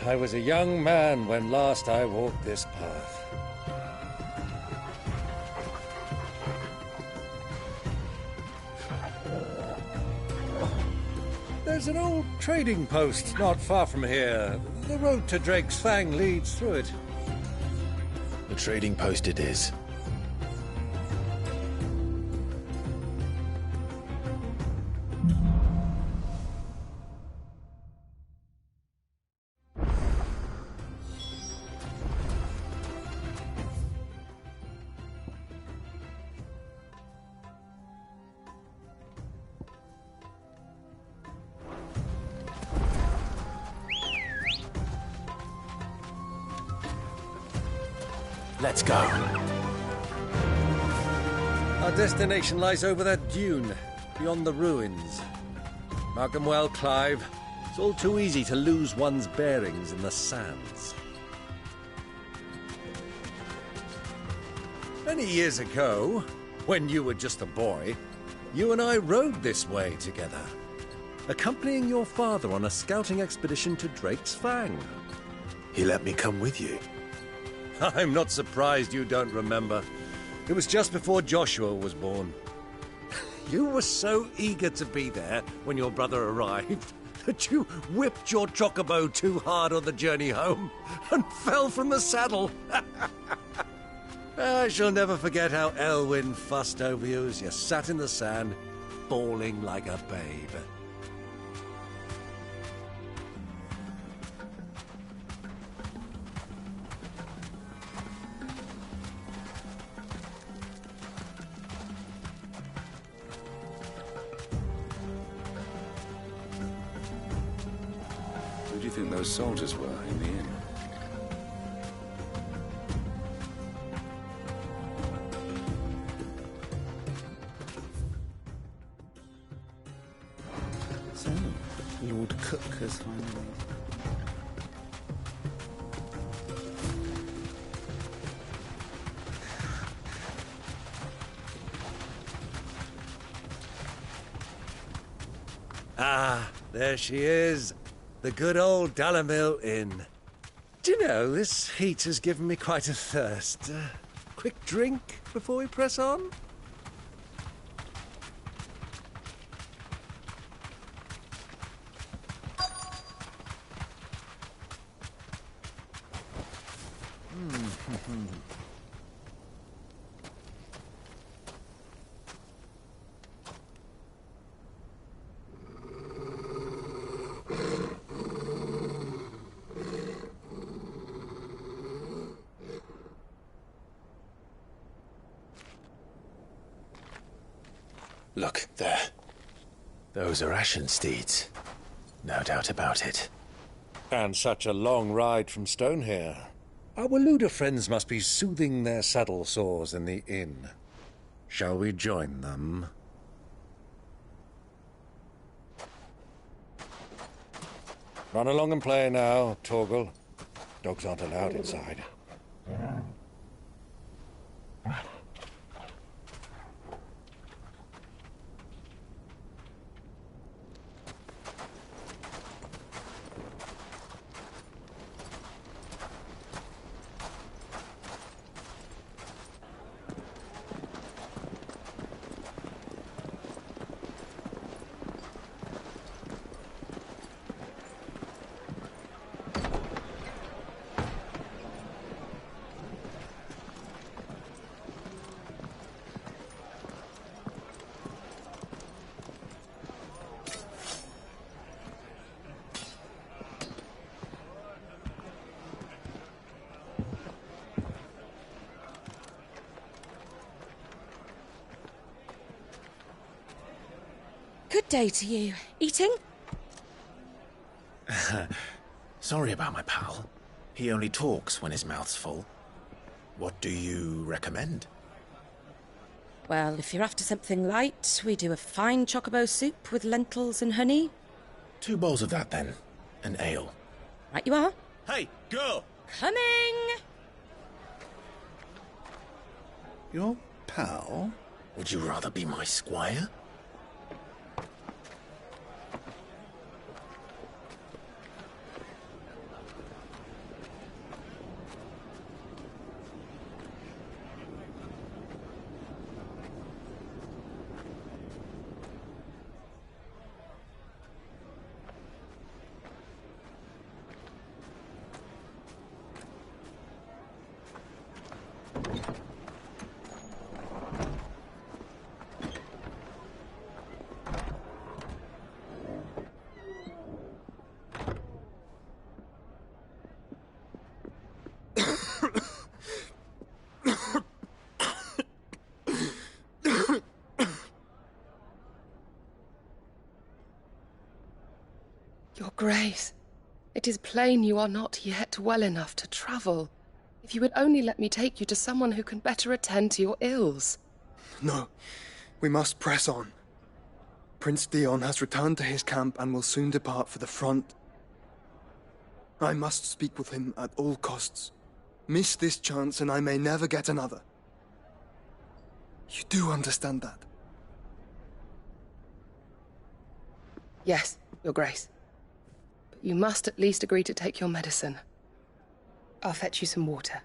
I was a young man when last I walked this path. There's an old trading post not far from here. The road to Drake's Fang leads through it. The trading post it is. Let's go. Our destination lies over that dune, beyond the ruins. Mark 'em well, Clive. It's all too easy to lose one's bearings in the sands. Many years ago, when you were just a boy, you and I rode this way together, accompanying your father on a scouting expedition to Drake's Fang. He let me come with you. I'm not surprised you don't remember. It was just before Joshua was born. You were so eager to be there when your brother arrived that you whipped your chocobo too hard on the journey home and fell from the saddle. I shall never forget how Elwyn fussed over you as you sat in the sand, bawling like a babe. Who do you think those soldiers were in the inn? So, Lord Cook has finally... Ah, there she is. The good old Dalamil Inn. Do you know, this heat has given me quite a thirst. Quick drink before we press on? Look, there. Those are Ashen steeds. No doubt about it. And such a long ride from Stonehere. Our Waluda friends must be soothing their saddle sores in the inn. Shall we join them? Run along and play now, Torgal. Dogs aren't allowed inside. Good day to you. Eating? Sorry about my pal. He only talks when his mouth's full. What do you recommend? Well, if you're after something light, we do a fine chocobo soup with lentils and honey. 2 bowls of that, then. An ale. Right you are. Hey, girl! Coming! Your pal? Would you rather be my squire? Your Grace, it is plain you are not yet well enough to travel. If you would only let me take you to someone who can better attend to your ills. No, we must press on. Prince Dion has returned to his camp and will soon depart for the front. I must speak with him at all costs. Miss this chance and I may never get another. You do understand that? Yes, Your Grace. But you must at least agree to take your medicine. I'll fetch you some water.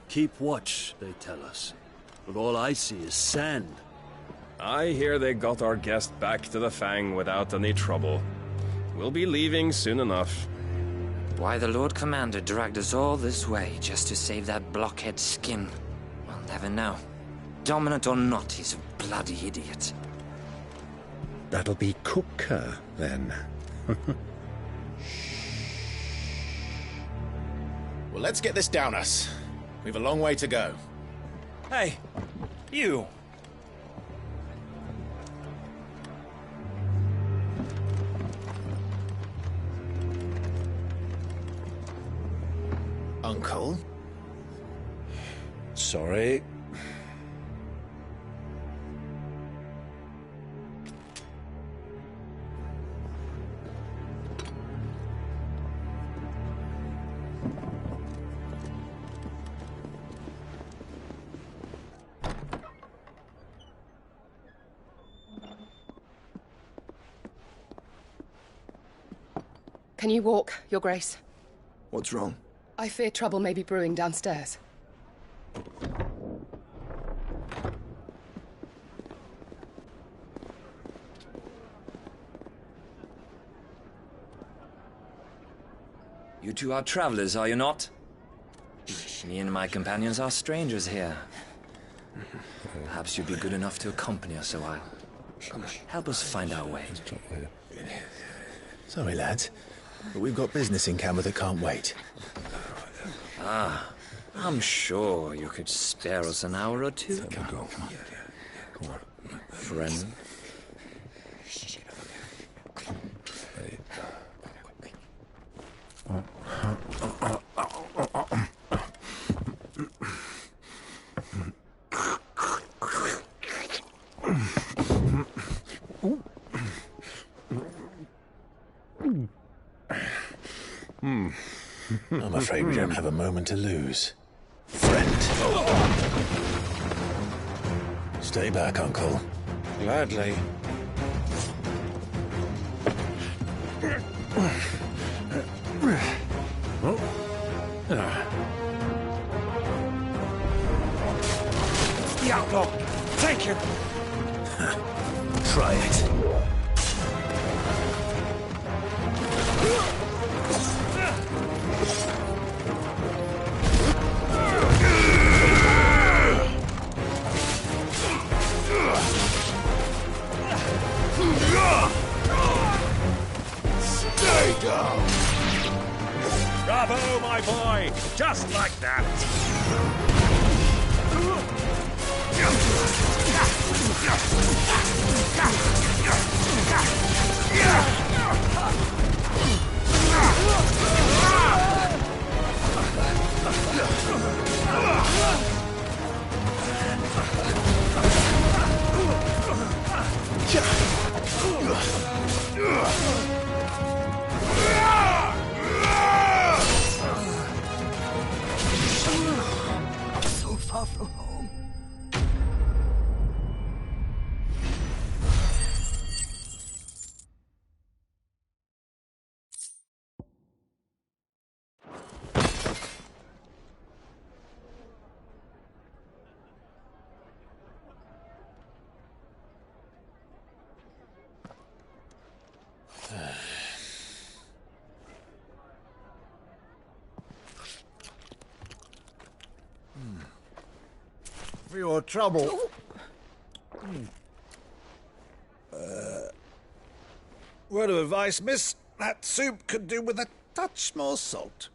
Keep watch, they tell us. But all I see is sand. I hear they got our guest back to the Fang without any trouble. We'll be leaving soon enough. Why the Lord Commander dragged us all this way just to save that blockhead skin, we'll never know. Dominant or not, he's a bloody idiot. That'll be Cooker, then. Well, let's get this down us. We've a long way to go. Hey, you! Uncle? Sorry. Can you walk, Your Grace? What's wrong? I fear trouble may be brewing downstairs. You two are travelers, are you not? Me and my companions are strangers here. Perhaps you'd be good enough to accompany us a while. Help us find our way. Sorry, lads, but we've got business in Camber that can't wait. Ah, I'm sure you could spare us an hour or two. Come on. Friend. I'm afraid we don't have a moment to lose. Friend. Stay back, Uncle. Gladly. The outlaw! Thank you! Try it. Stay down! Bravo, my boy! Just like that! So far from home. For your trouble. Word of advice, miss. That soup could do with a touch more salt.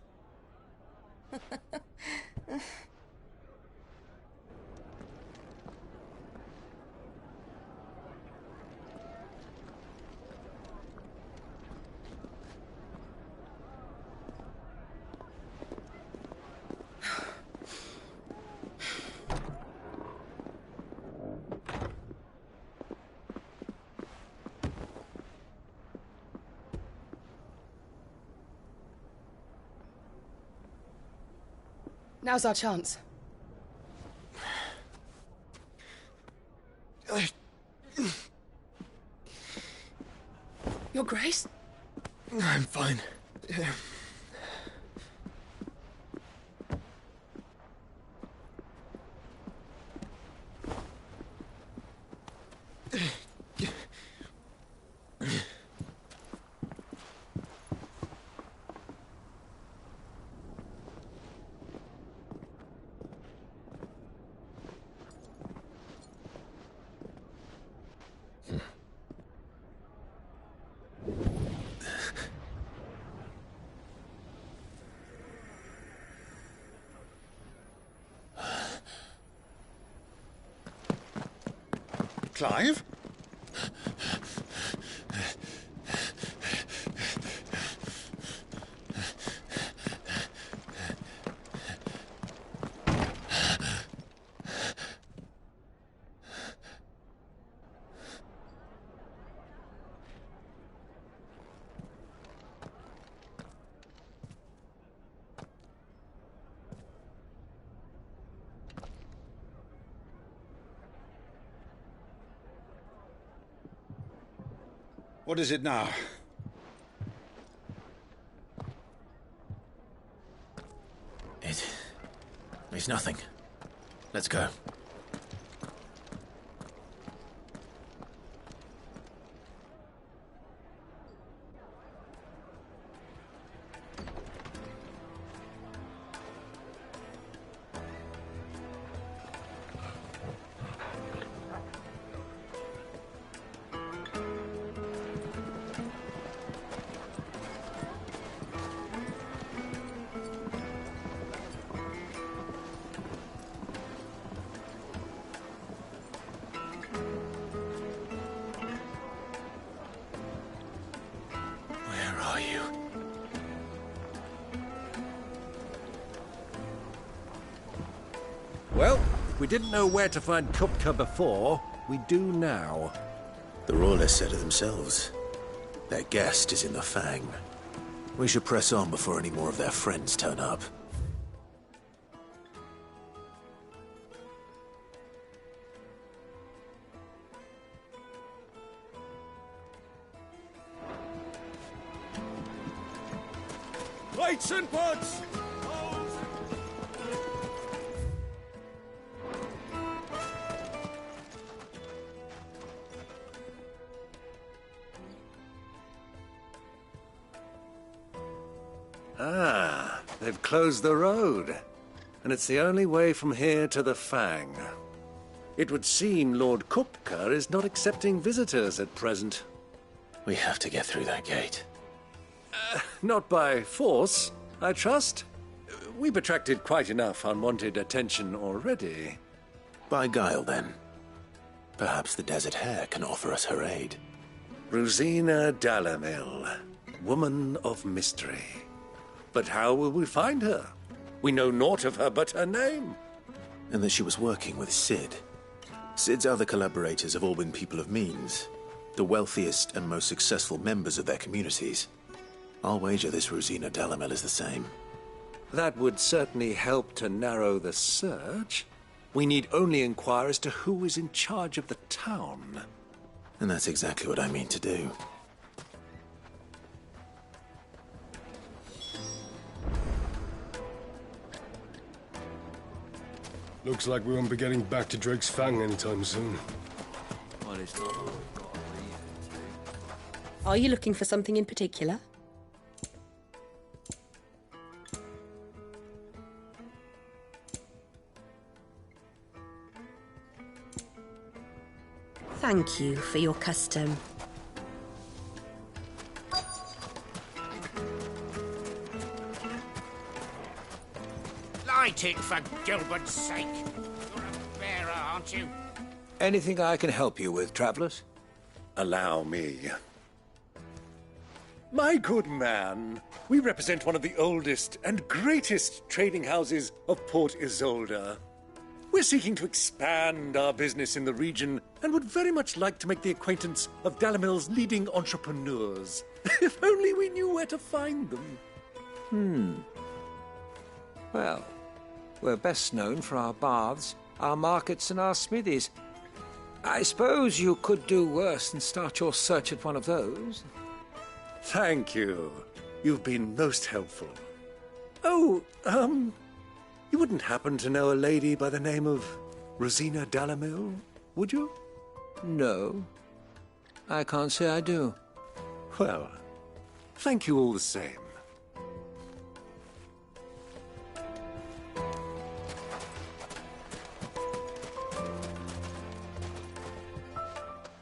Now's our chance. Your Grace? I'm fine. Clive? What is it now? It's nothing. Let's go. Well, if we didn't know where to find Kupka before, we do now. The Royalists said it themselves. Their guest is in the Fang. We should press on before any more of their friends turn up. Fights and pots! Ah, they've closed the road. And it's the only way from here to the Fang. It would seem Lord Kupka is not accepting visitors at present. We have to get through that gate. Not by force, I trust. We've attracted quite enough unwanted attention already. By guile, then. Perhaps the Desert Hare can offer us her aid. Rosina Dalamil, woman of mystery. But how will we find her? We know naught of her but her name. And that she was working with Cid. Cid's other collaborators have all been people of means, the wealthiest and most successful members of their communities. I'll wager this Rosina Dalamel is the same. That would certainly help to narrow the search. We need only inquire as to who is in charge of the town. And that's exactly what I mean to do. Looks like we won't be getting back to Drake's Fang anytime soon. Well, it's not. Are you looking for something in particular? Thank you for your custom. Light it, for Gilbert's sake. You're a bearer, aren't you? Anything I can help you with, travellers? Allow me. My good man, we represent one of the oldest and greatest trading houses of Port Isolde. We're seeking to expand our business in the region and would very much like to make the acquaintance of Dalamil's leading entrepreneurs. If only we knew where to find them. Well, we're best known for our baths, our markets, and our smithies. I suppose you could do worse than start your search at one of those. Thank you. You've been most helpful. Oh, you wouldn't happen to know a lady by the name of Rosina Dalamil, would you? No. I can't say I do. Well, thank you all the same.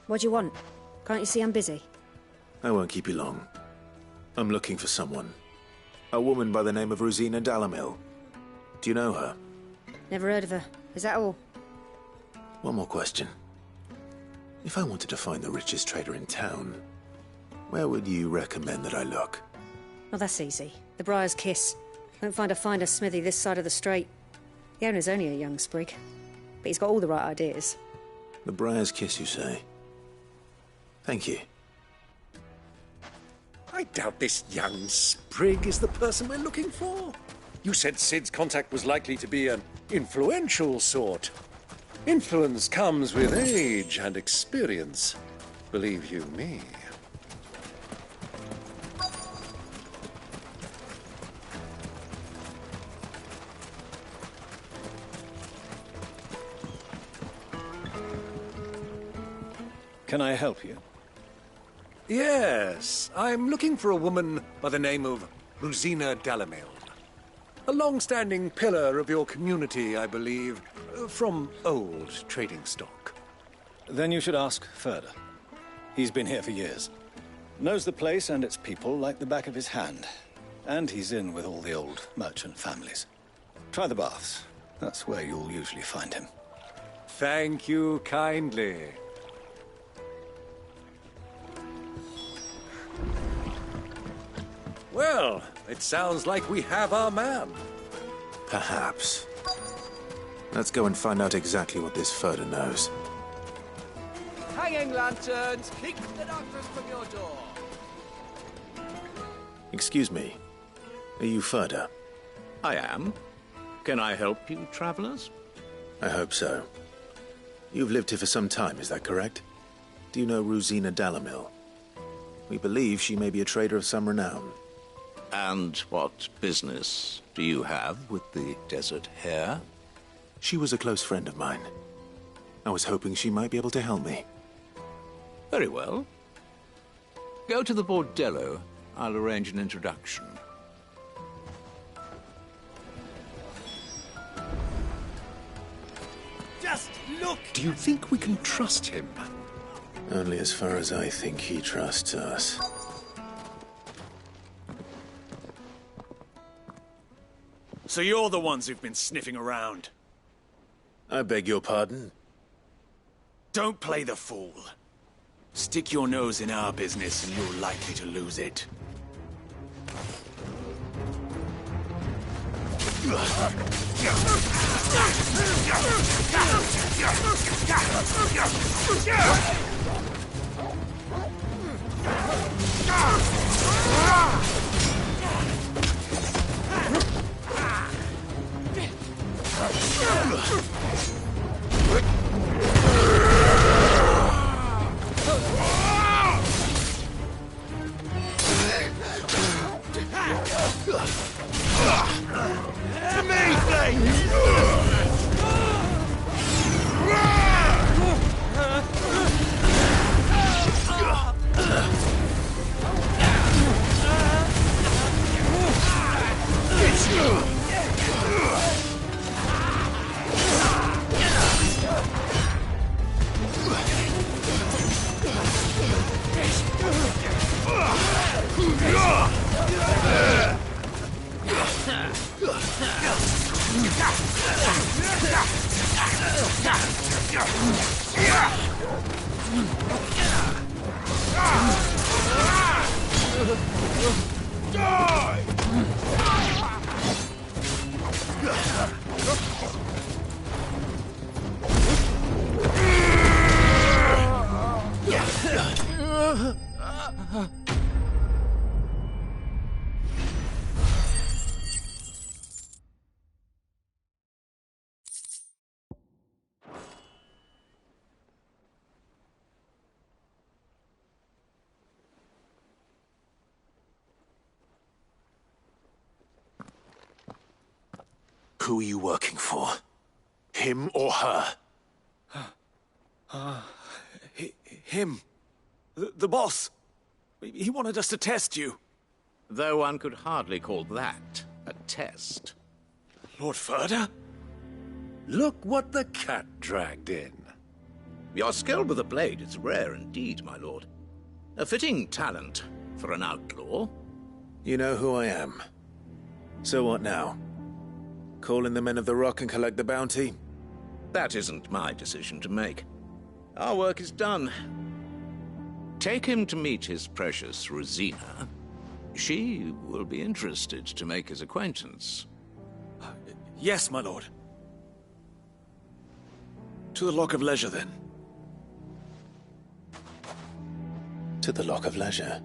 What do you want? Can't you see I'm busy? I won't keep you long. I'm looking for someone. A woman by the name of Rosina Dalamil. Do you know her? Never heard of her. Is that all? One more question. If I wanted to find the richest trader in town, where would you recommend that I look? Oh, that's easy. The Briar's Kiss. Won't find a finer smithy this side of the strait. The owner's only a young sprig, but he's got all the right ideas. The Briar's Kiss, you say? Thank you. I doubt this young sprig is the person we're looking for. You said Cid's contact was likely to be an influential sort. Influence comes with age and experience. Believe you me. Can I help you? Yes, I'm looking for a woman by the name of Rosina Dalamil. A long-standing pillar of your community, I believe, from old trading stock. Then you should ask Furder. He's been here for years. Knows the place and its people like the back of his hand. And he's in with all the old merchant families. Try the baths. That's where you'll usually find him. Thank you kindly. Well, it sounds like we have our man. Perhaps. Let's go and find out exactly what this Furder knows. Hanging lanterns, keep the darkness from your door. Excuse me. Are you Furder? I am. Can I help you, travelers? I hope so. You've lived here for some time, is that correct? Do you know Rosina Dalamil? We believe she may be a trader of some renown. And what business do you have with the desert hare? She was a close friend of mine. I was hoping she might be able to help me. Very well. Go to the bordello. I'll arrange an introduction. Just look! Do you think we can trust him? Only as far as I think he trusts us. So you're the ones who've been sniffing around? I beg your pardon? Don't play the fool. Stick your nose in our business and you're likely to lose it. To me, please! Who are you working for? Him or her? Him. The boss. He wanted us to test you. Though one could hardly call that a test. Lord Furder? Look what the cat dragged in. Your skill with the blade is rare indeed, my lord. A fitting talent for an outlaw. You know who I am. So what now? Call in the Men of the Rock and collect the bounty? That isn't my decision to make. Our work is done. Take him to meet his precious Rosina. She will be interested to make his acquaintance. Yes, my lord. To the Lock of Leisure, then. To the Lock of Leisure.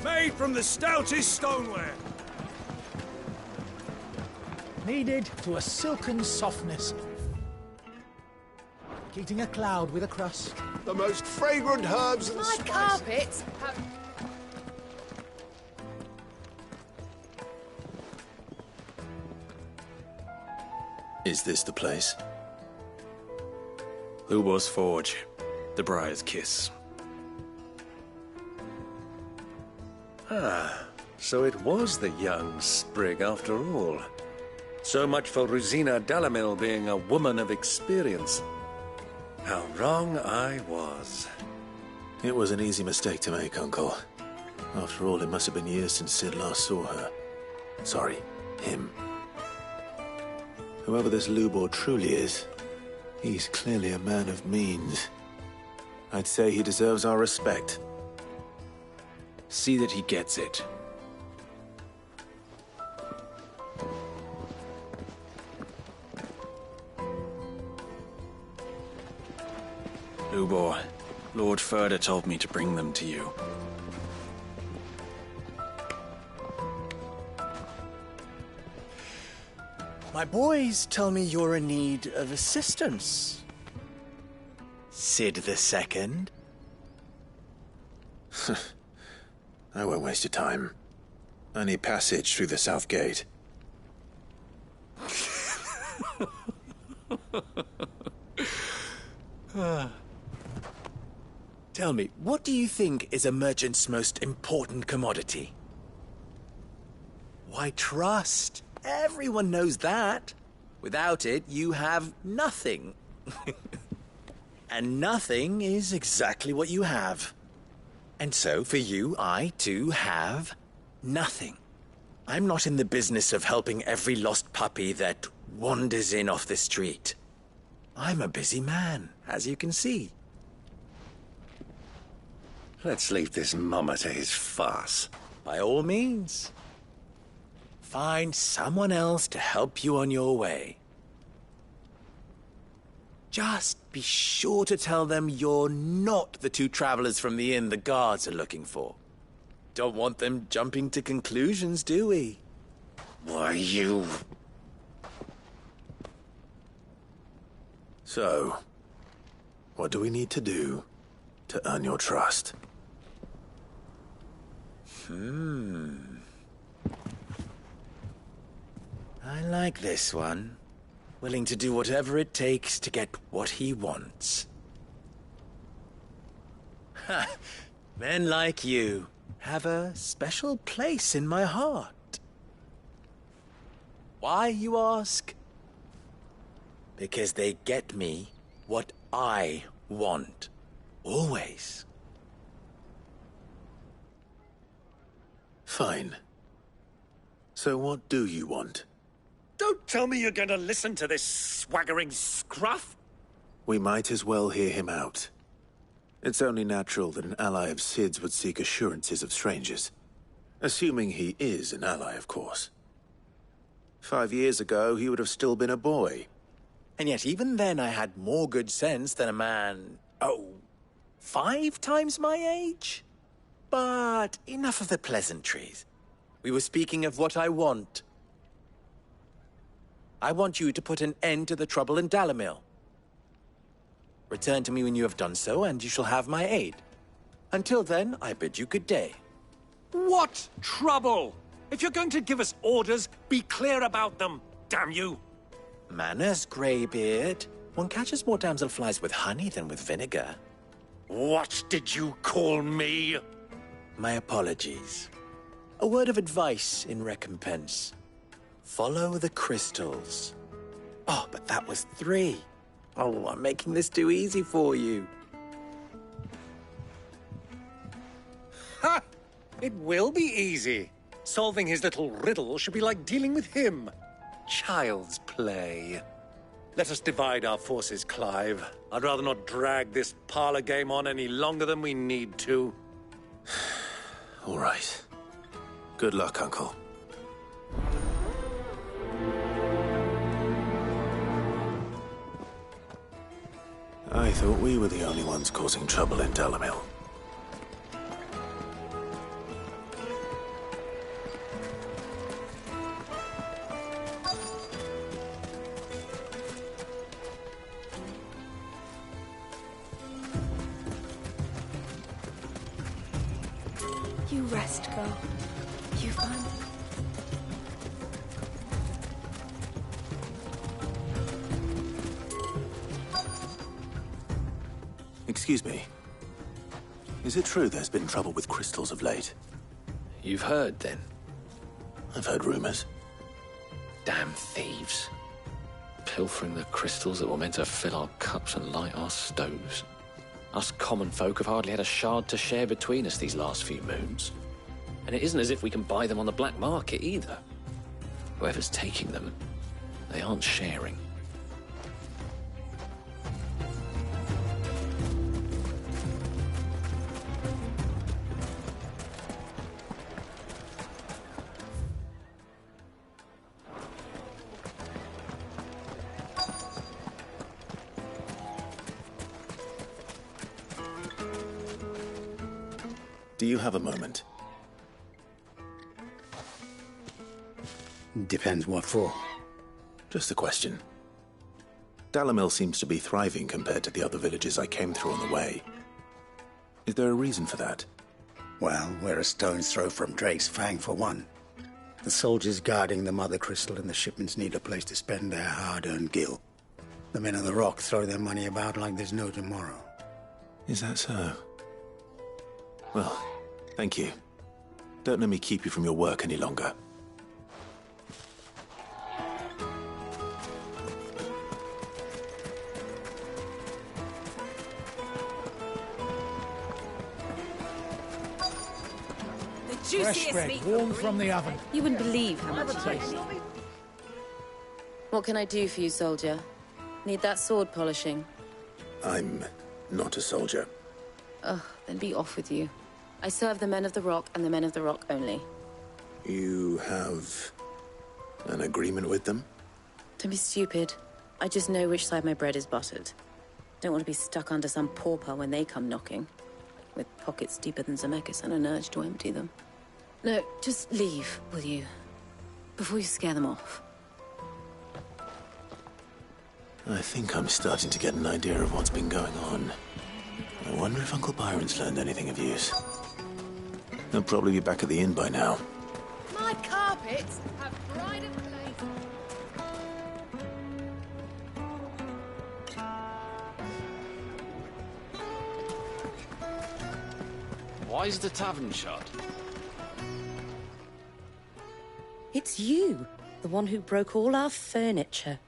Made from the stoutest stoneware. Kneaded to a silken softness. Eating a cloud with a crust. The most fragrant herbs and My spices. carpets. Is this the place? Lubor's Forge. The Briar's Kiss. Ah, so it was the young sprig after all. So much for Rosina Dalamil being a woman of experience. How wrong I was. It was an easy mistake to make, Uncle. After all, it must have been years since Sid last saw her. Sorry, him. Whoever this Lubor truly is, he's clearly a man of means. I'd say he deserves our respect. See that he gets it. Lubor, Lord Furder told me to bring them to you. My boys tell me you're in need of assistance. Sid the Second? I won't waste your time. I need passage through the south gate. Tell me, what do you think is a merchant's most important commodity? Why, trust. Everyone knows that. Without it, you have nothing. And nothing is exactly what you have. And so, for you, I, too, have nothing. I'm not in the business of helping every lost puppy that wanders in off the street. I'm a busy man, as you can see. Let's leave this mummer to his farce. By all means. Find someone else to help you on your way. Just be sure to tell them you're not the two travelers from the inn the guards are looking for. Don't want them jumping to conclusions, do we? Why, you... So, what do we need to do to earn your trust? I like this one. Willing to do whatever it takes to get what he wants. Ha! Men like you have a special place in my heart. Why, you ask? Because they get me what I want. Always. Fine. So what do you want? Don't tell me you're going to listen to this swaggering scruff! We might as well hear him out. It's only natural that an ally of Sid's would seek assurances of strangers. Assuming he is an ally, of course. 5 years ago, he would have still been a boy. And yet even then I had more good sense than a man, 5 times my age? But enough of the pleasantries. We were speaking of what I want. I want you to put an end to the trouble in Dalamil. Return to me when you have done so, and you shall have my aid. Until then, I bid you good day. What trouble? If you're going to give us orders, be clear about them, damn you! Manners, Greybeard. One catches more damselflies with honey than with vinegar. What did you call me? My apologies. A word of advice in recompense. Follow the crystals. Oh, but that was 3. Oh, I'm making this too easy for you. Ha! It will be easy. Solving his little riddle should be like dealing with him. Child's play. Let us divide our forces, Clive. I'd rather not drag this parlor game on any longer than we need to. All right. Good luck, Uncle. I thought we were the only ones causing trouble in Dalamil. You rest, girl. You fine? Excuse me. Is it true there's been trouble with crystals of late? You've heard, then? I've heard rumors. Damn thieves. Pilfering the crystals that were meant to fill our cups and light our stoves. Us common folk have hardly had a shard to share between us these last few moons. And it isn't as if we can buy them on the black market, either. Whoever's taking them, they aren't sharing. Do you have a moment? Depends what for. Just a question. Dalamil seems to be thriving compared to the other villages I came through on the way. Is there a reason for that? Well, we're a stone's throw from Drake's Fang, for one. The soldiers guarding the Mother Crystal and the shipments need a place to spend their hard-earned gil. The men of the Rock throw their money about like there's no tomorrow. Is that so? Well, thank you. Don't let me keep you from your work any longer. Fresh bread, warm from the oven. You wouldn't believe how much it is. What can I do for you, soldier? Need that sword polishing? I'm not a soldier. Ugh, then be off with you. I serve the men of the Rock and the men of the Rock only. You have an agreement with them? Don't be stupid. I just know which side my bread is buttered. Don't want to be stuck under some pauper when they come knocking. With pockets deeper than Zemeckis and an urge to empty them. No, just leave, will you? Before you scare them off. I think I'm starting to get an idea of what's been going on. I wonder if Uncle Byron's learned anything of use. He'll probably be back at the inn by now. My carpets have pride of place. Why is the tavern shut? It's you, the one who broke all our furniture.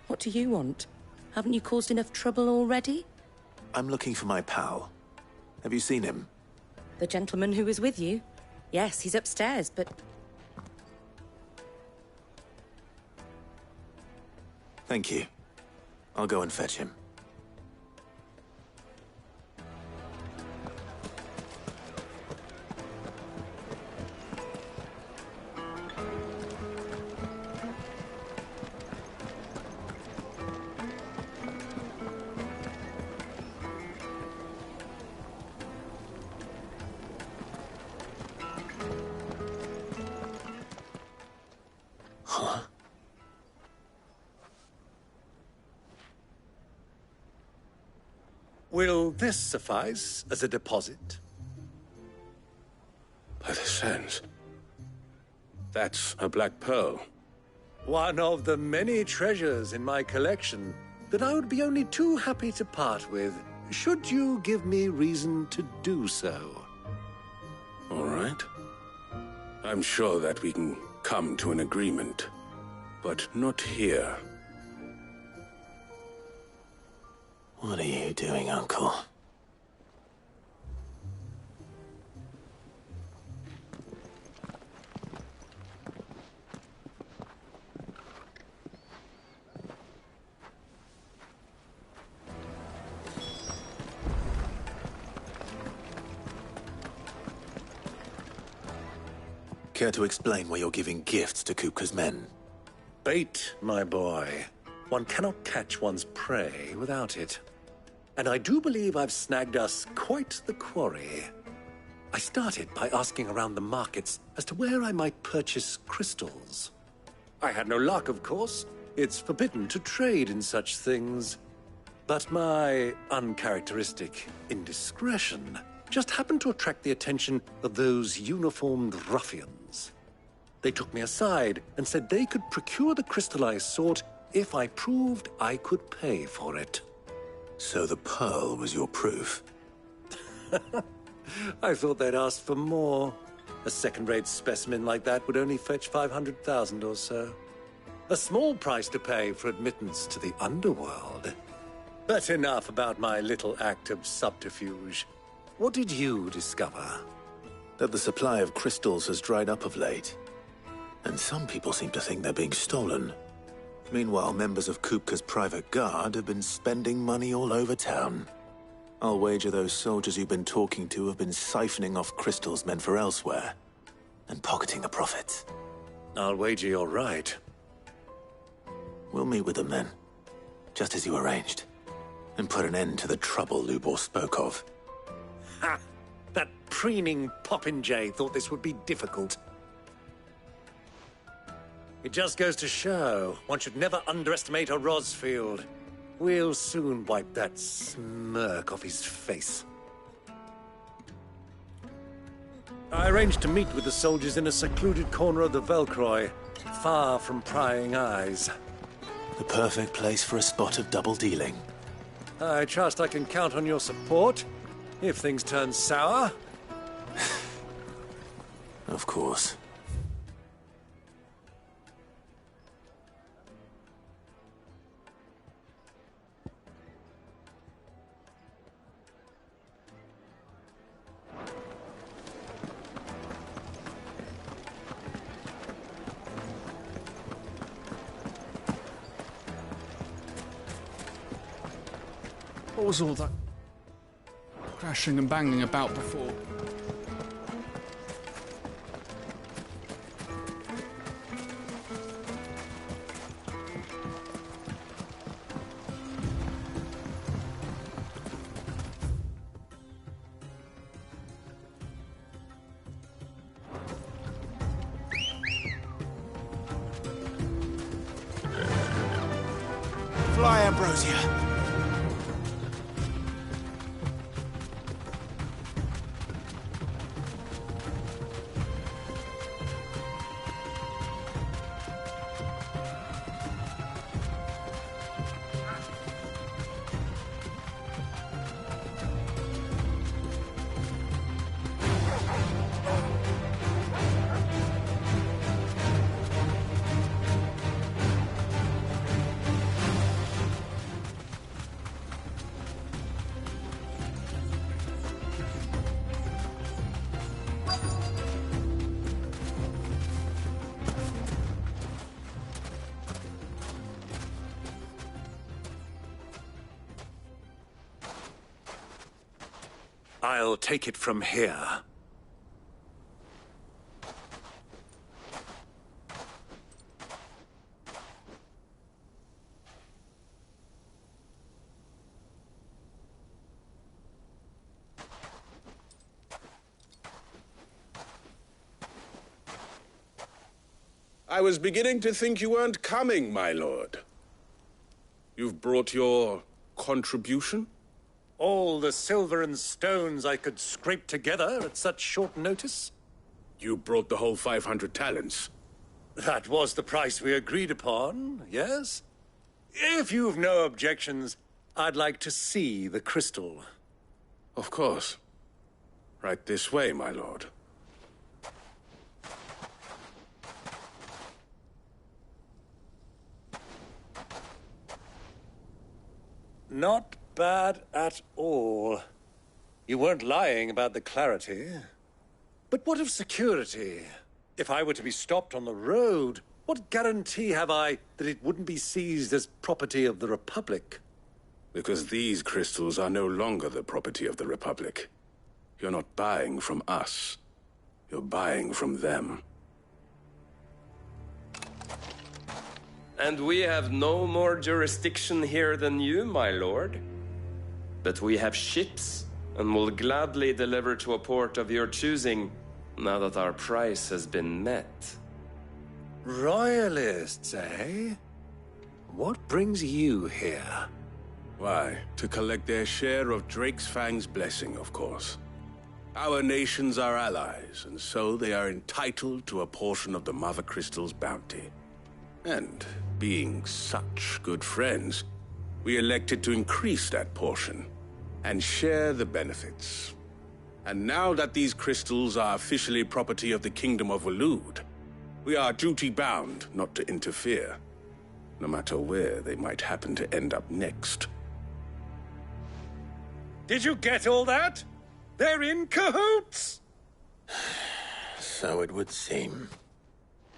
What do you want? Haven't you caused enough trouble already? I'm looking for my pal. Have you seen him? The gentleman who was with you? Yes, he's upstairs, but... Thank you. I'll go and fetch him. Will this suffice as a deposit? By the sands. That's a black pearl. One of the many treasures in my collection that I would be only too happy to part with, should you give me reason to do so. All right. I'm sure that we can come to an agreement, but not here. What are you doing, Uncle? Care to explain why you're giving gifts to Kupka's men? Bait, my boy. One cannot catch one's prey without it. And I do believe I've snagged us quite the quarry. I started by asking around the markets as to where I might purchase crystals. I had no luck, of course. It's forbidden to trade in such things. But my uncharacteristic indiscretion just happened to attract the attention of those uniformed ruffians. They took me aside and said they could procure the crystal I sought if I proved I could pay for it. So the pearl was your proof? I thought they'd ask for more. A second-rate specimen like that would only fetch 500,000 or so. A small price to pay for admittance to the underworld. But enough about my little act of subterfuge. What did you discover? That the supply of crystals has dried up of late. And some people seem to think they're being stolen. Meanwhile, members of Kupka's private guard have been spending money all over town. I'll wager those soldiers you've been talking to have been siphoning off crystals meant for elsewhere, and pocketing the profits. I'll wager you're right. We'll meet with them then, just as you arranged, and put an end to the trouble Lubor spoke of. Ha! That preening popinjay thought this would be difficult. It just goes to show one should never underestimate a Rosfield. We'll soon wipe that smirk off his face. I arranged to meet with the soldiers in a secluded corner of the Velcroy, far from prying eyes. The perfect place for a spot of double dealing. I trust I can count on your support if things turn sour. Of course. What was all that crashing and banging about before? Fly, Ambrosia. I'll take it from here. I was beginning to think you weren't coming, my lord. You've brought your contribution? All the silver and stones I could scrape together at such short notice? You brought the whole 500 talents. That was the price we agreed upon, yes? If you've no objections, I'd like to see the crystal. Of course. Right this way, my lord. Not bad at all. You weren't lying about the clarity. But what of security? If I were to be stopped on the road, what guarantee have I that it wouldn't be seized as property of the Republic? Because these crystals are no longer the property of the Republic. You're not buying from us. You're buying from them. And we have no more jurisdiction here than you, my lord. But we have ships, and will gladly deliver to a port of your choosing, now that our price has been met. Royalists, eh? What brings you here? Why, to collect their share of Drake's Fang's blessing, of course. Our nations are allies, and so they are entitled to a portion of the Mother Crystal's bounty. And, being such good friends, we elected to increase that portion and share the benefits. And now that these crystals are officially property of the Kingdom of Waloed, we are duty-bound not to interfere, no matter where they might happen to end up next. Did you get all that? They're in cahoots! So it would seem.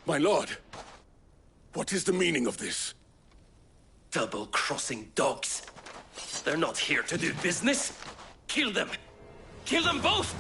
My lord, what is the meaning of this? Double-crossing dogs. They're not here to do business. Kill them! Kill them both!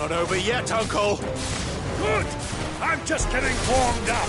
Not over yet, Uncle! Good! I'm just getting warmed up!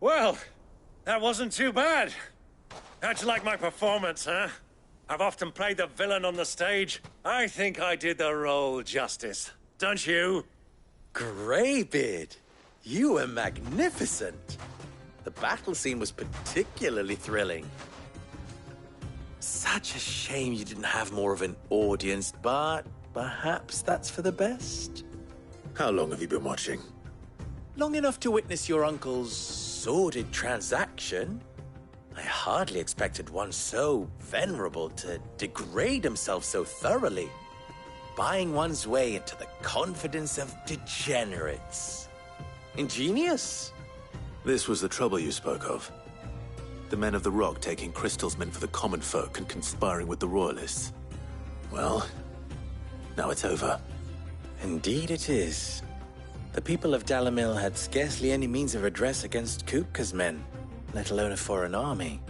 Well, that wasn't too bad. How'd you like my performance, huh? I've often played the villain on the stage. I think I did the role justice. Don't you? Greybeard, you were magnificent. The battle scene was particularly thrilling. Such a shame you didn't have more of an audience, but perhaps that's for the best. How long have you been watching? Long enough to witness your uncle's sordid transaction. I hardly expected one so venerable to degrade himself so thoroughly, buying one's way into the confidence of degenerates. Ingenious. This was the trouble you spoke of. The men of the Rock taking crystals meant for the common folk and conspiring with the Royalists. Well, now it's over. Indeed it is. The people of Dalamil had scarcely any means of redress against Kupka's men, let alone a foreign army.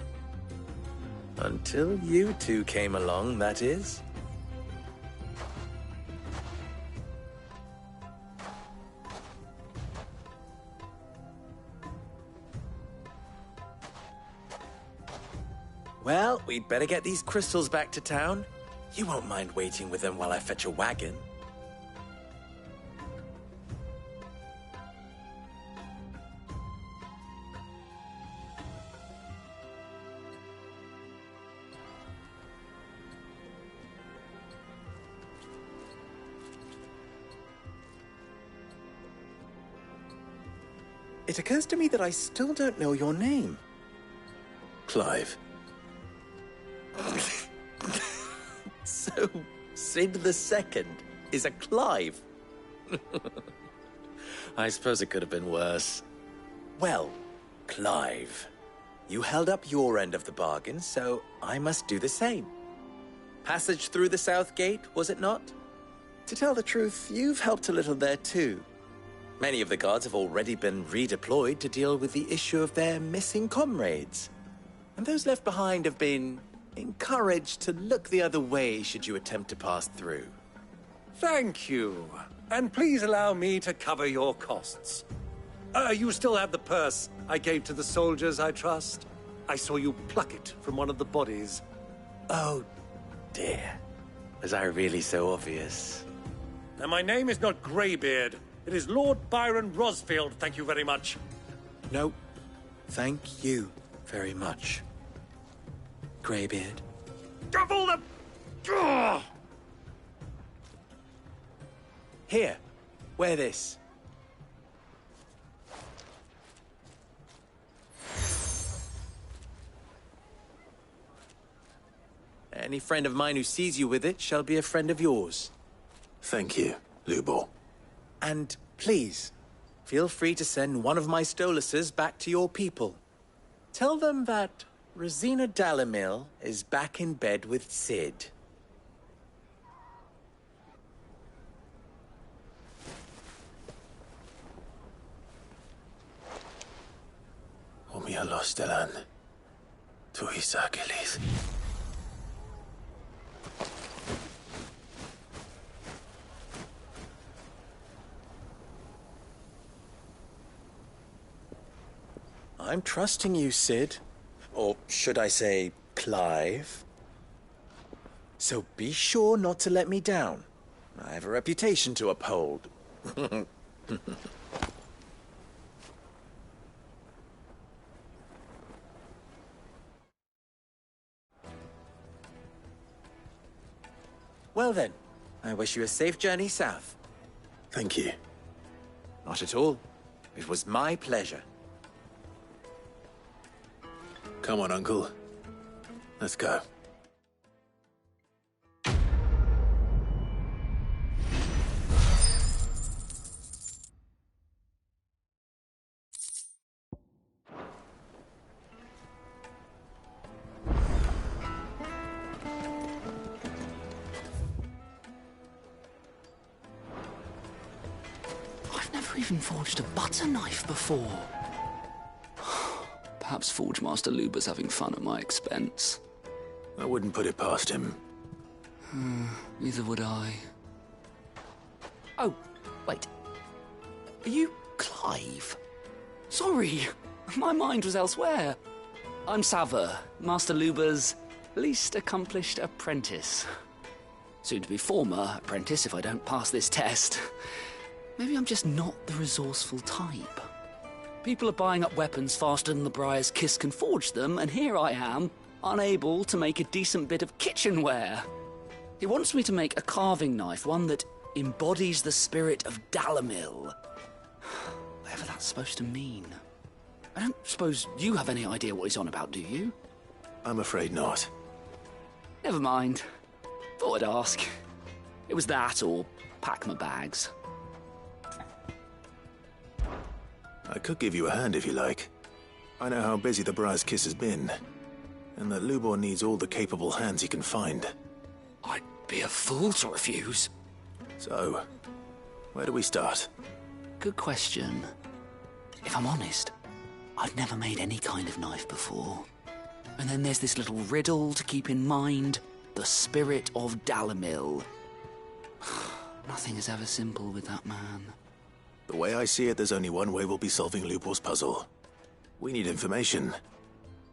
Until you two came along, that is. Well, we'd better get these crystals back to town. You won't mind waiting with them while I fetch a wagon. It occurs to me that I still don't know your name. Clive. So, Sid the Second is a Clive? I suppose it could have been worse. Well, Clive, you held up your end of the bargain, so I must do the same. Passage through the South Gate, was it not? To tell the truth, you've helped a little there too. Many of the guards have already been redeployed to deal with the issue of their missing comrades. And those left behind have been encouraged to look the other way should you attempt to pass through. Thank you. And please allow me to cover your costs. You still have the purse I gave to the soldiers, I trust? I saw you pluck it from one of the bodies. Oh, dear. Was I really so obvious? And my name is not Greybeard. It is Lord Byron Rosfield, thank you very much. No, thank you very much, Greybeard. Of all the... Ugh! Here, wear this. Any friend of mine who sees you with it shall be a friend of yours. Thank you, Lubor. And please, feel free to send one of my Stoluses back to your people. Tell them that Rosina Dalamil is back in bed with Sid. Omia los delan. Tu isakelis. I'm trusting you, Sid. Or should I say, Clive? So be sure not to let me down. I have a reputation to uphold. Well then, I wish you a safe journey south. Thank you. Not at all. It was my pleasure. Come on, Uncle. Let's go. I've never even forged a butter knife before. Perhaps Forge Master Luber's having fun at my expense. I wouldn't put it past him. Neither would I. Oh, wait. Are you Clive? Sorry, my mind was elsewhere. I'm Saver, Master Luber's least accomplished apprentice. Soon to be former apprentice if I don't pass this test. Maybe I'm just not the resourceful type. People are buying up weapons faster than the Briar's Kiss can forge them, and here I am, unable to make a decent bit of kitchenware. He wants me to make a carving knife, one that embodies the spirit of Dalamil. Whatever that's supposed to mean. I don't suppose you have any idea what he's on about, do you? I'm afraid not. Never mind. Thought I'd ask. It was that or pack my bags. I could give you a hand if you like. I know how busy the Briar's Kiss has been, and that Lubor needs all the capable hands he can find. I'd be a fool to refuse. So, where do we start? Good question. If I'm honest, I've never made any kind of knife before. And then there's this little riddle to keep in mind. The spirit of Dalamil. Nothing is ever simple with that man. The way I see it, there's only one way we'll be solving Lubor's puzzle. We need information.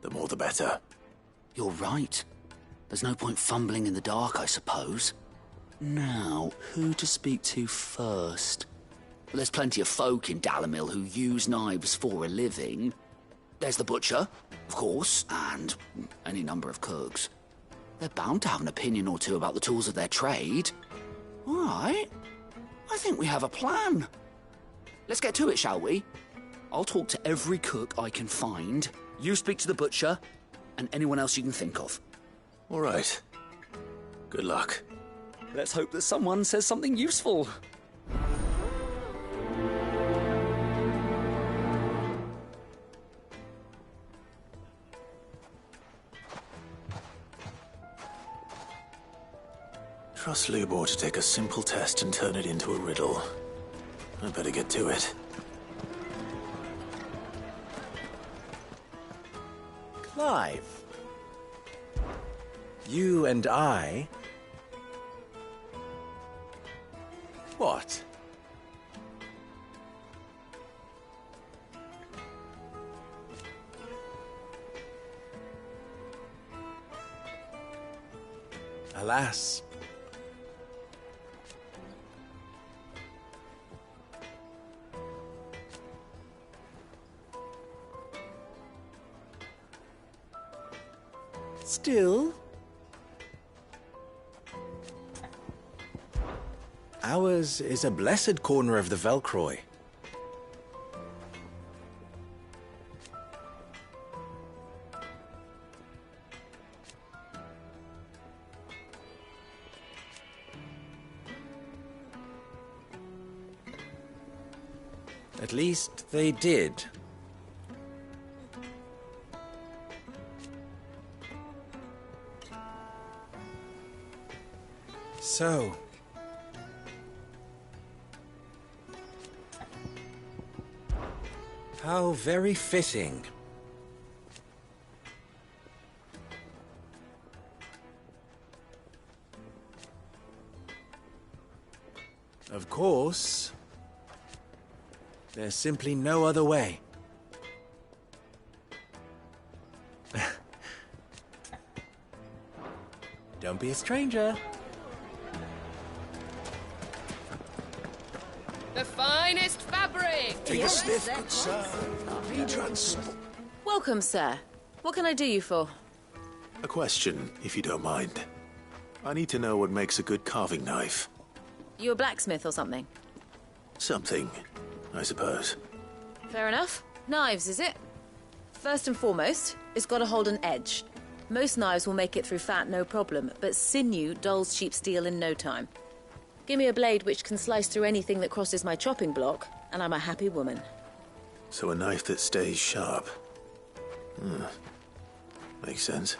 The more the better. You're right. There's no point fumbling in the dark, I suppose. Now, who to speak to first? Well, there's plenty of folk in Dalamil who use knives for a living. There's the butcher, of course, and any number of cooks. They're bound to have an opinion or two about the tools of their trade. All right. I think we have a plan. Let's get to it, shall we? I'll talk to every cook I can find. You speak to the butcher, and anyone else you can think of. All right. Good luck. Let's hope that someone says something useful. Trust Lubor to take a simple test and turn it into a riddle. I'd better get to it. Clive. You and I... What? Alas. Still, Ours is a blessed corner of the Velcroy. At least they did. So... how very fitting. Of course, there's simply no other way. Don't be a stranger. The finest fabric! Take a sniff, good sir. Welcome, sir. What can I do you for? A question, if you don't mind. I need to know what makes a good carving knife. You a blacksmith or something? Something, I suppose. Fair enough. Knives, is it? First and foremost, it's got to hold an edge. Most knives will make it through fat, no problem, but sinew dulls cheap steel in no time. Give me a blade which can slice through anything that crosses my chopping block, and I'm a happy woman. So a knife that stays sharp. Makes sense.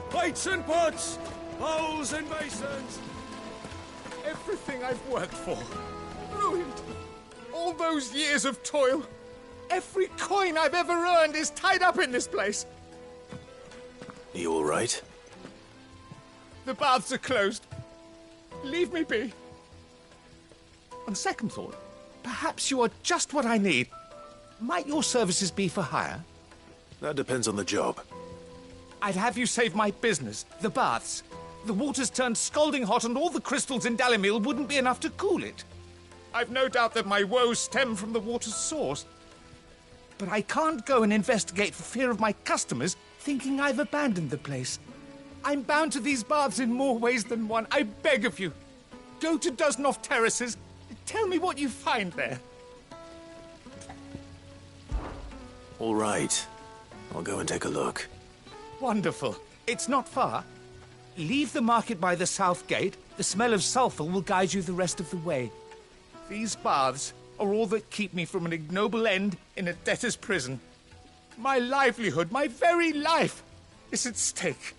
Plates and pots! Bowls and basins! Everything I've worked for. Ruined. All those years of toil. Every coin I've ever earned is tied up in this place. You all right? The baths are closed. Leave me be. On second thought, perhaps you are just what I need. Might your services be for hire? That depends on the job. I'd have you save my business, the baths. The water's turned scalding hot and all the crystals in Dalimil wouldn't be enough to cool it. I've no doubt that my woes stem from the water's source. But I can't go and investigate for fear of my customers thinking I've abandoned the place. I'm bound to these baths in more ways than one. I beg of you. Go to Dusnoff Terraces. Tell me what you find there. All right. I'll go and take a look. Wonderful. It's not far. Leave the market by the south gate. The smell of sulphur will guide you the rest of the way. These baths are all that keep me from an ignoble end in a debtor's prison. My livelihood, my very life, is at stake.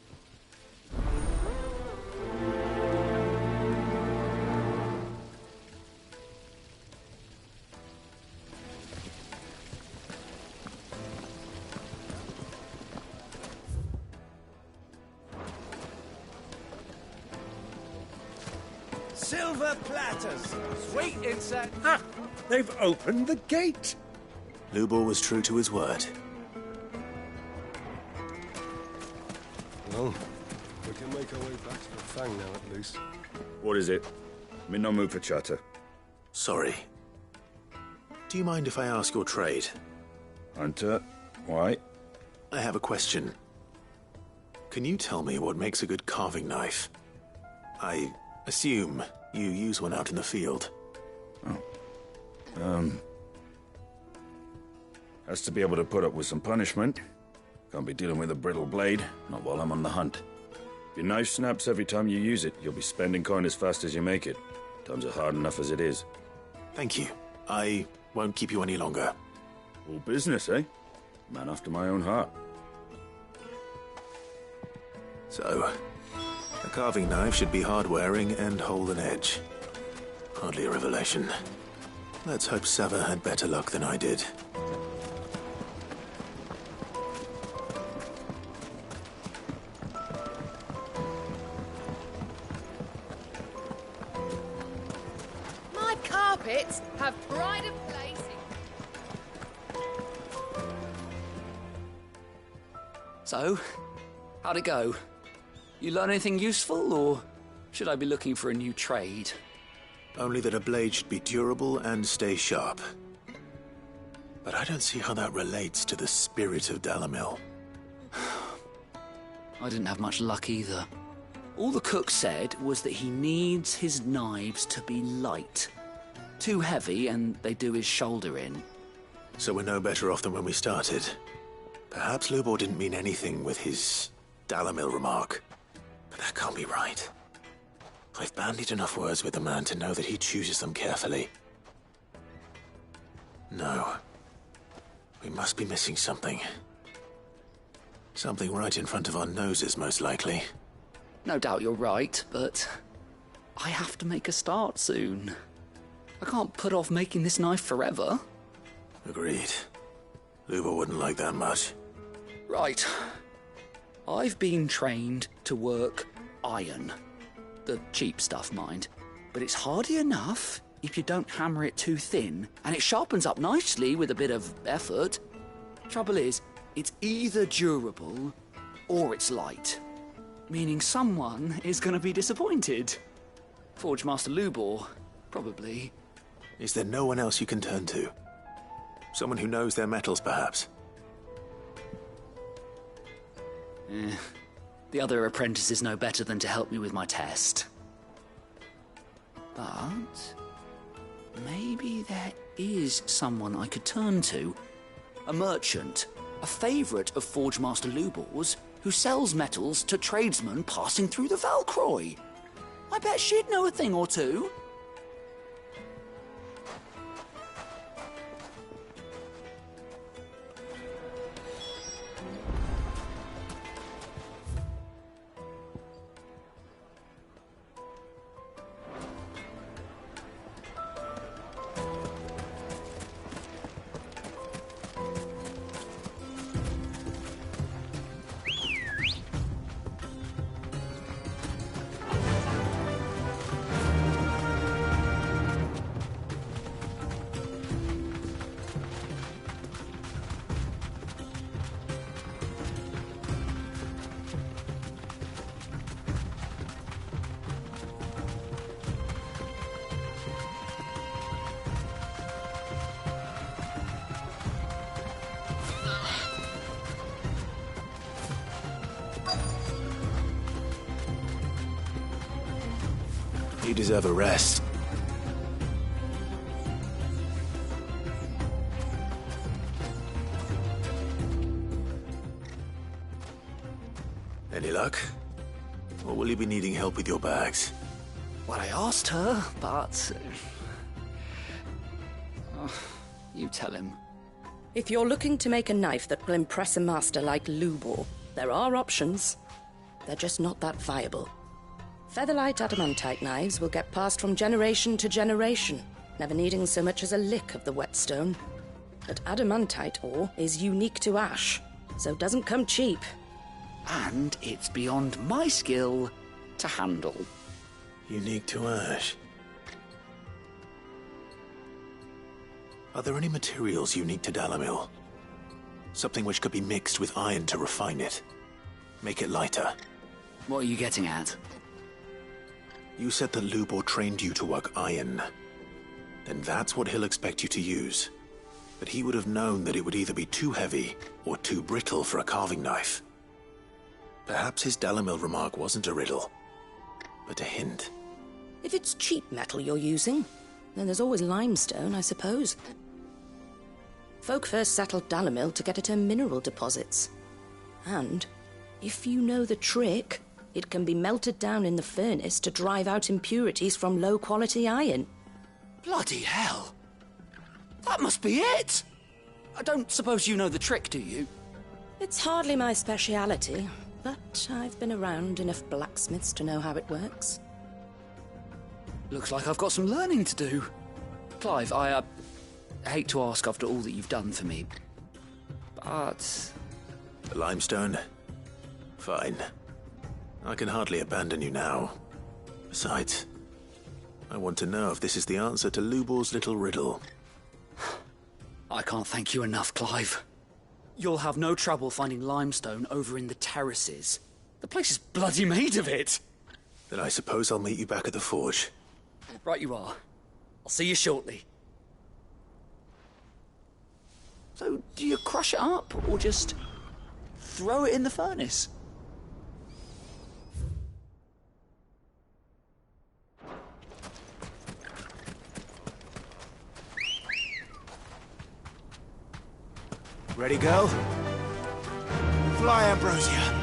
Silver platters! Sweet insect! Ha! They've opened the gate! Lubor was true to his word. Well, we can make our way back to the Fang now, at least. What is it? I'm in no mood for chatter. Sorry. Do you mind if I ask your trade? Hunter, why? I have a question. Can you tell me what makes a good carving knife? I assume you use one out in the field. Has to be able to put up with some punishment. Can't be dealing with a brittle blade, not while I'm on the hunt. If your knife snaps every time you use it, you'll be spending coin as fast as you make it. Times are hard enough as it is. Thank you. I won't keep you any longer. All business, eh? Man after my own heart. So, a carving knife should be hard-wearing and hold an edge. Hardly a revelation. Let's hope Sava had better luck than I did. My carpets have pride of place in... So, how'd it go? You learn anything useful, or should I be looking for a new trade? Only that a blade should be durable and stay sharp. But I don't see how that relates to the spirit of Dalamil. I didn't have much luck either. All the cook said was that he needs his knives to be light. Too heavy and they do his shoulder in. So we're no better off than when we started. Perhaps Lubor didn't mean anything with his Dalamil remark. But that can't be right. I've bandied enough words with the man to know that he chooses them carefully. No. We must be missing something. Something right in front of our noses, most likely. No doubt you're right, but I have to make a start soon. I can't put off making this knife forever. Agreed. Lubor wouldn't like that much. Right. I've been trained to work iron. The cheap stuff, mind. But it's hardy enough if you don't hammer it too thin, and it sharpens up nicely with a bit of effort. Trouble is, it's either durable or it's light. Meaning someone is going to be disappointed. Forge Master Lubor, probably. Is there no one else you can turn to? Someone who knows their metals, perhaps? The other apprentices know better than to help me with my test. But maybe there is someone I could turn to. A merchant, a favourite of Forge Master Lubor's, who sells metals to tradesmen passing through the Valcroy. I bet she'd know a thing or two. You deserve a rest. Any luck? Or will you be needing help with your bags? Well, I asked her, but... you tell him. If you're looking to make a knife that will impress a master like Lubor, there are options. They're just not that viable. Featherlight adamantite knives will get passed from generation to generation, never needing so much as a lick of the whetstone. But adamantite ore is unique to ash, so doesn't come cheap. And it's beyond my skill to handle. Unique to ash. Are there any materials unique to Dalamil? Something which could be mixed with iron to refine it. Make it lighter. What are you getting at? You said that Lubor trained you to work iron. Then that's what he'll expect you to use. But he would have known that it would either be too heavy or too brittle for a carving knife. Perhaps his Dalamil remark wasn't a riddle, but a hint. If it's cheap metal you're using, then there's always limestone, I suppose. Folk first settled Dalamil to get at her mineral deposits. And, if you know the trick, it can be melted down in the furnace to drive out impurities from low-quality iron. Bloody hell! That must be it! I don't suppose you know the trick, do you? It's hardly my speciality, but I've been around enough blacksmiths to know how it works. Looks like I've got some learning to do. Clive, I hate to ask after all that you've done for me, but... The limestone? Fine. I can hardly abandon you now. Besides, I want to know if this is the answer to Lubor's little riddle. I can't thank you enough, Clive. You'll have no trouble finding limestone over in the terraces. The place is bloody made of it. Then I suppose I'll meet you back at the forge. Right you are. I'll see you shortly. So, do you crush it up, or just throw it in the furnace? Ready, girl? Fly, Ambrosia.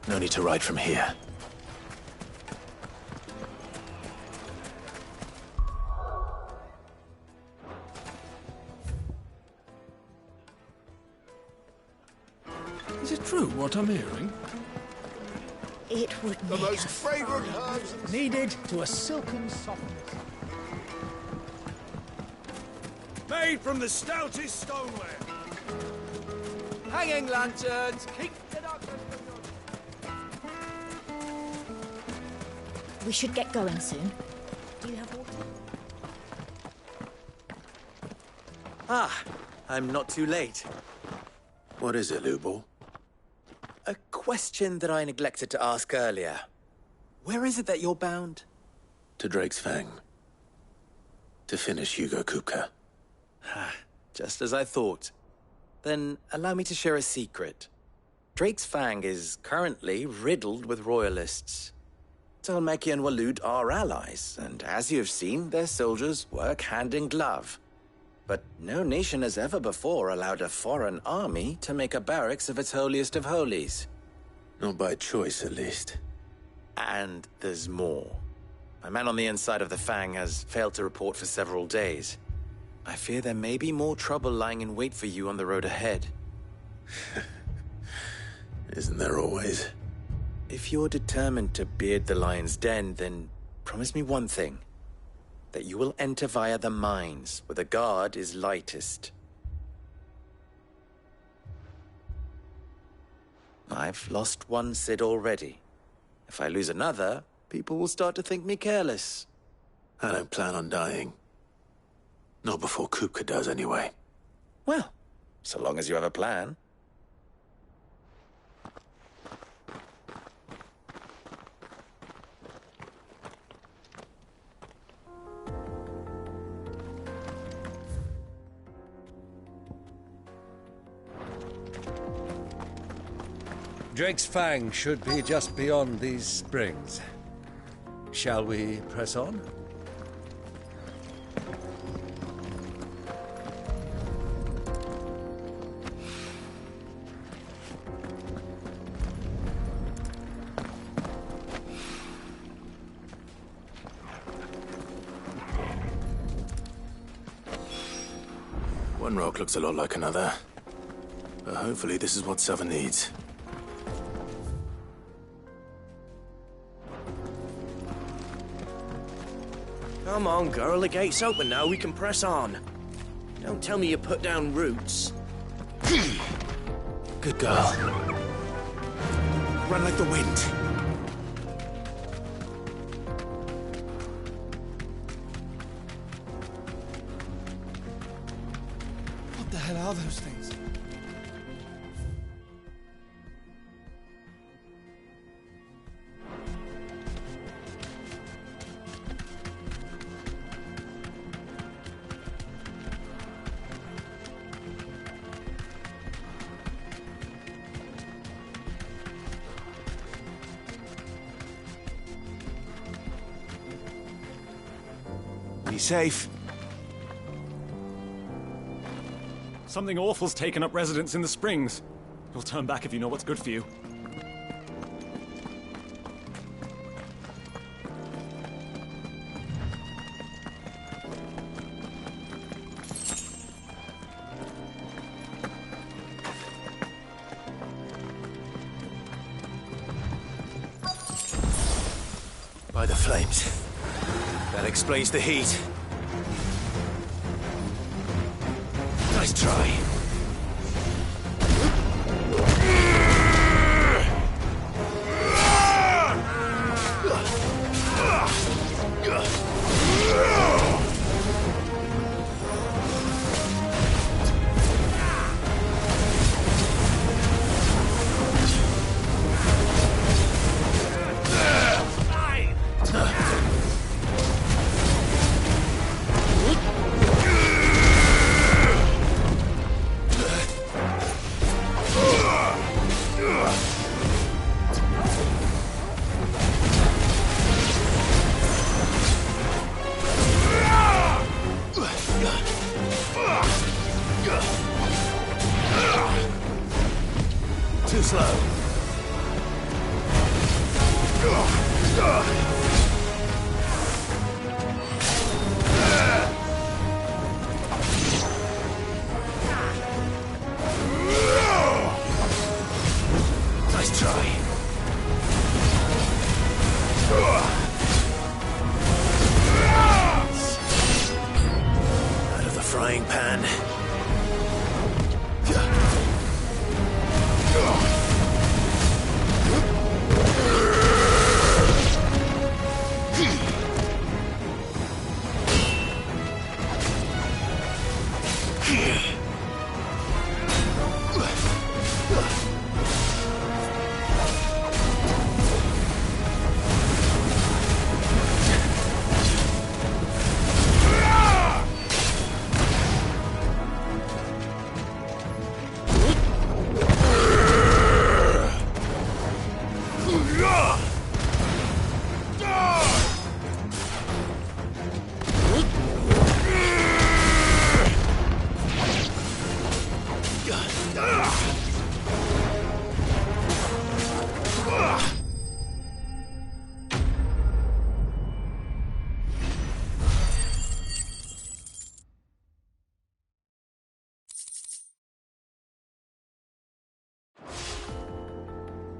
No need to ride from here. Is it true what I'm hearing? It would The most fragrant herbs needed to a silken softness. Made from the stoutest stoneware. Hanging lanterns, keep the darkness. We should get going soon. Do you have water? Ah, I'm not too late. What is it, Lubor? A question that I neglected to ask earlier. Where is it that you're bound? To Drake's Fang. To finish Hugo Kupka. Just as I thought. Then allow me to share a secret. Drake's Fang is currently riddled with royalists. Talmeki and Waloed are allies, and as you have seen, their soldiers work hand in glove. But no nation has ever before allowed a foreign army to make a barracks of its holiest of holies. Not by choice, at least. And there's more. My man on the inside of the Fang has failed to report for several days. I fear there may be more trouble lying in wait for you on the road ahead. Isn't there always? If you're determined to beard the lion's den, then promise me one thing. That you will enter via the mines, where the guard is lightest. I've lost one Cid already. If I lose another, people will start to think me careless. I don't plan on dying. Not before Kupka does, anyway. Well, so long as you have a plan. Drake's Fang should be just beyond these springs. Shall we press on? One rock looks a lot like another. But hopefully this is what Southern needs. Come on, girl, the gate's open now, we can press on. Don't tell me you put down roots. Good girl. Run like the wind. What the hell are those things? Be safe. Something awful's taken up residence in the springs. You'll turn back if you know what's good for you. By the flames. That explains the heat. Nice try. Too slow. Nice try. Out of the frying pan.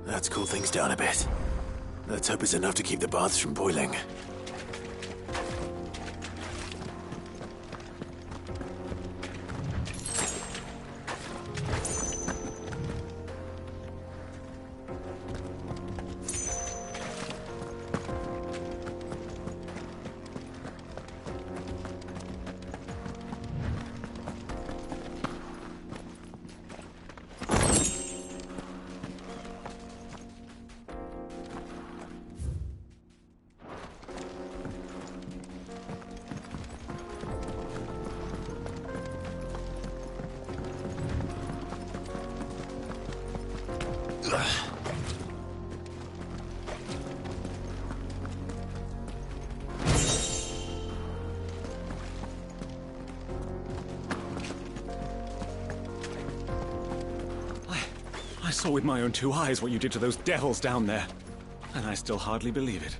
Let's cool things down a bit. Let's hope it's enough to keep the baths from boiling. I saw with my own two eyes what you did to those devils down there, and I still hardly believe it.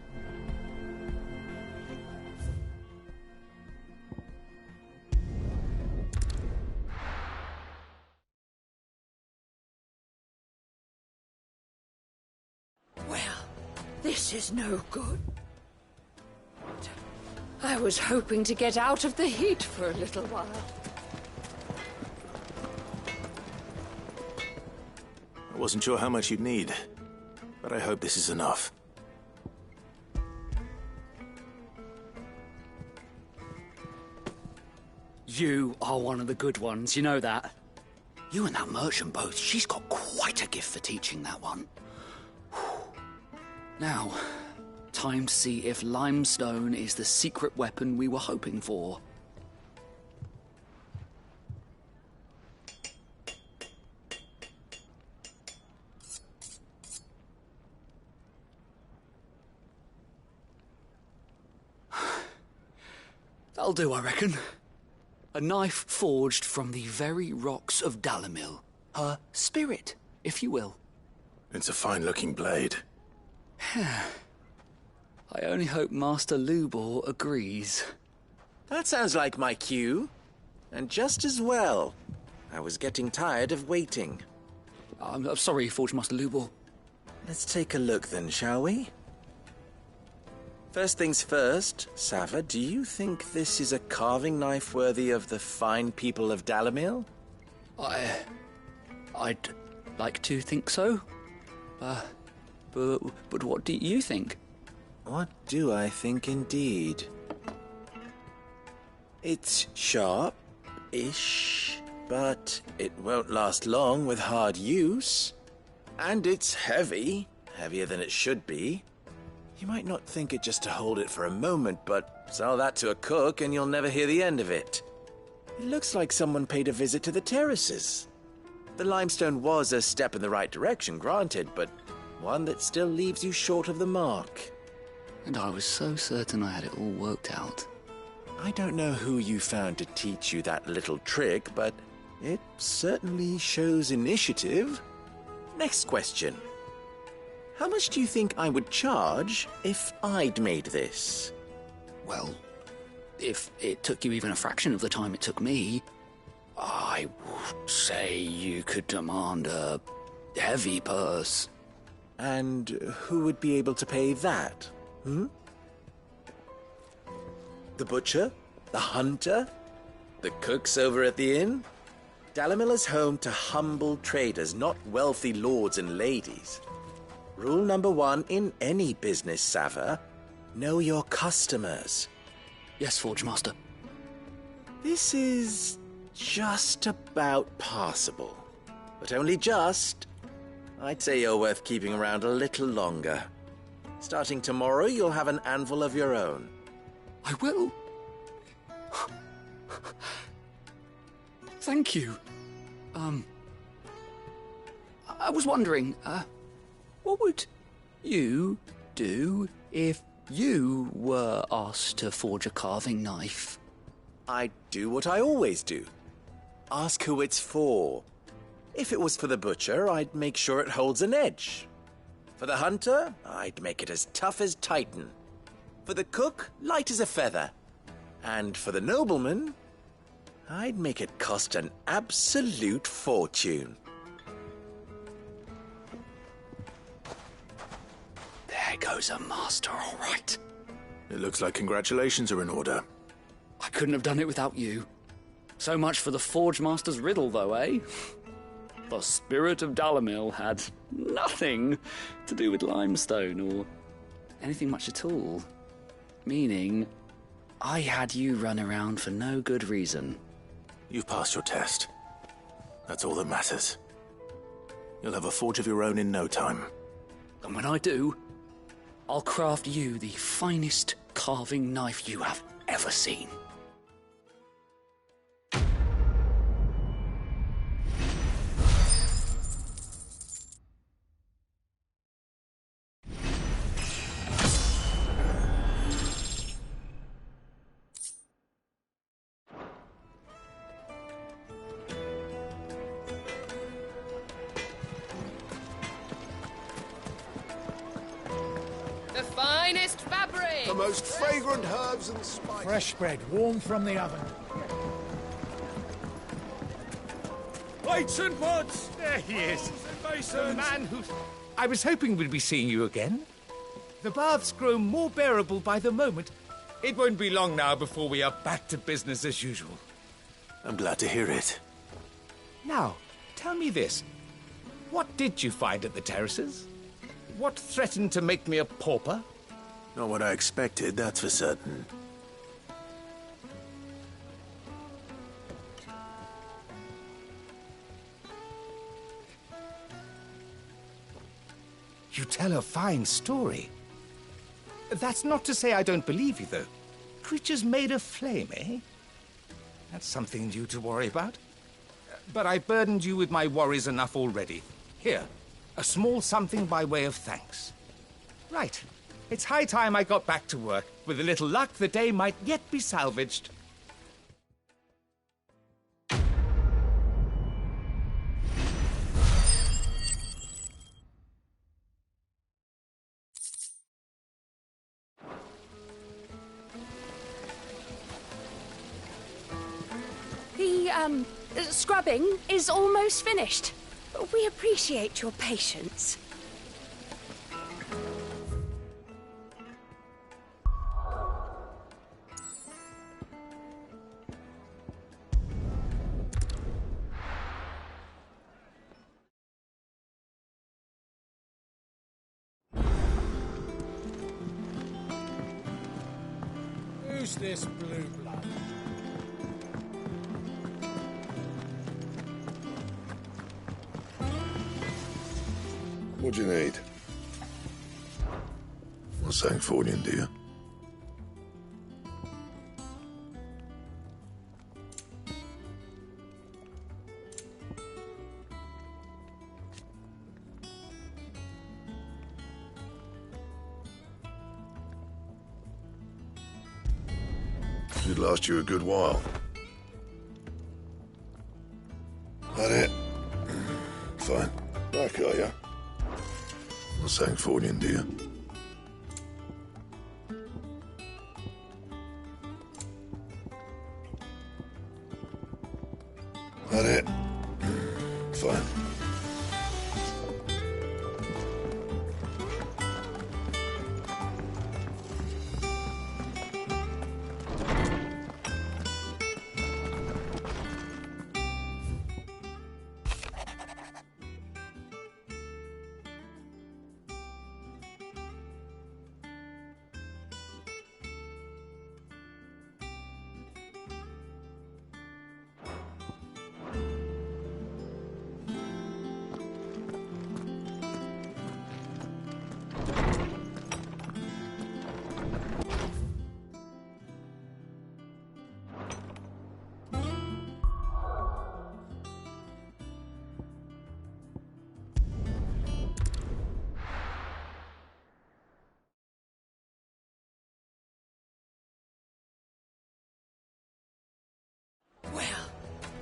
Well, this is no good. I was hoping to get out of the heat for a little while. I wasn't sure how much you'd need, but I hope this is enough. You are one of the good ones, you know that. You and that merchant both, she's got quite a gift for teaching, that one. Now, time to see if limestone is the secret weapon we were hoping for. That'll do, I reckon. A knife forged from the very rocks of Dalimil. Her spirit, if you will. It's a fine-looking blade. I only hope Master Lubor agrees. That sounds like my cue. And just as well. I was getting tired of waiting. I'm sorry, Forge Master Lubor. Let's take a look then, shall we? First things first, Sava, do you think this is a carving knife worthy of the fine people of Dalamil? I'd like to think so. But what do you think? What do I think indeed? It's sharp-ish, but it won't last long with hard use. And it's heavy, heavier than it should be. You might not think it just to hold it for a moment, but sell that to a cook and you'll never hear the end of it. It looks like someone paid a visit to the terraces. The limestone was a step in the right direction, granted, but one that still leaves you short of the mark. And I was so certain I had it all worked out. I don't know who you found to teach you that little trick, but it certainly shows initiative. Next question. How much do you think I would charge if I'd made this? Well, if it took you even a fraction of the time it took me, I would say you could demand a heavy purse. And who would be able to pay that? The butcher? The hunter? The cooks over at the inn? Dalamil is home to humble traders, not wealthy lords and ladies. Rule number 1 in any business, Sava: know your customers. Yes, Forge Master. This is just about passable. But only just. I'd say you're worth keeping around a little longer. Starting tomorrow, you'll have an anvil of your own. I will. Thank you. I was wondering, what would you do if you were asked to forge a carving knife? I'd do what I always do. Ask who it's for. If it was for the butcher, I'd make sure it holds an edge. For the hunter, I'd make it as tough as Titan. For the cook, light as a feather. And for the nobleman, I'd make it cost an absolute fortune. There goes a master, all right. It looks like congratulations are in order. I couldn't have done it without you. So much for the Forge Master's riddle, though, eh? The spirit of Dalamil had nothing to do with limestone or anything much at all. Meaning, I had you run around for no good reason. You've passed your test. That's all that matters. You'll have a forge of your own in no time. And when I do, I'll craft you the finest carving knife you have ever seen. The most fragrant herbs and spices. Fresh bread, warm from the oven. Plates and pots! There he is. The man who... I was hoping we'd be seeing you again. The baths grow more bearable by the moment. It won't be long now before we are back to business as usual. I'm glad to hear it. Now, tell me this. What did you find at the terraces? What threatened to make me a pauper? Not what I expected, that's for certain. You tell a fine story. That's not to say I don't believe you, though. Creatures made of flame, eh? That's something new to worry about. But I burdened you with my worries enough already. Here, a small something by way of thanks. Right. It's high time I got back to work. With a little luck, the day might yet be salvaged. The scrubbing is almost finished. We appreciate your patience. Who's this blue blood? What do you need? Not saying Fordian, do you? Should last you a good while. That it? Fine. Back, are ya? Not saying Fordian, do you? That it? Fine.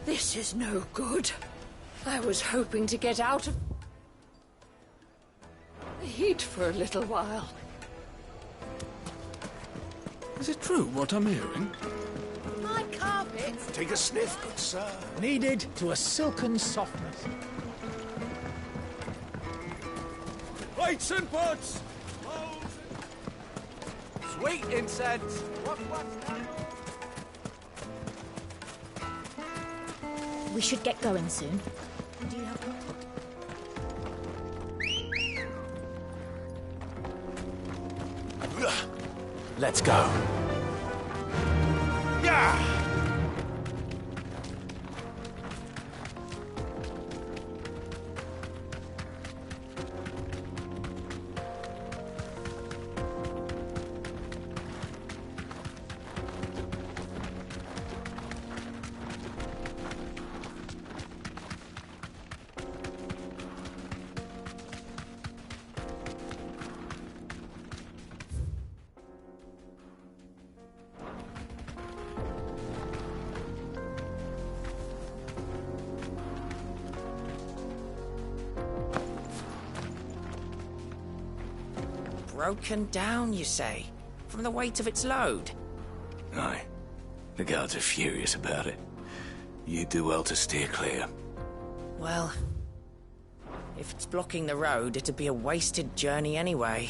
This is no good. I was hoping to get out of the heat for a little while. Is it true what I'm hearing? My carpets. Take a sniff, good sir. Kneaded to a silken softness. Plates and pots! Sweet incense! We should get going soon. Do you have Let's go. Yeah! Broken down, you say? From the weight of its load? Aye. The guards are furious about it. You'd do well to steer clear. Well, if it's blocking the road, it'd be a wasted journey anyway.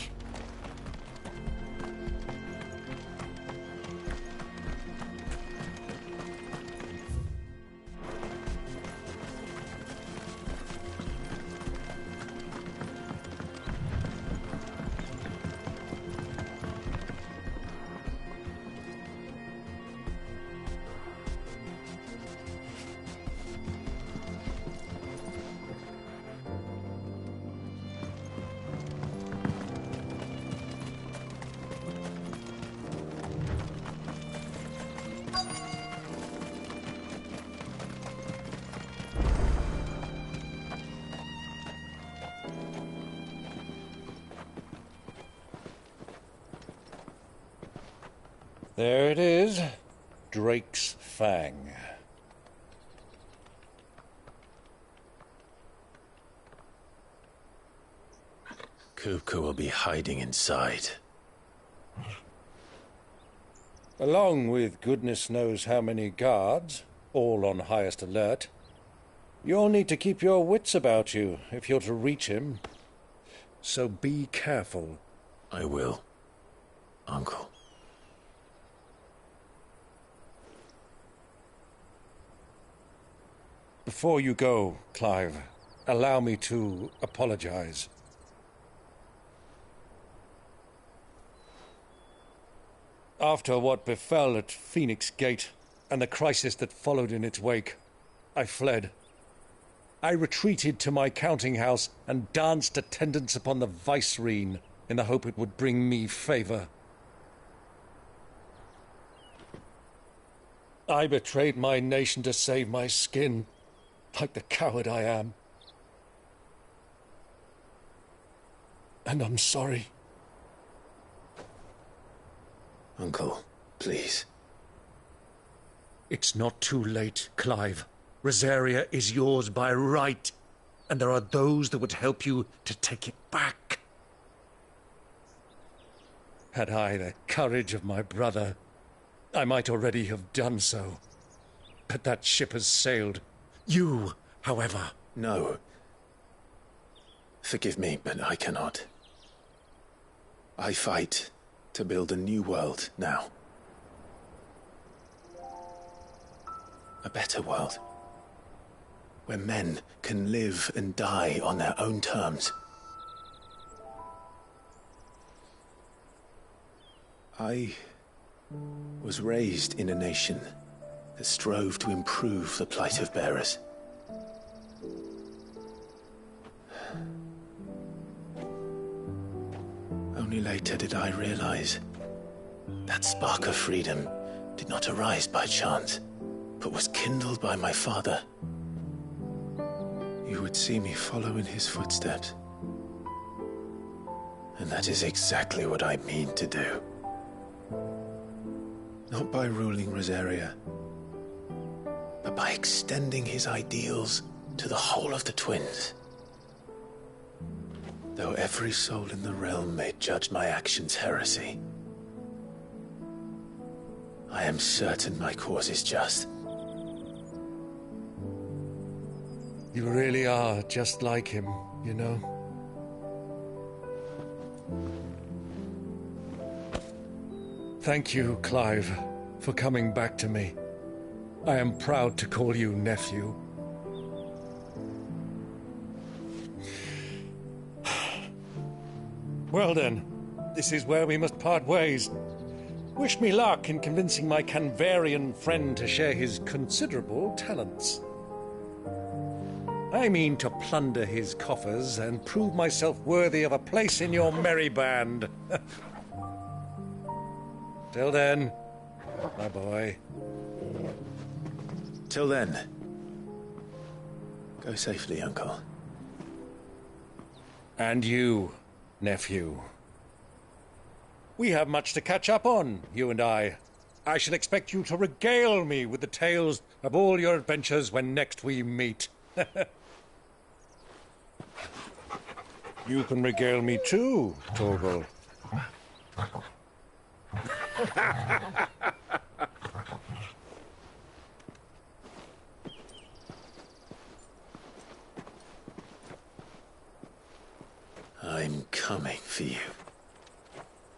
There it is. Drake's Fang. Kupka will be hiding inside. Along with goodness knows how many guards, all on highest alert. You'll need to keep your wits about you if you're to reach him. So be careful. I will, Uncle. Before you go, Clive, allow me to apologize. After what befell at Phoenix Gate, and the crisis that followed in its wake, I fled. I retreated to my counting house and danced attendance upon the vicereine in the hope it would bring me favor. I betrayed my nation to save my skin, like the coward I am. And I'm sorry. Uncle, please. It's not too late, Clive. Rosaria is yours by right, and there are those that would help you to take it back. Had I the courage of my brother, I might already have done so. But that ship has sailed. You, however... No. Forgive me, but I cannot. I fight to build a new world now. A better world. Where men can live and die on their own terms. I was raised in a nation that strove to improve the plight of bearers. Only later did I realize that spark of freedom did not arise by chance, but was kindled by my father. You would see me follow in his footsteps. And that is exactly what I mean to do. Not by ruling Rosaria, but by extending his ideals to the whole of the twins. Though every soul in the realm may judge my actions heresy, I am certain my cause is just. You really are just like him, you know. Thank you, Clive, for coming back to me. I am proud to call you nephew. Well then, this is where we must part ways. Wish me luck in convincing my Canvarian friend to share his considerable talents. I mean to plunder his coffers and prove myself worthy of a place in your merry band. Till then, my boy. Till then, go safely, Uncle. And you, nephew. We have much to catch up on, you and I. I shall expect you to regale me with the tales of all your adventures when next we meet. You can regale me too, Torgal. I'm coming for you,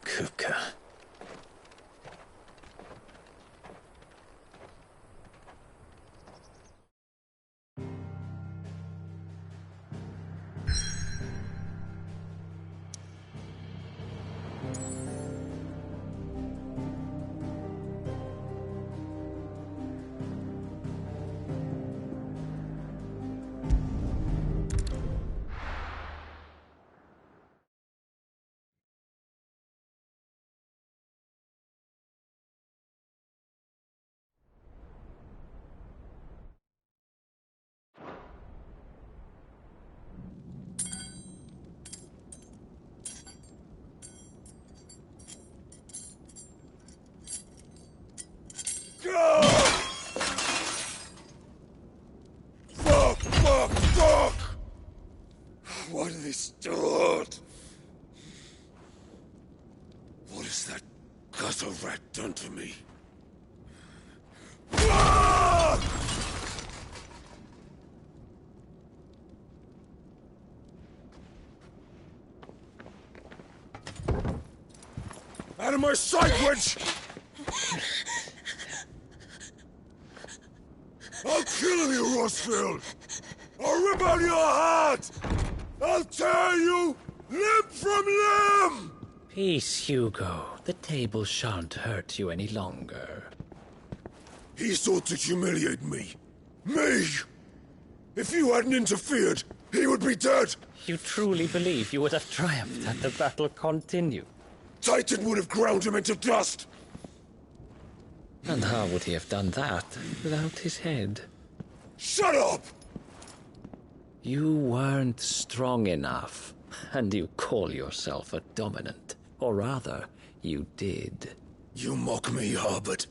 Kupka. Fuck! Why do they start? What has that gutter rat done to me? Out of my sight, witch! I'll kill you, Rossfield! I'll rip out your heart! I'll tear you limb from limb! Peace, Hugo. The table shan't hurt you any longer. He sought to humiliate me. Me! If you hadn't interfered, he would be dead! You truly believe you would have triumphed had the battle continued? Titan would have ground him into dust! And how would he have done that without his head? Shut up! You weren't strong enough, and you call yourself a dominant. Or rather, you did. You mock me, Harbert.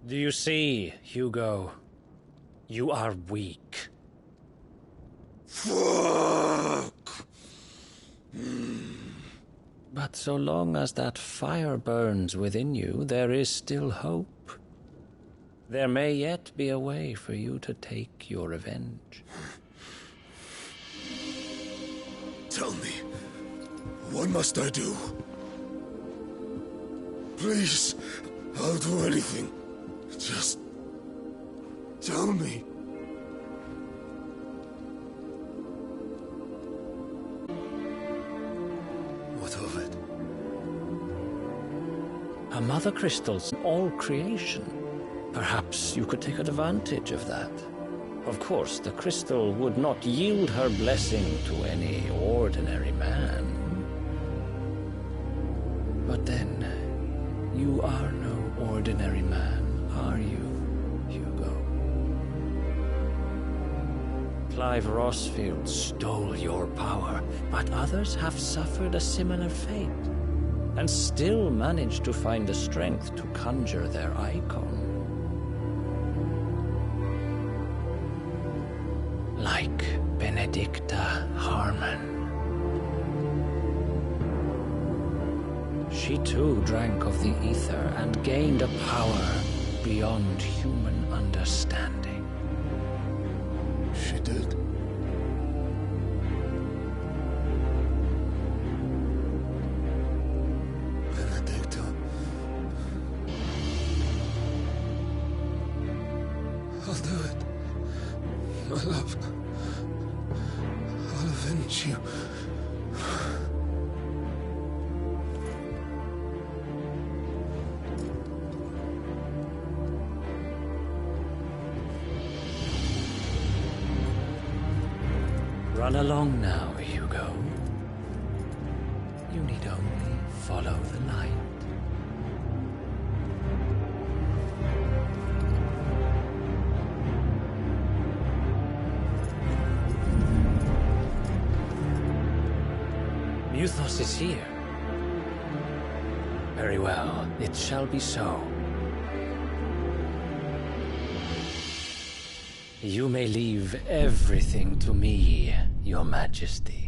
Do you see, Hugo? You are weak. Fuck! But so long as that fire burns within you, there is still hope. There may yet be a way for you to take your revenge. Tell me, what must I do? Please, I'll do anything. Just tell me. What of it? A mother crystal's all creation. Perhaps you could take advantage of that. Of course, the crystal would not yield her blessing to any ordinary man. But then, you are no ordinary man, are you, Hugo? Clive Rossfield stole your power, but others have suffered a similar fate, and still managed to find the strength to conjure their icon. Like Benedicta Harmon. She too drank of the ether and gained a power beyond human understanding. She did. Benedicta. I'll do it. My love. I'll avenge you. Run along now, Hugo. You need only follow the light. Muthos is here. Very well, it shall be so. You may leave everything to me, Your Majesty.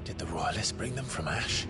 Did the Royalists bring them from Ash?